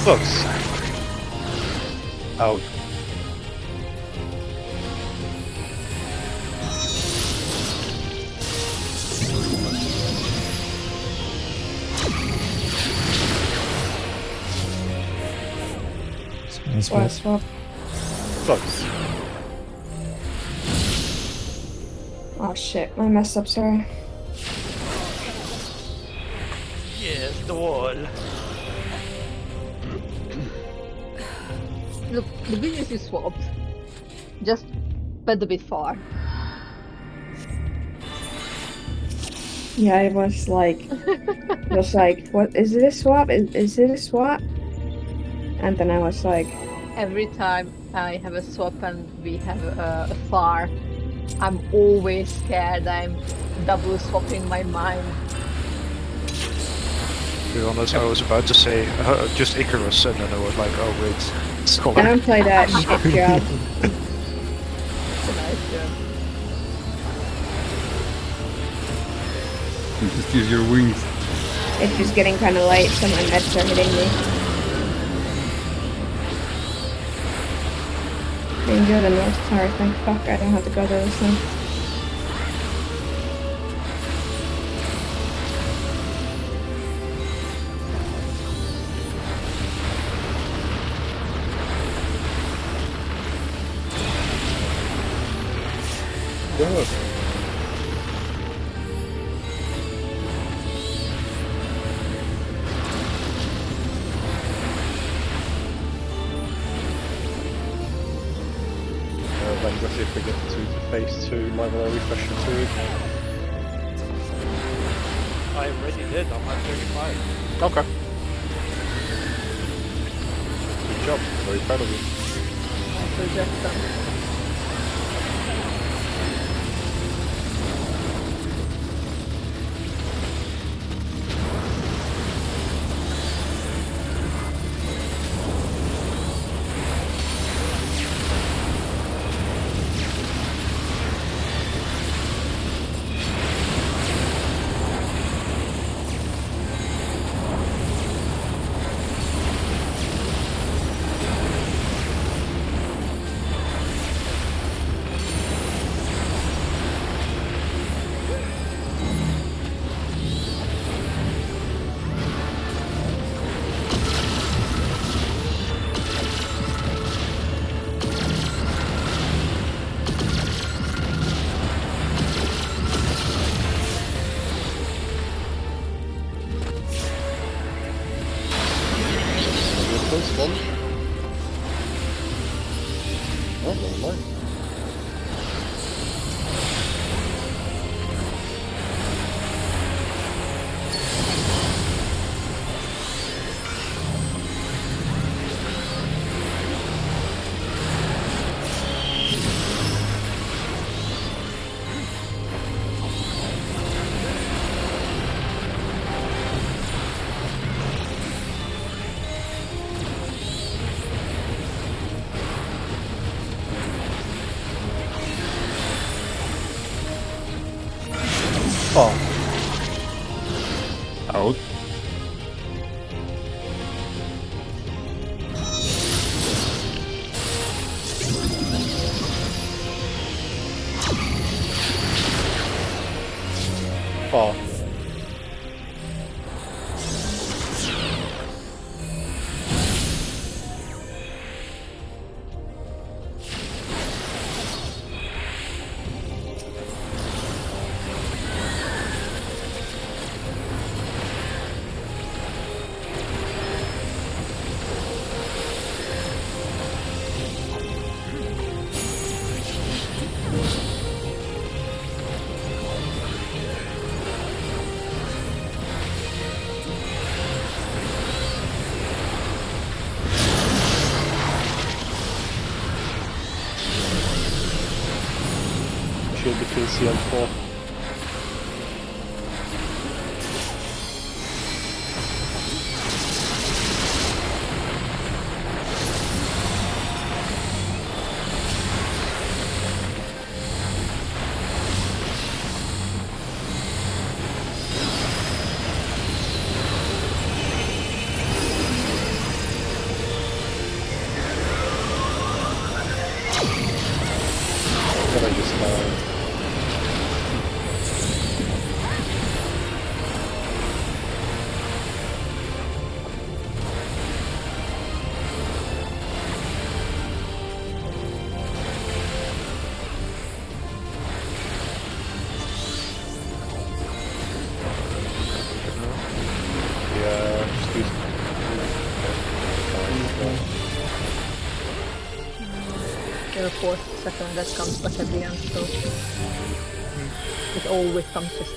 Close. Out. Nice Or work. swap. Close. Oh shit, I messed up, sorry. Yes, the wall. Look, the good news is swapped. Just bend a bit far. Yeah, it was like, what is it a swap? Is it a swap? And then I was like, Every time I have a swap and we have a far, I'm always scared I'm double swapping my mind. To be honest, I was about to say just Icarus, and then I was like, oh wait, it's I not. don't play that shit job. It's a nice job. Just use your wings. It's just getting kind of late, so my meds are hitting me. Enjoy the North Tower, thank fuck I don't have to go there this time. Good. Then let's see if we get to phase 2, might want to refresh the 2. I already did. I'm at 35. Okay. Good job. Very proud of you. So just Out. Oh. Shield between C and 4. But I just yeah, just use There are 4 seconds that comes back at the end, so it always comes just.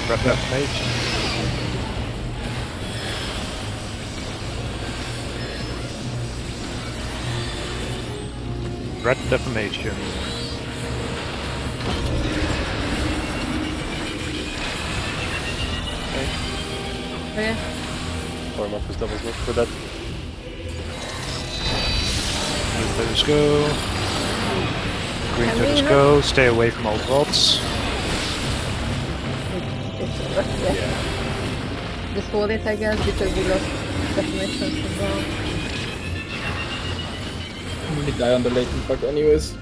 Red Death Mage. Red Defamation. Okay. or not, because that was not for that. Blue players go. Green players go. Stay away from all rods. Yeah. Just hold it, I guess, because we lost definitions as well. We die on the latent bug anyways.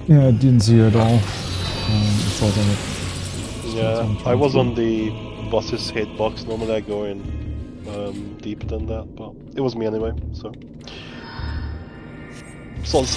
Yeah, I didn't see it at all. Thought of it. Yeah, I was on the boss's hitbox. Normally I go in deeper than that, but it was me anyway, so. Sounds.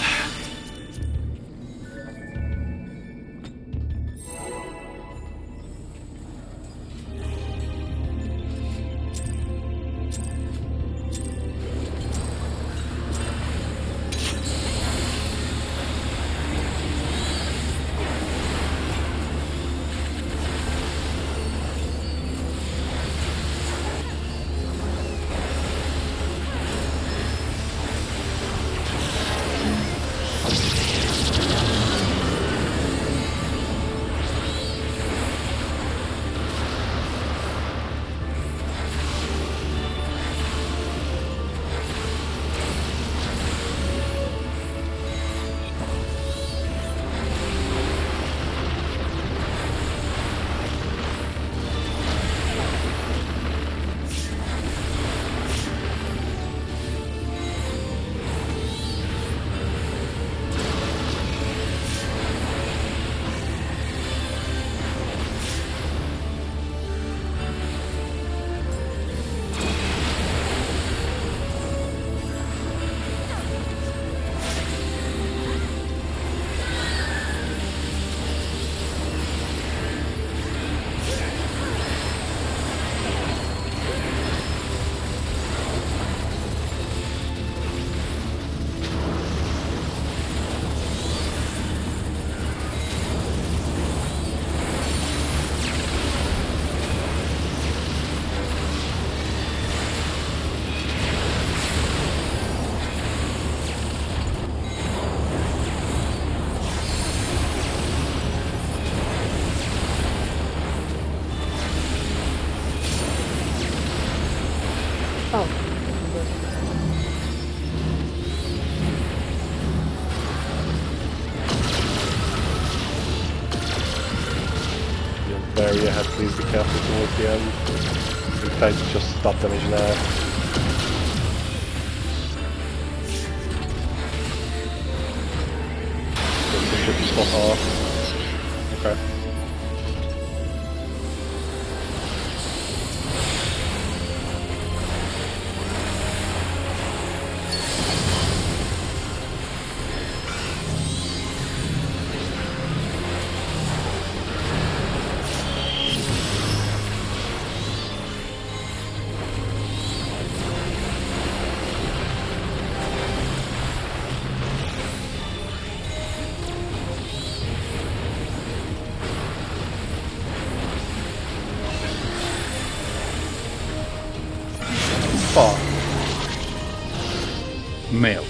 area ahead, please be careful towards the end. In fact, just stop damage now. The ship is spot off. Okay. Male.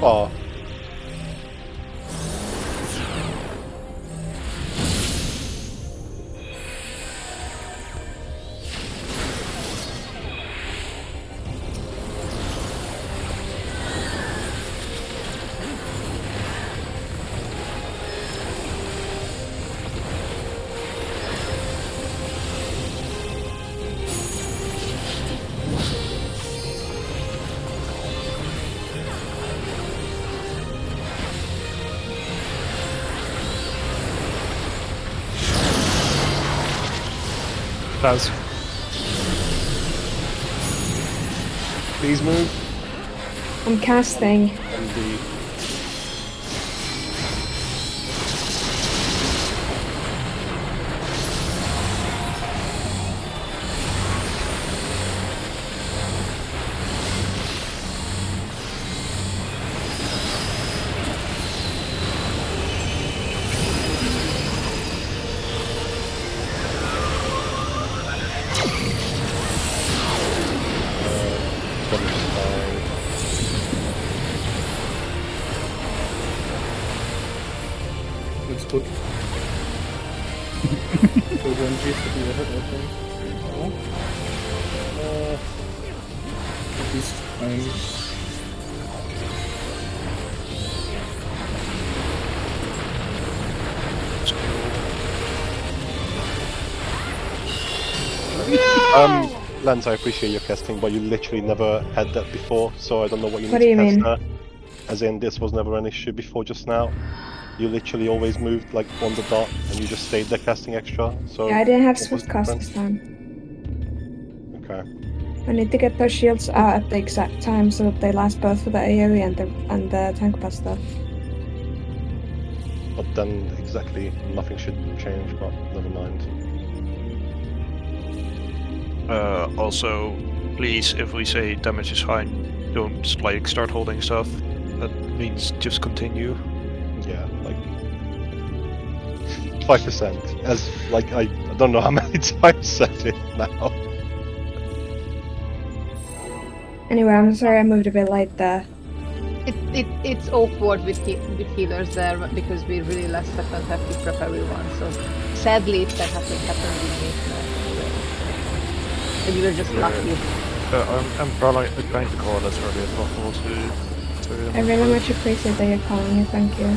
Oh. Buzz. Please move. I'm casting. And the Looks good. So one G should be ahead, I think. At least Lance, I appreciate your casting, but you literally never had that before, so I don't know what you need What do to you cast mean? there. As in, this was never an issue before just now. You literally always moved like on the dot, and you just stayed there casting extra. So Yeah, I didn't have what was Swift the cast difference? this time. Okay. I need to get those shields out at the exact time so that they last both for the AoE and the tank buster. But then exactly nothing should change, but never mind. Also, please, if we say damage is high, don't like start holding stuff. That means just continue. Yeah, like 5%. As like I don't know how many times I said it now. Anyway, I'm sorry I moved a bit late there. It's awkward with healers there because we really last second have to prep everyone. So sadly, if that happened with me, and you were just lucky. I'm probably trying to call as early as possible to I really much appreciate that you're calling me, thank you.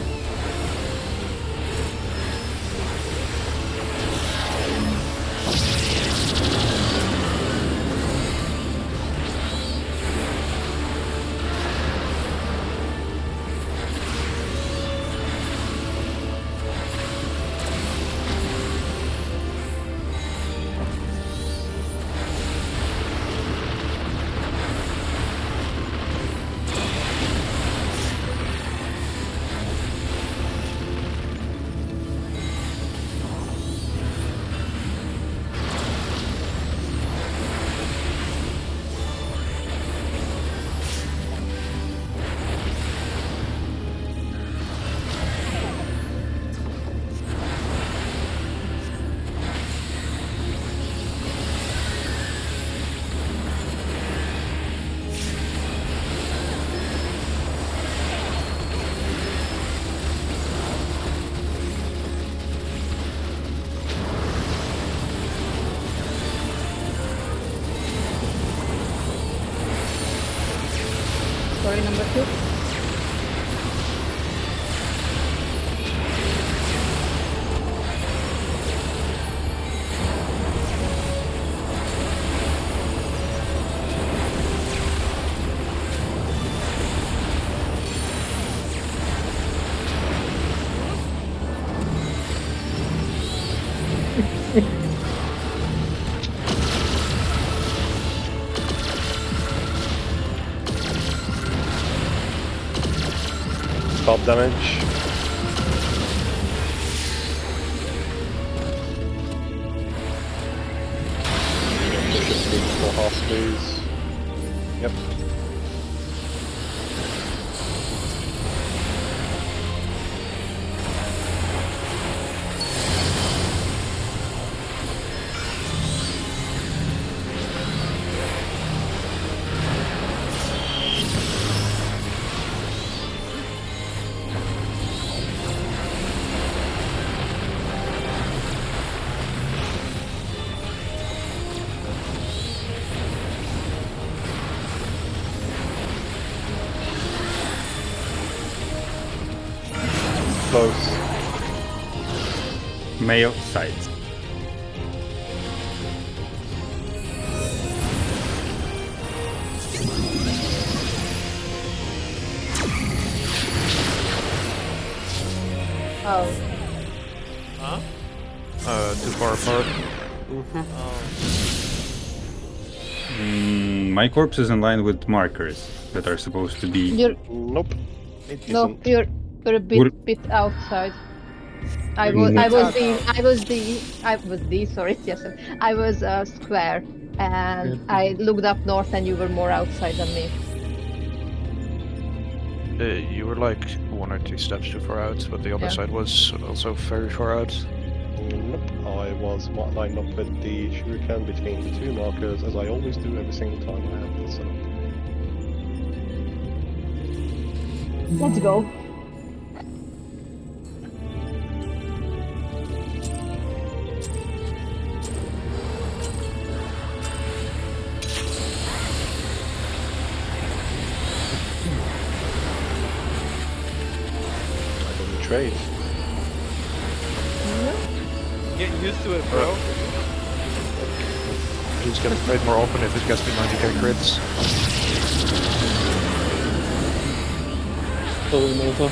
stop damage. Should be for half please. Yep. Close. Male sides. Oh. Huh? Too far apart. Oh. My corpse is in line with markers that are supposed to be. You're Nope. It no, isn't. you're a bit outside. I was square, and I looked up north, and you were more outside than me. You were like 1 or 2 steps too far out, but the other Yeah. side was also very far out. Nope. I was lined up with the shuriken between the 2 markers, as I always do every single time I have this set up. Let's go. I didn't trade. Get used to it, bro. He's gonna trade more often if it gets to 90k crits. Going over.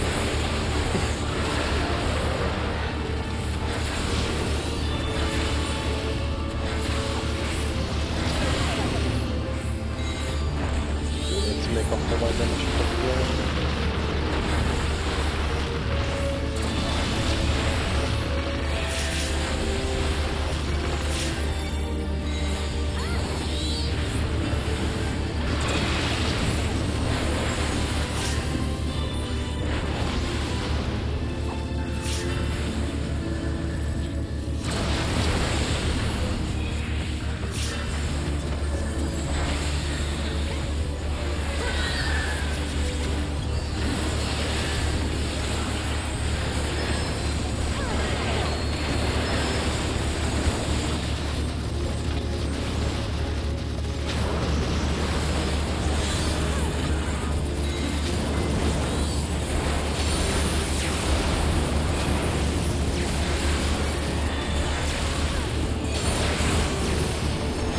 Let's make up for my damage.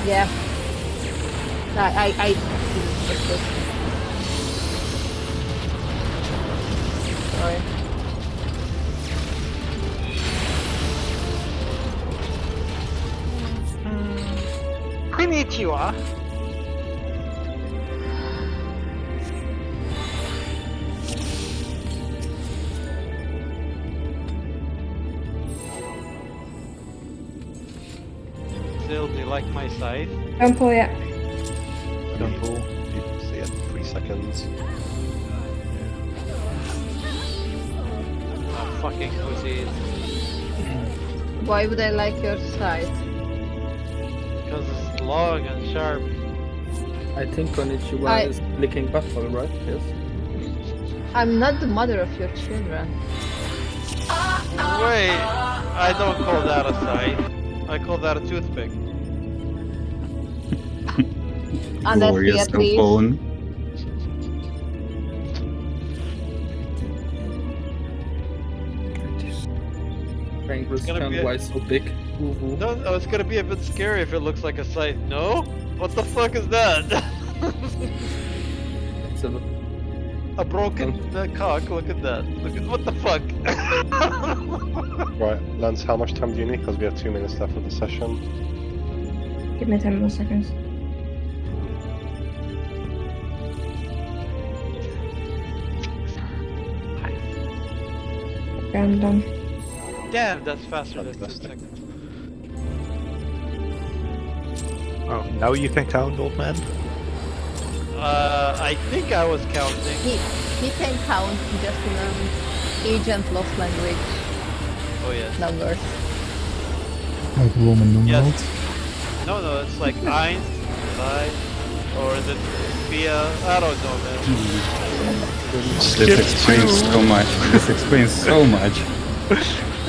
Yeah. I Sorry. Konnichiwa. Still, do you like my scythe? Don't pull yet. Don't pull. You can see it 3 seconds. Oh, fucking pussies. Why would I like your side? Because it's long and sharp. I think Konnichiwa I- is licking buffalo, right? Yes. I'm not the mother of your children. Wait, I don't call that a scythe. I call that a toothpick. Unless Glorious Beatrice. phone. Rangrous gonna be can a- why so big? Woo-hoo. No, it's gonna be a bit scary if it looks like a scythe. No? What the fuck is that? It's a A broken cock. Look at that. Look at what the fuck. Right, Lance, how much time do you need? Because we have 2 minutes left of the session. Give me 10 more seconds. Okay, I'm done. Damn, that's faster than 2 seconds. Oh, now you can count, old man. I think I was counting. He can count just in an agent lost language Oh yes. numbers. Like Roman numerals. Yes. No, it's like 1, 2, or is it via? I don't know, man. This explains so much. This explains so much.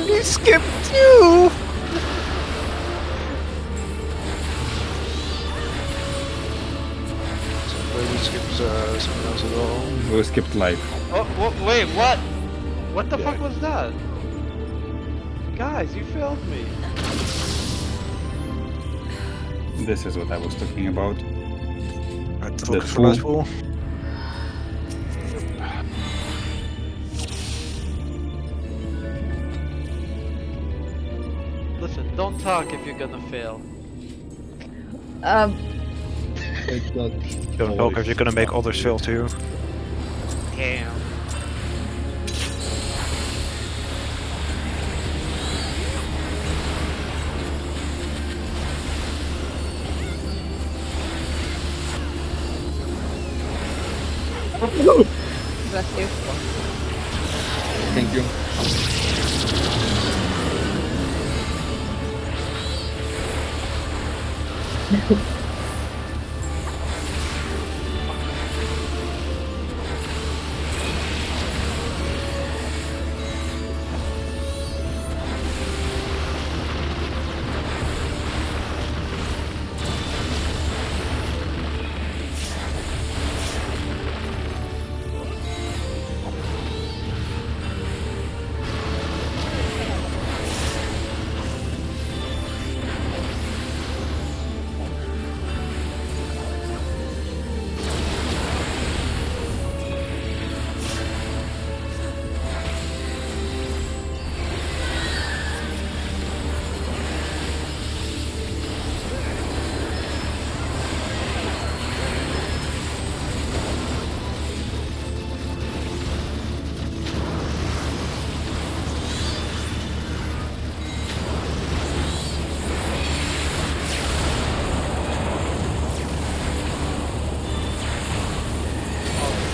You skipped 2! We skipped something else as well. We skipped life. Oh, wait, what? What the fuck was that? Guys, you failed me. This is what I was talking about. Right, The focus for last fool. pool. Listen, don't talk if you're gonna fail. Don't talk if you're gonna make others fail too. Damn. Bless you. Thank you.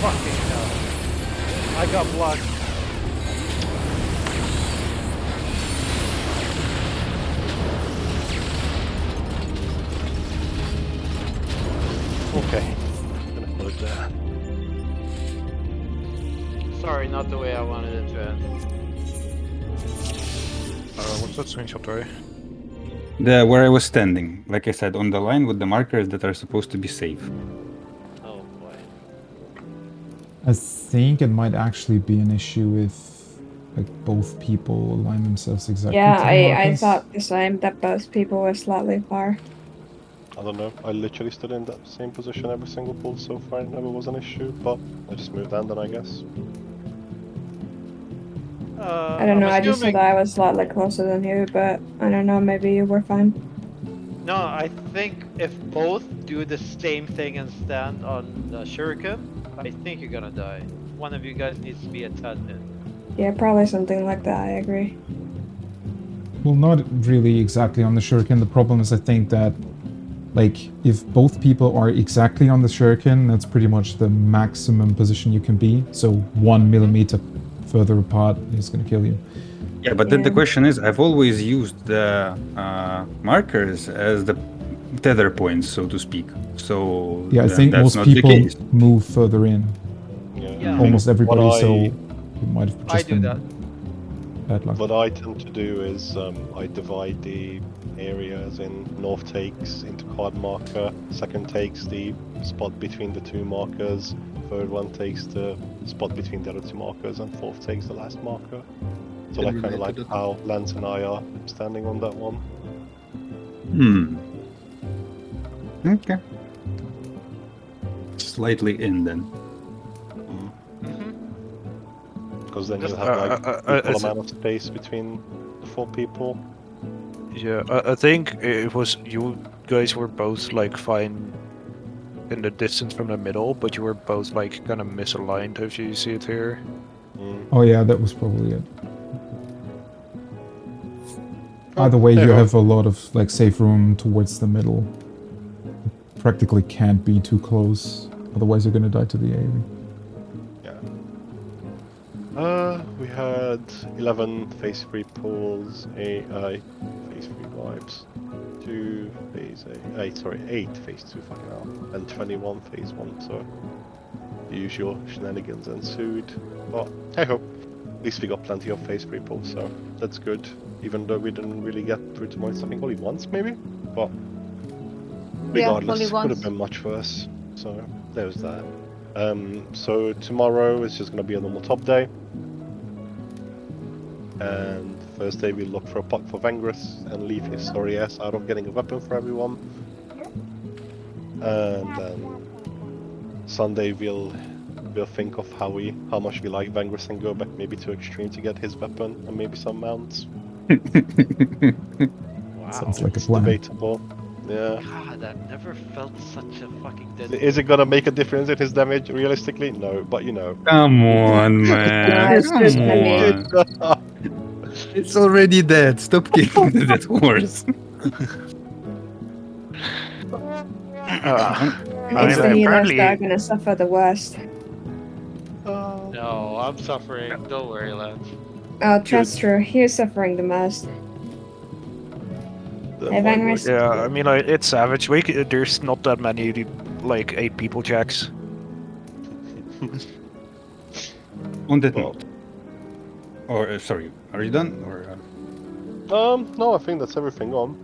Fucking hell. I got blocked. Okay. I'm gonna put it there. Sorry, not the way I wanted it to end. What's that screenshot, Tori? Where I was standing, like I said, on the line with the markers that are supposed to be safe. Oh boy. I think it might actually be an issue if like both people align themselves exactly Yeah, to the I markers. thought the same, that both people were slightly far. I don't know. I literally stood in that same position every single pool so far. It never was an issue, but I just moved down then, I guess. I don't know, I just thought I was slightly closer than you, but I don't know, maybe you were fine. No, I think if both do the same thing and stand on the shuriken, I think you're gonna die. One of you guys needs to be a tad in. Yeah, probably something like that, I agree. Well, not really exactly on the shuriken. The problem is, I think that, like, if both people are exactly on the shuriken, that's pretty much the maximum position you can be. So 1 millimeter further apart is going to kill you. Yeah, but then the question is, I've always used the markers as the tether points, so to speak. So Yeah, I think that's most not the people case. move further in. Yeah. Almost everybody, What so I- it might have I just do been that. bad luck. What I tend to do is I divide the areas in north takes into card marker, second takes the spot between the two markers, third one takes the spot between the other two markers, and fourth takes the last marker. So like kind of like how Lance and I are standing on that one. Okay. Slightly in then. Because then Just, you'll have like equal as a- amount of space between the four people. Yeah, I think it was you guys were both like fine in the distance from the middle, but you were both like kind of misaligned if you see it here. Oh yeah, that was probably it. Either way, Hey you ho. have a lot of like safe room towards the middle. Practically can't be too close, otherwise you're gonna die to the AoE. We had 11 phase 3 pulls, 8 phase 3 vibes, 2 phase 8 phase 2 fucking hell, and 21 phase 1, so the usual shenanigans ensued. But hey ho, at least we got plenty of phase 3 pulls, so that's good. Even though we didn't really get through to mines, I think only once maybe? But regardless, only could have once. been much worse, so there's that. So tomorrow is just gonna be a normal top day. And Thursday we'll look for a puck for Vengris and leave his sorry ass out of getting a weapon for everyone. And then Sunday we'll think of how much we like Vengris and go back maybe to Extreme to get his weapon and maybe some mounts. Wow. Sounds like a It's plan. debatable. Yeah. God, I've never felt such a fucking dead. Is it gonna make a difference in his damage realistically? No, but you know. Come on, man. it's just Come me. on. It's already dead. Stop kicking the dead horse. I It's mean, the healers apparently, that are gonna suffer the worst. No, I'm suffering. Don't worry, lads. Oh, that's true. He's suffering the most. Hey, Vengris. yeah, I mean, like, it's Savage Week. There's not that many, like, 8 people checks. On that note. Or, sorry, are you done? Or, No, I think that's everything on.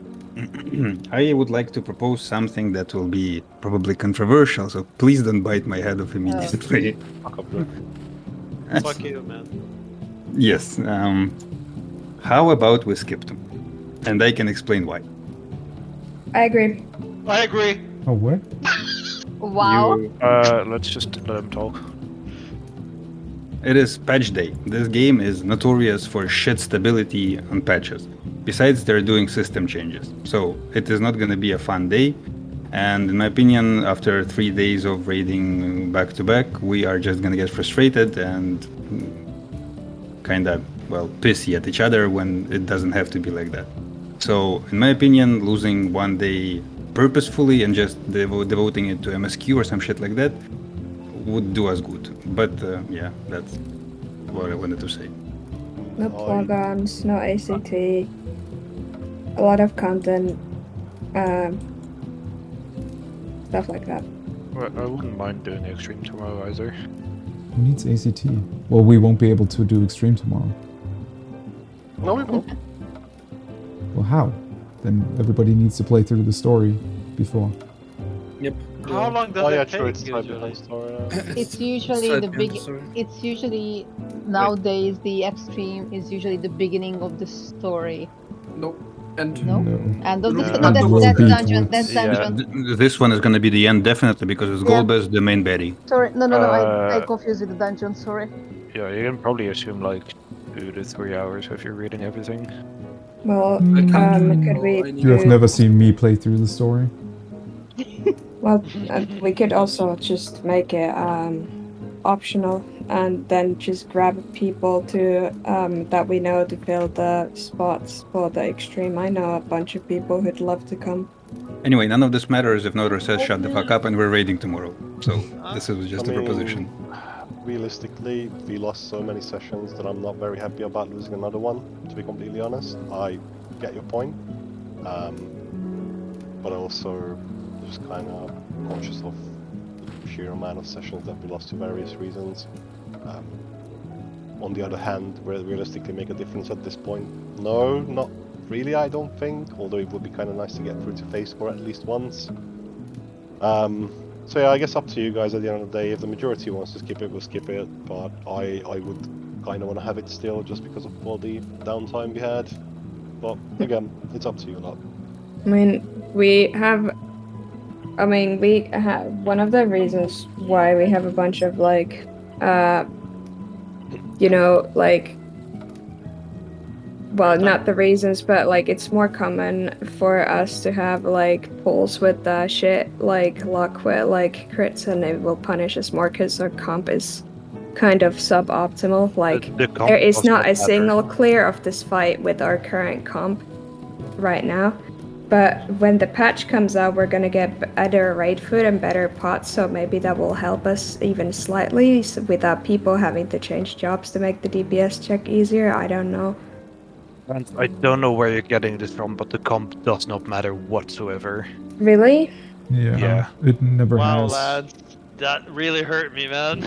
I would like to propose something that will be probably controversial, so please don't bite my head off immediately. Fuck up, bro. Fuck you, man. Yes. How about we skip them? And I can explain why. I agree. I agree. Oh, what? Wow. Let's just let him talk. It is patch day. This game is notorious for shit stability on patches. Besides, they're doing system changes. So it is not going to be a fun day. And in my opinion, after 3 days of raiding back to back, we are just going to get frustrated and kind of, well, pissy at each other when it doesn't have to be like that. So, in my opinion, losing 1 day purposefully and just devoting it to MSQ or some shit like that would do us good. But yeah, that's what I wanted to say. No plugins, no ACT. A lot of content. Stuff like that. Well, I wouldn't mind doing the Extreme tomorrow either. Who needs ACT? Well, we won't be able to do Extreme tomorrow. No, we won't. Well, how? Then everybody needs to play through the story before. Yep. How long does Oh yeah, it true. take It's side usually? behind story. It's usually Side the big. behind story. It's usually nowadays the extreme is usually the beginning of the story. No. And No? No. And of the, No. no, that's, Will that's be dungeon. towards- That's Yeah. dungeon. This one is going to be the end definitely because it's Yeah. Golbez, the main baddie. Sorry, no, I Uh, confused with the dungeon. Sorry. Yeah, you can probably assume like 2 to 3 hours if you're reading everything. Well, Mm. could we? You have never seen me play through the story. Well, we could also just make it optional, and then just grab people to that we know to fill the spots for the extreme. I know a bunch of people who'd love to come. Anyway, none of this matters if Nodor says shut the fuck up and we're raiding tomorrow. So this is just I a mean, proposition. Realistically, we lost so many sessions that I'm not very happy about losing another one, to be completely honest. I get your point. But also just kind of conscious of the sheer amount of sessions that we lost to various reasons. On the other hand, will it realistically make a difference at this point? No, not really, I don't think, although it would be kind of nice to get through to phase 4 at least once. So yeah, I guess up to you guys at the end of the day. If the majority wants to skip it, we'll skip it, but I would kind of want to have it still just because of all the downtime we had. But again, it's up to you lot. I mean, we have one of the reasons why we have a bunch of like, well, not the reasons, but like it's more common for us to have like pulls with shit like luck with like crits, and it will punish us more because our comp is kind of suboptimal. Like The comp there is does not a matter. single clear of this fight with our current comp. right now. But when the patch comes out, we're gonna get better raid food and better pots, so maybe that will help us even slightly without people having to change jobs to make the DPS check easier. I don't know. And I don't know where you're getting this from, but the comp does not matter whatsoever. Really? Yeah, it never Wow, has. lads, that really hurt me, man.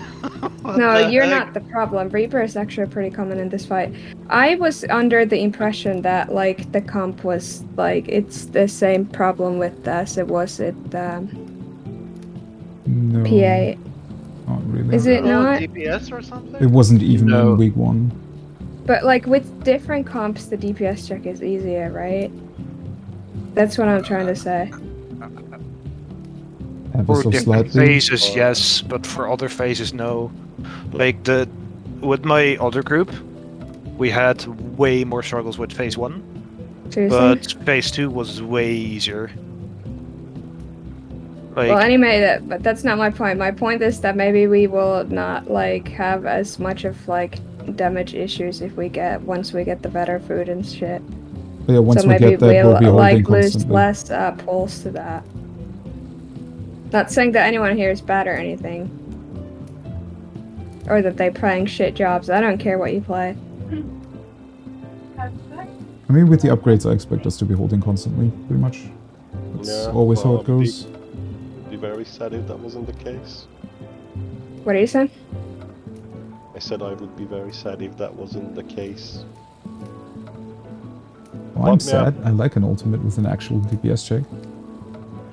What No, the you're heck? not the problem. Reaper is actually pretty common in this fight. I was under the impression that like the comp was like it's the same problem with as it was at No, PA. not really. Is it Oh, not? DPS or something? It wasn't even No. in week 1. But like with different comps, the DPS check is easier, right? That's what I'm trying to say. Ever For so different slightly. phases, yes, but for other phases, no. Like with my other group, we had way more struggles with phase 1, Seriously? but phase 2 was way easier. Like, Well, anyway, but that's not my point. My point is that maybe we will not like have as much of like damage issues if once we get the better food and shit. But yeah, once so we maybe get that, we'll be holding like lose constantly. less pulse to that. Not saying that anyone here is bad or anything, or that they're playing shit jobs. I don't care what you play. I mean, with the upgrades, I expect us to be holding constantly, pretty much. That's always how it goes. Be very sad if that wasn't the case. What are you saying? I said I would be very sad if that wasn't the case. Well, I'm sad. I like an ultimate with an actual DPS check.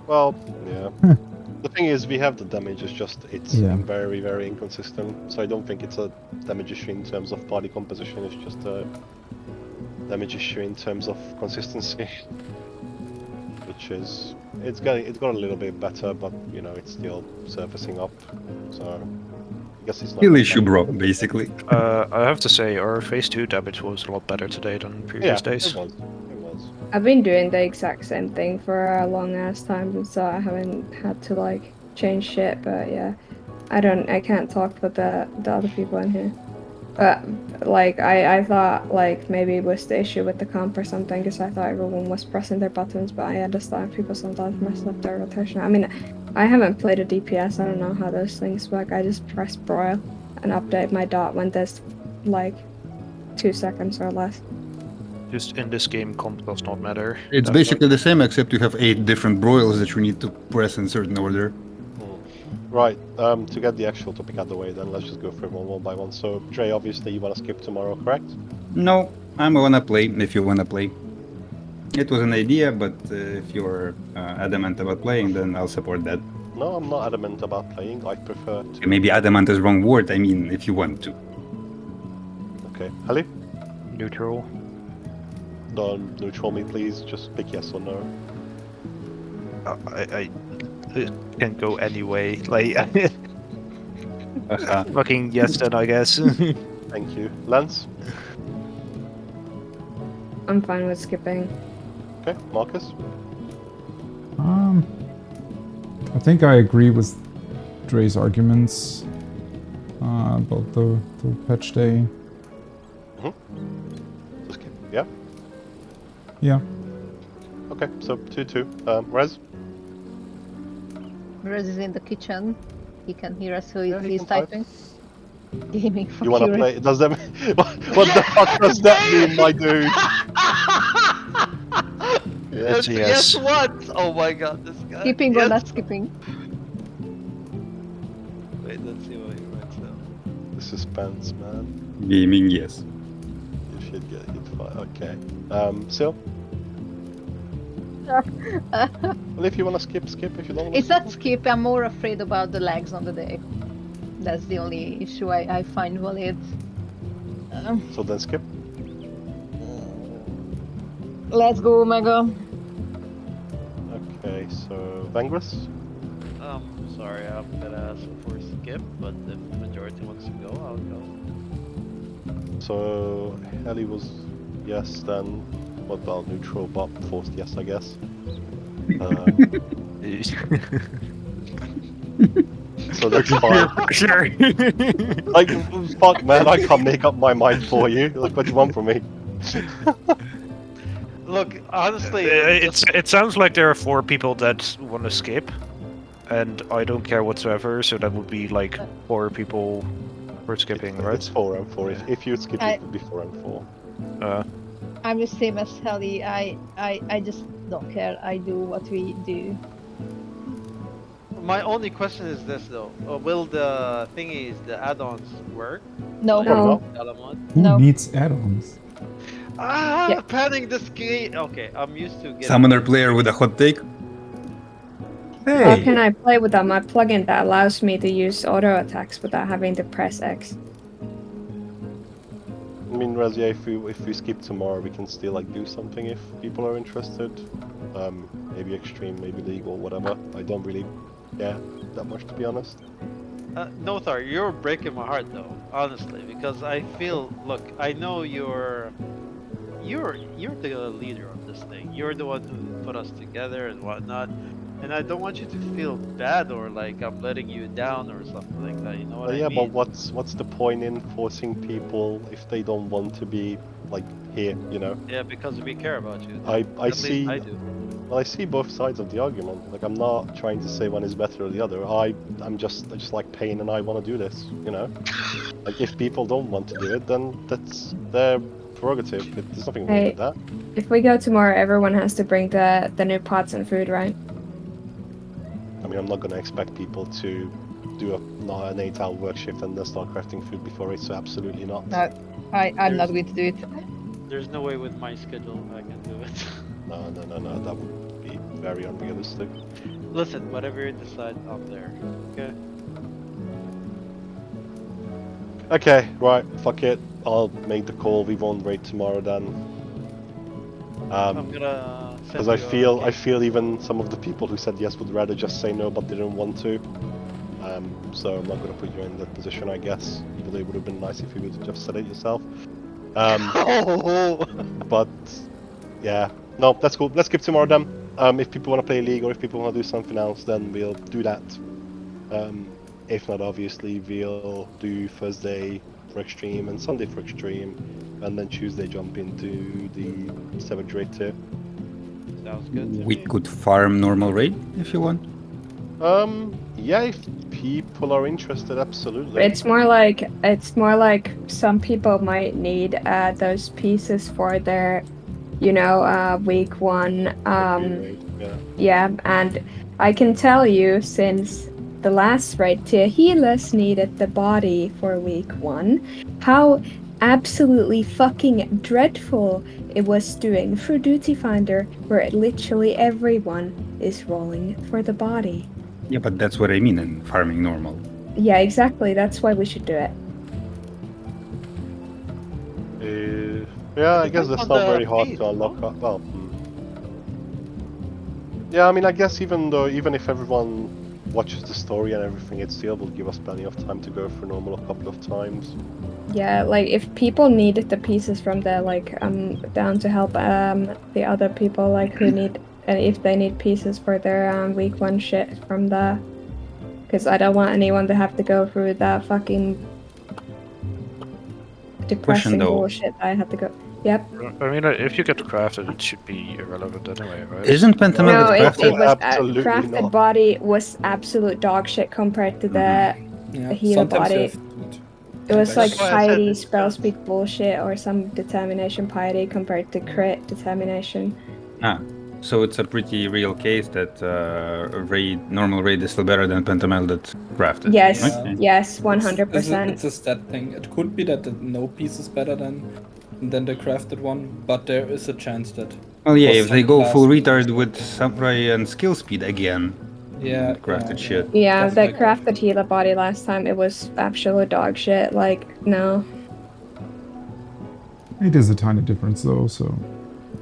Well, yeah. The thing is, we have the damage, it's just, it's very, very inconsistent. So I don't think it's a damage issue in terms of party composition, it's just a damage issue in terms of consistency. Which is, it's got a little bit better, but you know, it's still surfacing up. So I guess it's not Skill issue, bro, basically. I have to say, our phase 2 damage was a lot better today than previous days. It was. I've been doing the exact same thing for a long ass time, so I haven't had to like change shit. But yeah, I can't talk with the other people in here. But like I thought like maybe it was the issue with the comp or something, because I thought everyone was pressing their buttons. But I understand people sometimes mess up their rotation. I mean, I haven't played a DPS. I don't know how those things work. I just press broil and update my dot when there's like 2 seconds or less. Just in this game, comp does not matter. It's basically the same, except you have 8 different broils that you need to press in certain order. Right, to get the actual topic out of the way, then let's just go through one by one. So, Dre, obviously you want to skip tomorrow, correct? No, I wanna play if you wanna play. It was an idea, but if you're adamant about playing, then I'll support that. No, I'm not adamant about playing. I prefer to. Maybe adamant is the wrong word. I mean, if you want to. Okay, Hallie? Neutral. Don't neutral me, please. Just pick yes or no. I can go anyway. Like, fucking yes, then I guess. Thank you, Lance. I'm fine with skipping. Okay, Marcus. I think I agree with Dre's arguments about the patch day. Skip. Yeah. Yeah. Okay, so 2-2. Rez. Rez is in the kitchen. He can hear us, so Yeah, he he's can type. typing. Gaming for You want to Kira. play? Does that? What the fuck does that mean, my dude? Yes, Yes, what? Oh my god, this guy. Skipping yes. or not skipping? Wait, let's see what he writes down. The suspense, man. Gaming, yes. You should get hit fire. Okay. Sil. Well, if you want to skip, skip. If you don't want to It's not skip, I'm more afraid about the lags on the day. That's the only issue I find valid. So then skip. Let's go, Omega. Okay, so Vangris. Sorry, I'm gonna ask for skip, but if the majority wants to go, I'll go. So Ellie was yes, then what about neutral but forced yes, I guess. So that's fine. Sure. Like, fuck, man, I can't make up my mind for you. Like, what do you want from me? Look, honestly, It sounds like there are 4 people that want to skip, and I don't care whatsoever. So that would be like 4 people for skipping, right? It's 4 and 4. If you skip, I- it would be 4 and 4. I'm the same as Helly. I just don't care. I do what we do. my only question is this though: will the thingies, the add-ons, work? No. Like, No. Galamon? Who No. needs add-ons? Yeah. Panning this game. Okay, I'm used to getting. Summoner player with a hot take. How Hey! can I play without my plugin that allows me to use auto attacks without having to press X? I mean, Razia, if we skip tomorrow, we can still like do something if people are interested. Maybe extreme, maybe league or whatever. I don't really care that much, to be honest. Nothar, you're breaking my heart though, honestly, because I feel. Look, I know you're the leader of this thing. You're the one who put us together and whatnot. And I don't want you to feel bad or like I'm letting you down or something like that. You know what I Yeah, mean? but what's the point in forcing people if they don't want to be like here? You know. Yeah, because we care about you. I At least see. I do. Well, I see both sides of the argument. Like, I'm not trying to say one is better or the other. I just like pain and I want to do this. You know. Like, if people don't want to do it, then that's their prerogative. There's nothing wrong with that. If we go tomorrow, everyone has to bring the new pots and food, right? I mean, I'm not gonna expect people to do an 8-hour work shift and then start crafting food before it. So absolutely not. No, I'm not going to do it. There's no way with my schedule I can do it. No. That would be very unrealistic. Listen, whatever you decide, I'm there. Okay. Okay, right. Fuck it. I'll make the call. We won't raid tomorrow then. I'm gonna. Because I feel even some of the people who said yes would rather just say no but didn't want to. So I'm not gonna put you in that position, I guess. Even though it would have been nice if you would have just said it yourself. But yeah, no, that's cool. Let's skip tomorrow then. If people want to play League or if people want to do something else, then we'll do that. If not, obviously we'll do Thursday for Extreme and Sunday for Extreme, and then Tuesday jump into the Savage Raid tier. Sounds good to We me. could farm normal raid if you want. Yeah, if people are interested, absolutely. It's more like some people might need those pieces for their, week 1. Yeah, and I can tell you since the last raid tier healers needed the body for week 1, how absolutely fucking dreadful it was doing through Duty Finder, where literally everyone is rolling for the body. Yeah, but that's what I mean in farming normal. Yeah, exactly. That's why we should do it. Yeah, I guess Depends that's on not the very hard feed, to unlock. Well, yeah, I mean, I guess even if everyone watches the story and everything, it still will give us plenty of time to go through normal a couple of times. Yeah, like if people needed the pieces from there, like down to help the other people like who need if they need pieces for their week 1 shit from there, because I don't want anyone to have to go through that fucking depressing though. bullshit I had to go. Yep. I mean, if you get crafted, it should be irrelevant anyway, right? Isn't Pentamed No, it crafted? was Absolutely crafted not. body was absolute dog shit compared to the Yeah, healer sometimes you body. have to It was like That's why I said piety it spell sounds- speed bullshit or some determination piety compared to crit determination. So it's a pretty real case that normal raid is still better than Pentamelded crafted. Yes, Okay. yes, It's 100%. a stat thing. It could be that the no piece is better than the crafted one, but there is a chance that. Well, yeah, for if they some go full classes, retard it's with better. Samurai and skill speed again, Yeah, crafted yeah. shit. Yeah, Stuff the like that. crafted healer body last time, it was absolute dog shit. Like, no. It is a tiny difference though, so...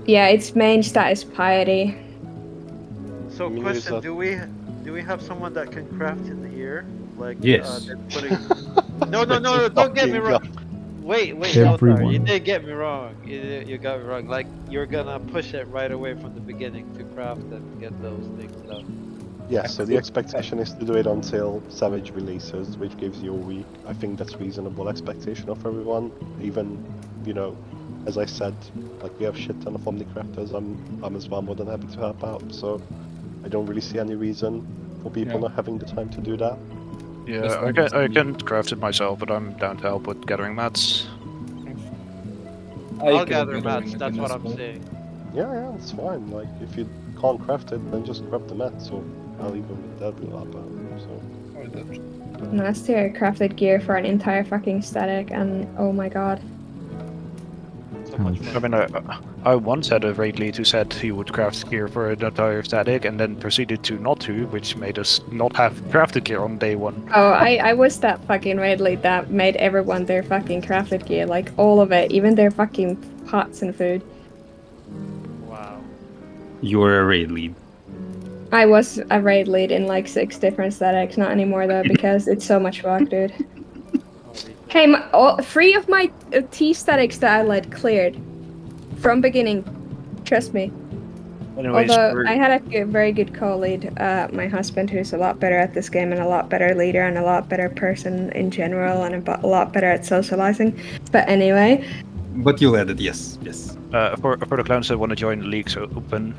Yeah, its main stat is piety. So, I mean, question: is that- do we have someone that can craft in here? Like, Yes. they're putting... No, don't get me wrong. Wait, Everyone. Nothar, you did get me wrong. You got me wrong. Like, you're gonna push it right away from the beginning to craft and get those things done. Yeah, so the expectation is to do it until Savage releases, which gives you a week. I think that's reasonable expectation of everyone. Even, as I said, like we have shit ton of Omnicrafters. I'm as well more than happy to help out. So I don't really see any reason for people not having the time to do that. Yeah, I can craft it myself, but I'm down to help with gathering mats. I'll gather mats, that's what I'm saying. Yeah, it's fine. Like, if you can't craft it, then just grab the mats, or I'll even that will help out. So. Last year I crafted gear for an entire fucking static, and oh my god. So much I mean, I once had a raid lead who said he would craft gear for an entire static and then proceeded to not to, which made us not have crafted gear on day one. Oh, I was that fucking raid lead that made everyone their fucking crafted gear, like all of it, even their fucking pots and food. Wow. You were a raid lead. I was a raid lead in like 6 different statics, not anymore though, because it's so much work, dude. Hey, 3 of my T statics that I led cleared from beginning. Trust me. Anyways, Although I had a very good co-lead, my husband, who's a lot better at this game and a lot better leader and a lot better person in general and a lot better at socializing. But anyway. But you led it, yes. For the clowns that want to join the leagues open,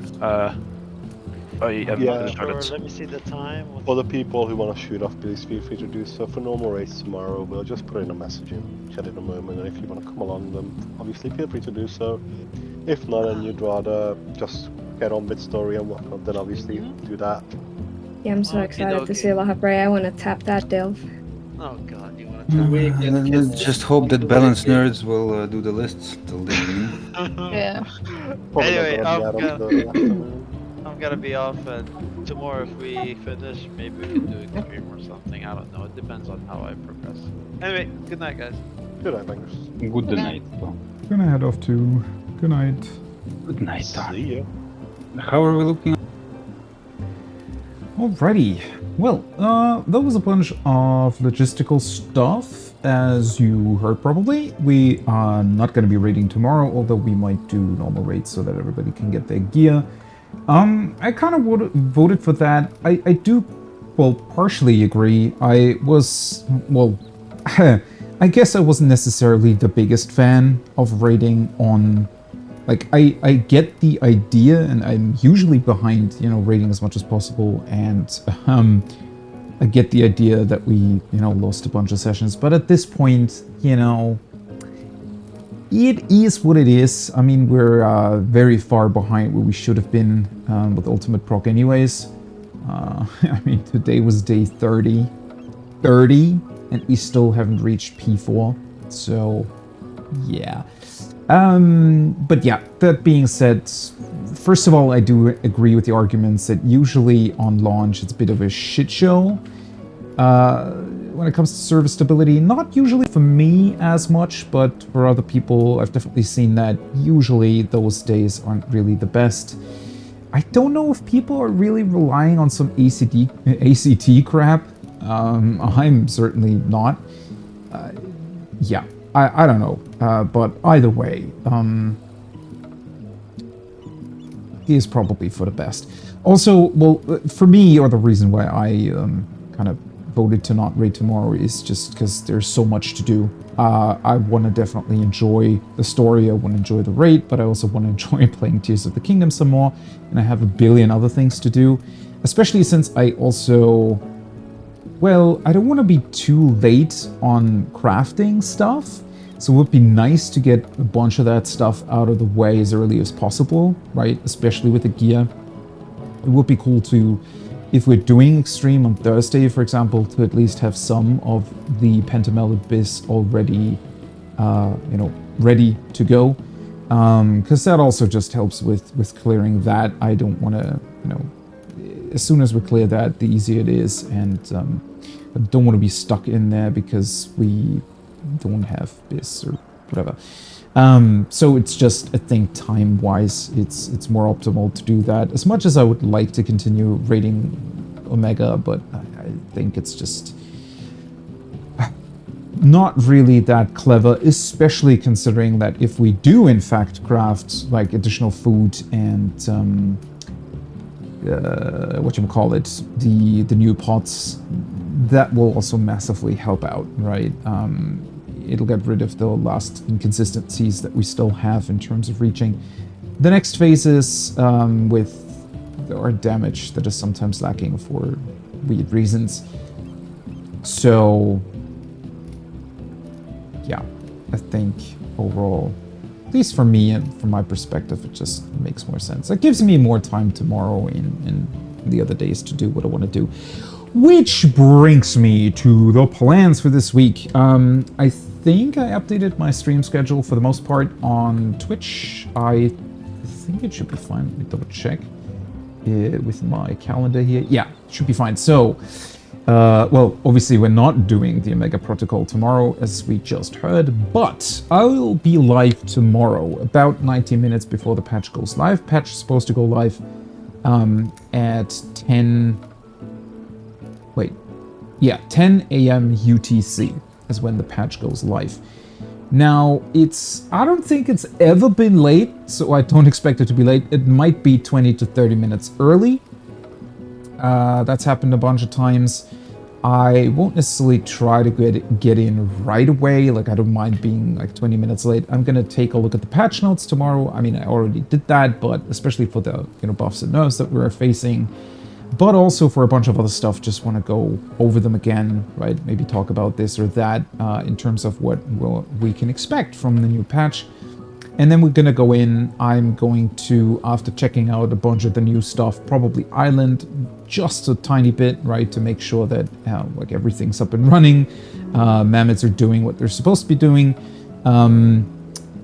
I am not going to start it. Let me see the time. For the people who want to shoot off, please feel free to do so. For normal raids tomorrow, we'll just put in a message in chat in a moment, and if you want to come along, then obviously feel free to do so. If not, and you'd rather just get on with story and whatnot, then obviously do that. Yeah, I'm so excited to see Lahabray. I want to tap that Delve. Oh god, you want to Let's just hope that balanced nerds will do the lists till the evening. Yeah. Anyway, I'm gonna be off, and tomorrow if we finish, maybe we can do extreme or something. I don't know. It depends on how I progress. Anyway, good night, guys. Good night, bangers. Good night. Gonna head off too. Good night. Good night, See ya. How are we looking? Alrighty. Well, that was a bunch of logistical stuff. As you heard probably, we are not going to be raiding tomorrow, although we might do normal raids so that everybody can get their gear. I kind of voted for that. I do, well, partially agree. I was, well, I guess I wasn't necessarily the biggest fan of raiding on, like, I get the idea, and I'm usually behind, you know, raiding as much as possible, and I get the idea that we, you know, lost a bunch of sessions, but at this point, you know, it is what it is. I mean, we're very far behind where we should have been with Ultimate Proc anyways. I mean, today was day 30, and we still haven't reached P4, so yeah. But yeah, that being said, first of all, I do agree with the arguments that usually on launch it's a bit of a shit show when it comes to server stability. Not usually for me as much, but for other people, I've definitely seen that usually those days aren't really the best. I don't know if people are really relying on some ACT crap. I'm certainly not. Yeah. I don't know, but either way, he is probably for the best. Also, well, for me, or the reason why I kind of voted to not raid tomorrow is just because there's so much to do. I want to definitely enjoy the story, I want to enjoy the raid, but I also want to enjoy playing Tears of the Kingdom some more, and I have a billion other things to do, especially since I also... Well, I don't want to be too late on crafting stuff, so it would be nice to get a bunch of that stuff out of the way as early as possible, right? Especially with the gear. It would be cool to, if we're doing Extreme on Thursday, for example, to at least have some of the Pentamel Abyss already, you know, ready to go. Because that also just helps with clearing that. I don't want to, you know, as soon as we clear that, the easier it is, and I don't want to be stuck in there because we don't have this or whatever. So it's just, I think, time-wise, it's more optimal to do that. As much as I would like to continue raiding Omega, but I think it's just not really that clever, especially considering that if we do, in fact, craft, like, additional food and whatchamacallit, the new pots, that will also massively help out, right? it'll get rid of the last inconsistencies that we still have in terms of reaching the next phases with our damage that is sometimes lacking for weird reasons. So, yeah, I think overall, at least for me and from my perspective, it just makes more sense. It gives me more time tomorrow and the other days to do what I want to do. Which brings me to the plans for this week. I think I updated my stream schedule for the most part on Twitch. I think it should be fine. Let me double check with my calendar here. Yeah, it should be fine. So, well, obviously we're not doing the Omega Protocol tomorrow, as we just heard, but I will be live tomorrow, about 90 minutes before the patch goes live. Patch is supposed to go live at 10 a.m. UTC is when the patch goes live. Now, I don't think it's ever been late, so I don't expect it to be late. It might be 20 to 30 minutes early. That's happened a bunch of times. I won't necessarily try to get in right away. Like, I don't mind being like 20 minutes late. I'm gonna take a look at the patch notes tomorrow. I mean, I already did that, but especially for the buffs and nerfs that we're facing, but also for a bunch of other stuff, just want to go over them again, right? Maybe talk about this or that in terms of what we can expect from the new patch. And then we're going to go in. I'm going to, after checking out a bunch of the new stuff, probably Island just a tiny bit, right? To make sure that like everything's up and running. Mammoths are doing what they're supposed to be doing.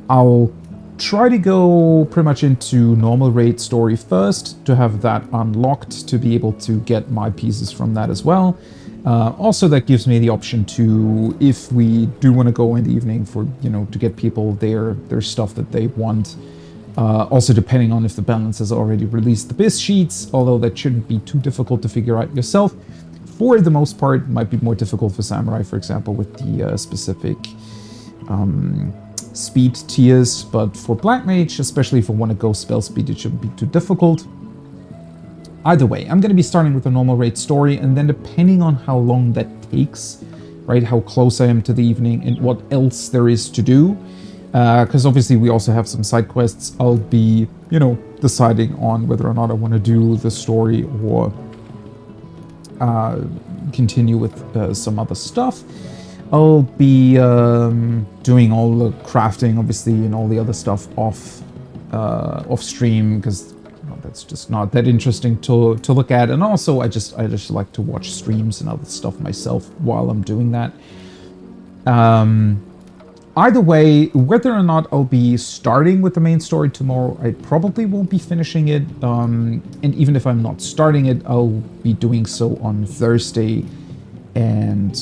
I'll try to go pretty much into normal raid story first to have that unlocked to be able to get my pieces from that as well. Also, that gives me the option to, if we do want to go in the evening for, to get people their stuff that they want. Also, depending on if the balance has already released the BIS sheets, although that shouldn't be too difficult to figure out yourself. For the most part, it might be more difficult for Samurai, for example, with the specific speed tiers, but for Black Mage, especially if I want to go spell speed, it shouldn't be too difficult. Either way, I'm going to be starting with a normal raid story, and then depending on how long that takes, right, how close I am to the evening and what else there is to do, because obviously we also have some side quests, I'll be, deciding on whether or not I want to do the story or continue with some other stuff. I'll be doing all the crafting, obviously, and all the other stuff off stream, because that's just not that interesting to look at. And also, I just like to watch streams and other stuff myself while I'm doing that. Either way, whether or not I'll be starting with the main story tomorrow, I probably won't be finishing it. And even if I'm not starting it, I'll be doing so on Thursday, and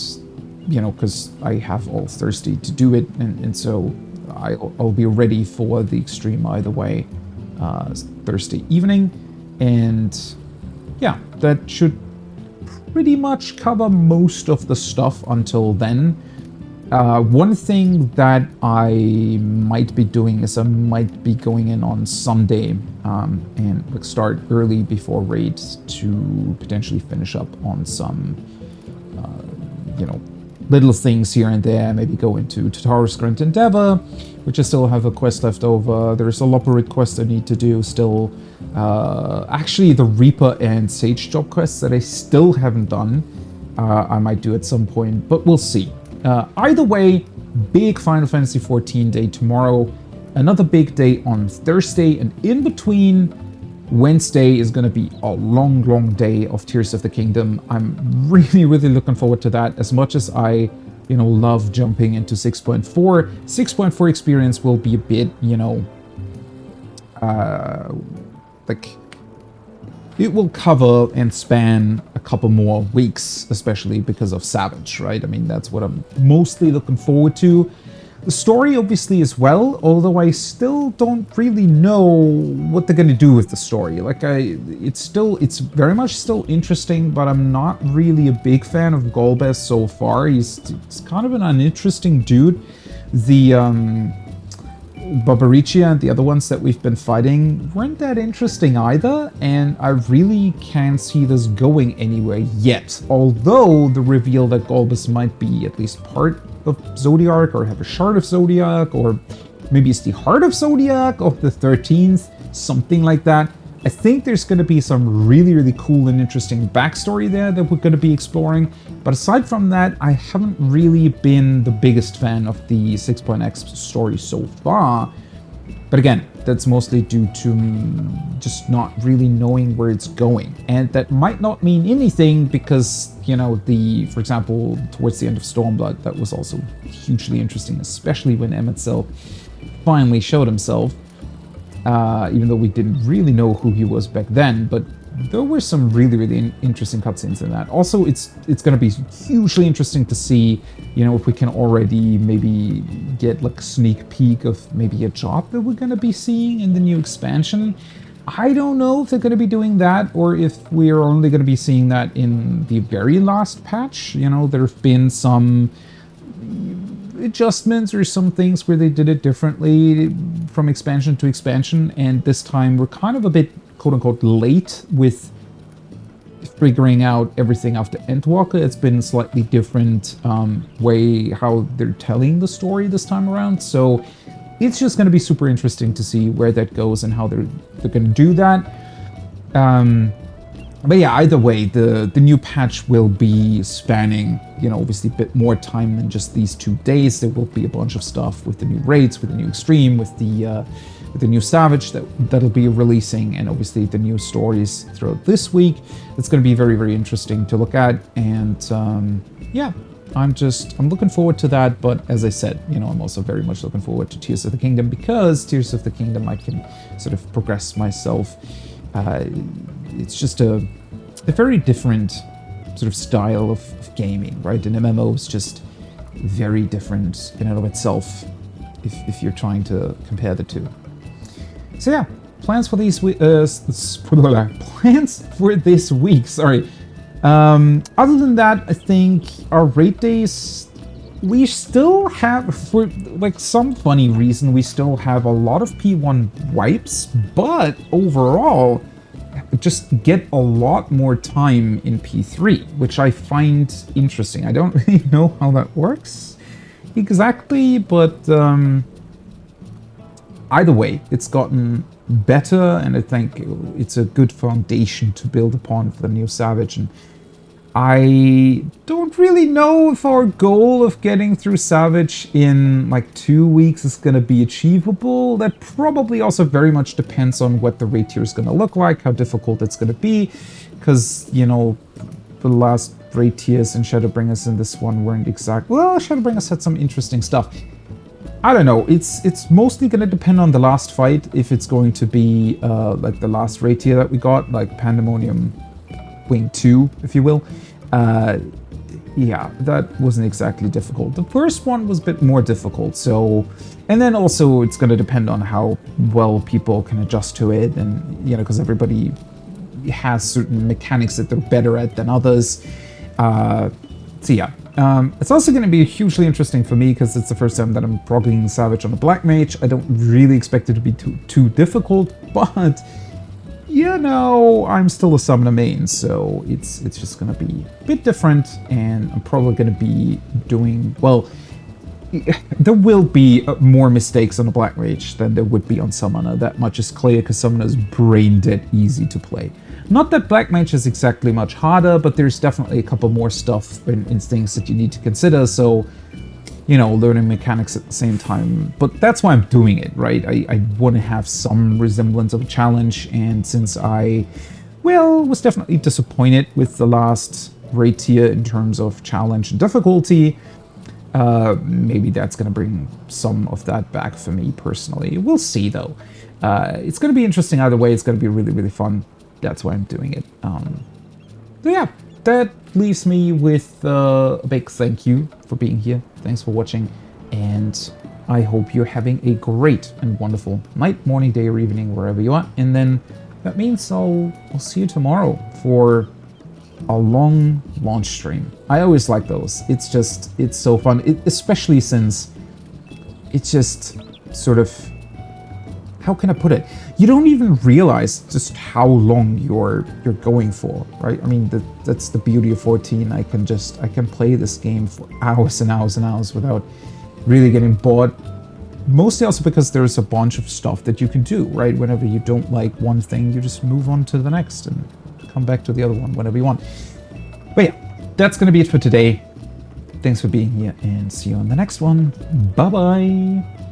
because I have all Thursday to do it, and so I'll be ready for the extreme either way, Thursday evening, and yeah, that should pretty much cover most of the stuff until then. One thing that I might be doing is I might be going in on Sunday and start early before raids to potentially finish up on some, little things here and there, maybe go into Tataro's Current Endeavor, which I still have a quest left over. There's a Loporit quest I need to do still. Actually, the Reaper and Sage job quests that I still haven't done, I might do at some point, but we'll see. Either way, big Final Fantasy XIV day tomorrow, another big day on Thursday, and in between, Wednesday is going to be a long, long day of Tears of the Kingdom. I'm really, really looking forward to that. As much as I, love jumping into 6.4, 6.4 experience will be a bit, it will cover and span a couple more weeks, especially because of Savage, right? I mean, that's what I'm mostly looking forward to. The story, obviously, as well, although I still don't really know what they're going to do with the story. Like, it's very much still interesting, but I'm not really a big fan of Golbez so far. He's kind of an uninteresting dude. Barbaricia and the other ones that we've been fighting weren't that interesting either, and I really can't see this going anywhere yet. Although the reveal that Golbus might be at least part of Zodiac, or have a shard of Zodiac, or maybe it's the heart of Zodiac of the 13th, something like that. I think there's going to be some really, really cool and interesting backstory there that we're going to be exploring. But aside from that, I haven't really been the biggest fan of the 6.x story so far. But again, that's mostly due to just not really knowing where it's going. And that might not mean anything because, you know, for example, towards the end of Stormblood, that was also hugely interesting, especially when Emetzel finally showed himself. Even though we didn't really know who he was back then, but there were some really, really interesting cutscenes in that. Also, it's going to be hugely interesting to see, you know, if we can already maybe get like a sneak peek of maybe a job that we're going to be seeing in the new expansion. I don't know if they're going to be doing that, or if we're only going to be seeing that in the very last patch. You know, there have been some adjustments or some things where they did it differently from expansion to expansion, and this time we're kind of a bit quote-unquote late with figuring out everything after Endwalker. It's been a slightly different way how they're telling the story this time around, so it's just going to be super interesting to see where that goes and how they're going to do that. But yeah, either way, the new patch will be spanning, you know, obviously a bit more time than just these 2 days. There will be a bunch of stuff with the new raids, with the new extreme, with the new Savage that'll be releasing, and obviously the new stories throughout this week. It's going to be very, very interesting to look at, and yeah, I'm looking forward to that. But as I said, you know, I'm also very much looking forward to Tears of the Kingdom, because Tears of the Kingdom I can sort of progress myself. It's just a very different sort of style of gaming, right? An MMO is just very different in and of itself if you're trying to compare the two. So yeah, plans for this week. Plans for this week. Sorry. Other than that, I think our raid days, we still have, for like some funny reason, we still have a lot of P1 wipes, but overall, just get a lot more time in P3, which I find interesting. I don't really know how that works exactly, but either way, it's gotten better, and I think it's a good foundation to build upon for the new Savage. And I don't really know if our goal of getting through Savage in like 2 weeks is going to be achievable. That probably also very much depends on what the raid tier is going to look like, how difficult it's going to be, because, you know, the last raid tiers in Shadowbringers and this one weren't exact. Well, Shadowbringers had some interesting stuff. I don't know, it's mostly going to depend on the last fight, if it's going to be like the last raid tier that we got, like Pandemonium Wing 2, if you will. Yeah, that wasn't exactly difficult. The first one was a bit more difficult, so... And then also it's going to depend on how well people can adjust to it, and, you know, because everybody has certain mechanics that they're better at than others. So yeah. It's also going to be hugely interesting for me, because it's the first time that I'm progging Savage on a Black Mage. I don't really expect it to be too difficult, but... You know, I'm still a summoner main, so it's just going to be a bit different, and I'm probably going to be doing, well, there will be more mistakes on a Black Mage than there would be on Summoner. That much is clear, because Summoner is brain dead easy to play. Not that Black Mage is exactly much harder, but there's definitely a couple more stuff in things that you need to consider, so... You know, learning mechanics at the same time. But that's why I'm doing it, right? I want to have some resemblance of a challenge, and since I, well, was definitely disappointed with the last raid tier in terms of challenge and difficulty, maybe that's going to bring some of that back for me personally. We'll see, though. It's going to be interesting either way. It's going to be really, really fun. That's why I'm doing it. So yeah, that leaves me with a big thank you for being here. Thanks for watching, and I hope you're having a great and wonderful night, morning, day, or evening, wherever you are. And then that means I'll see you tomorrow for a long launch stream. I always like those. It's so fun, especially since it's just sort of how can I put it? You don't even realize just how long you're going for, right? I mean, that's the beauty of 14. I can play this game for hours and hours and hours without really getting bored. Mostly also because there's a bunch of stuff that you can do, right? Whenever you don't like one thing, you just move on to the next and come back to the other one whenever you want. But yeah, that's gonna be it for today. Thanks for being here and see you on the next one. Bye bye.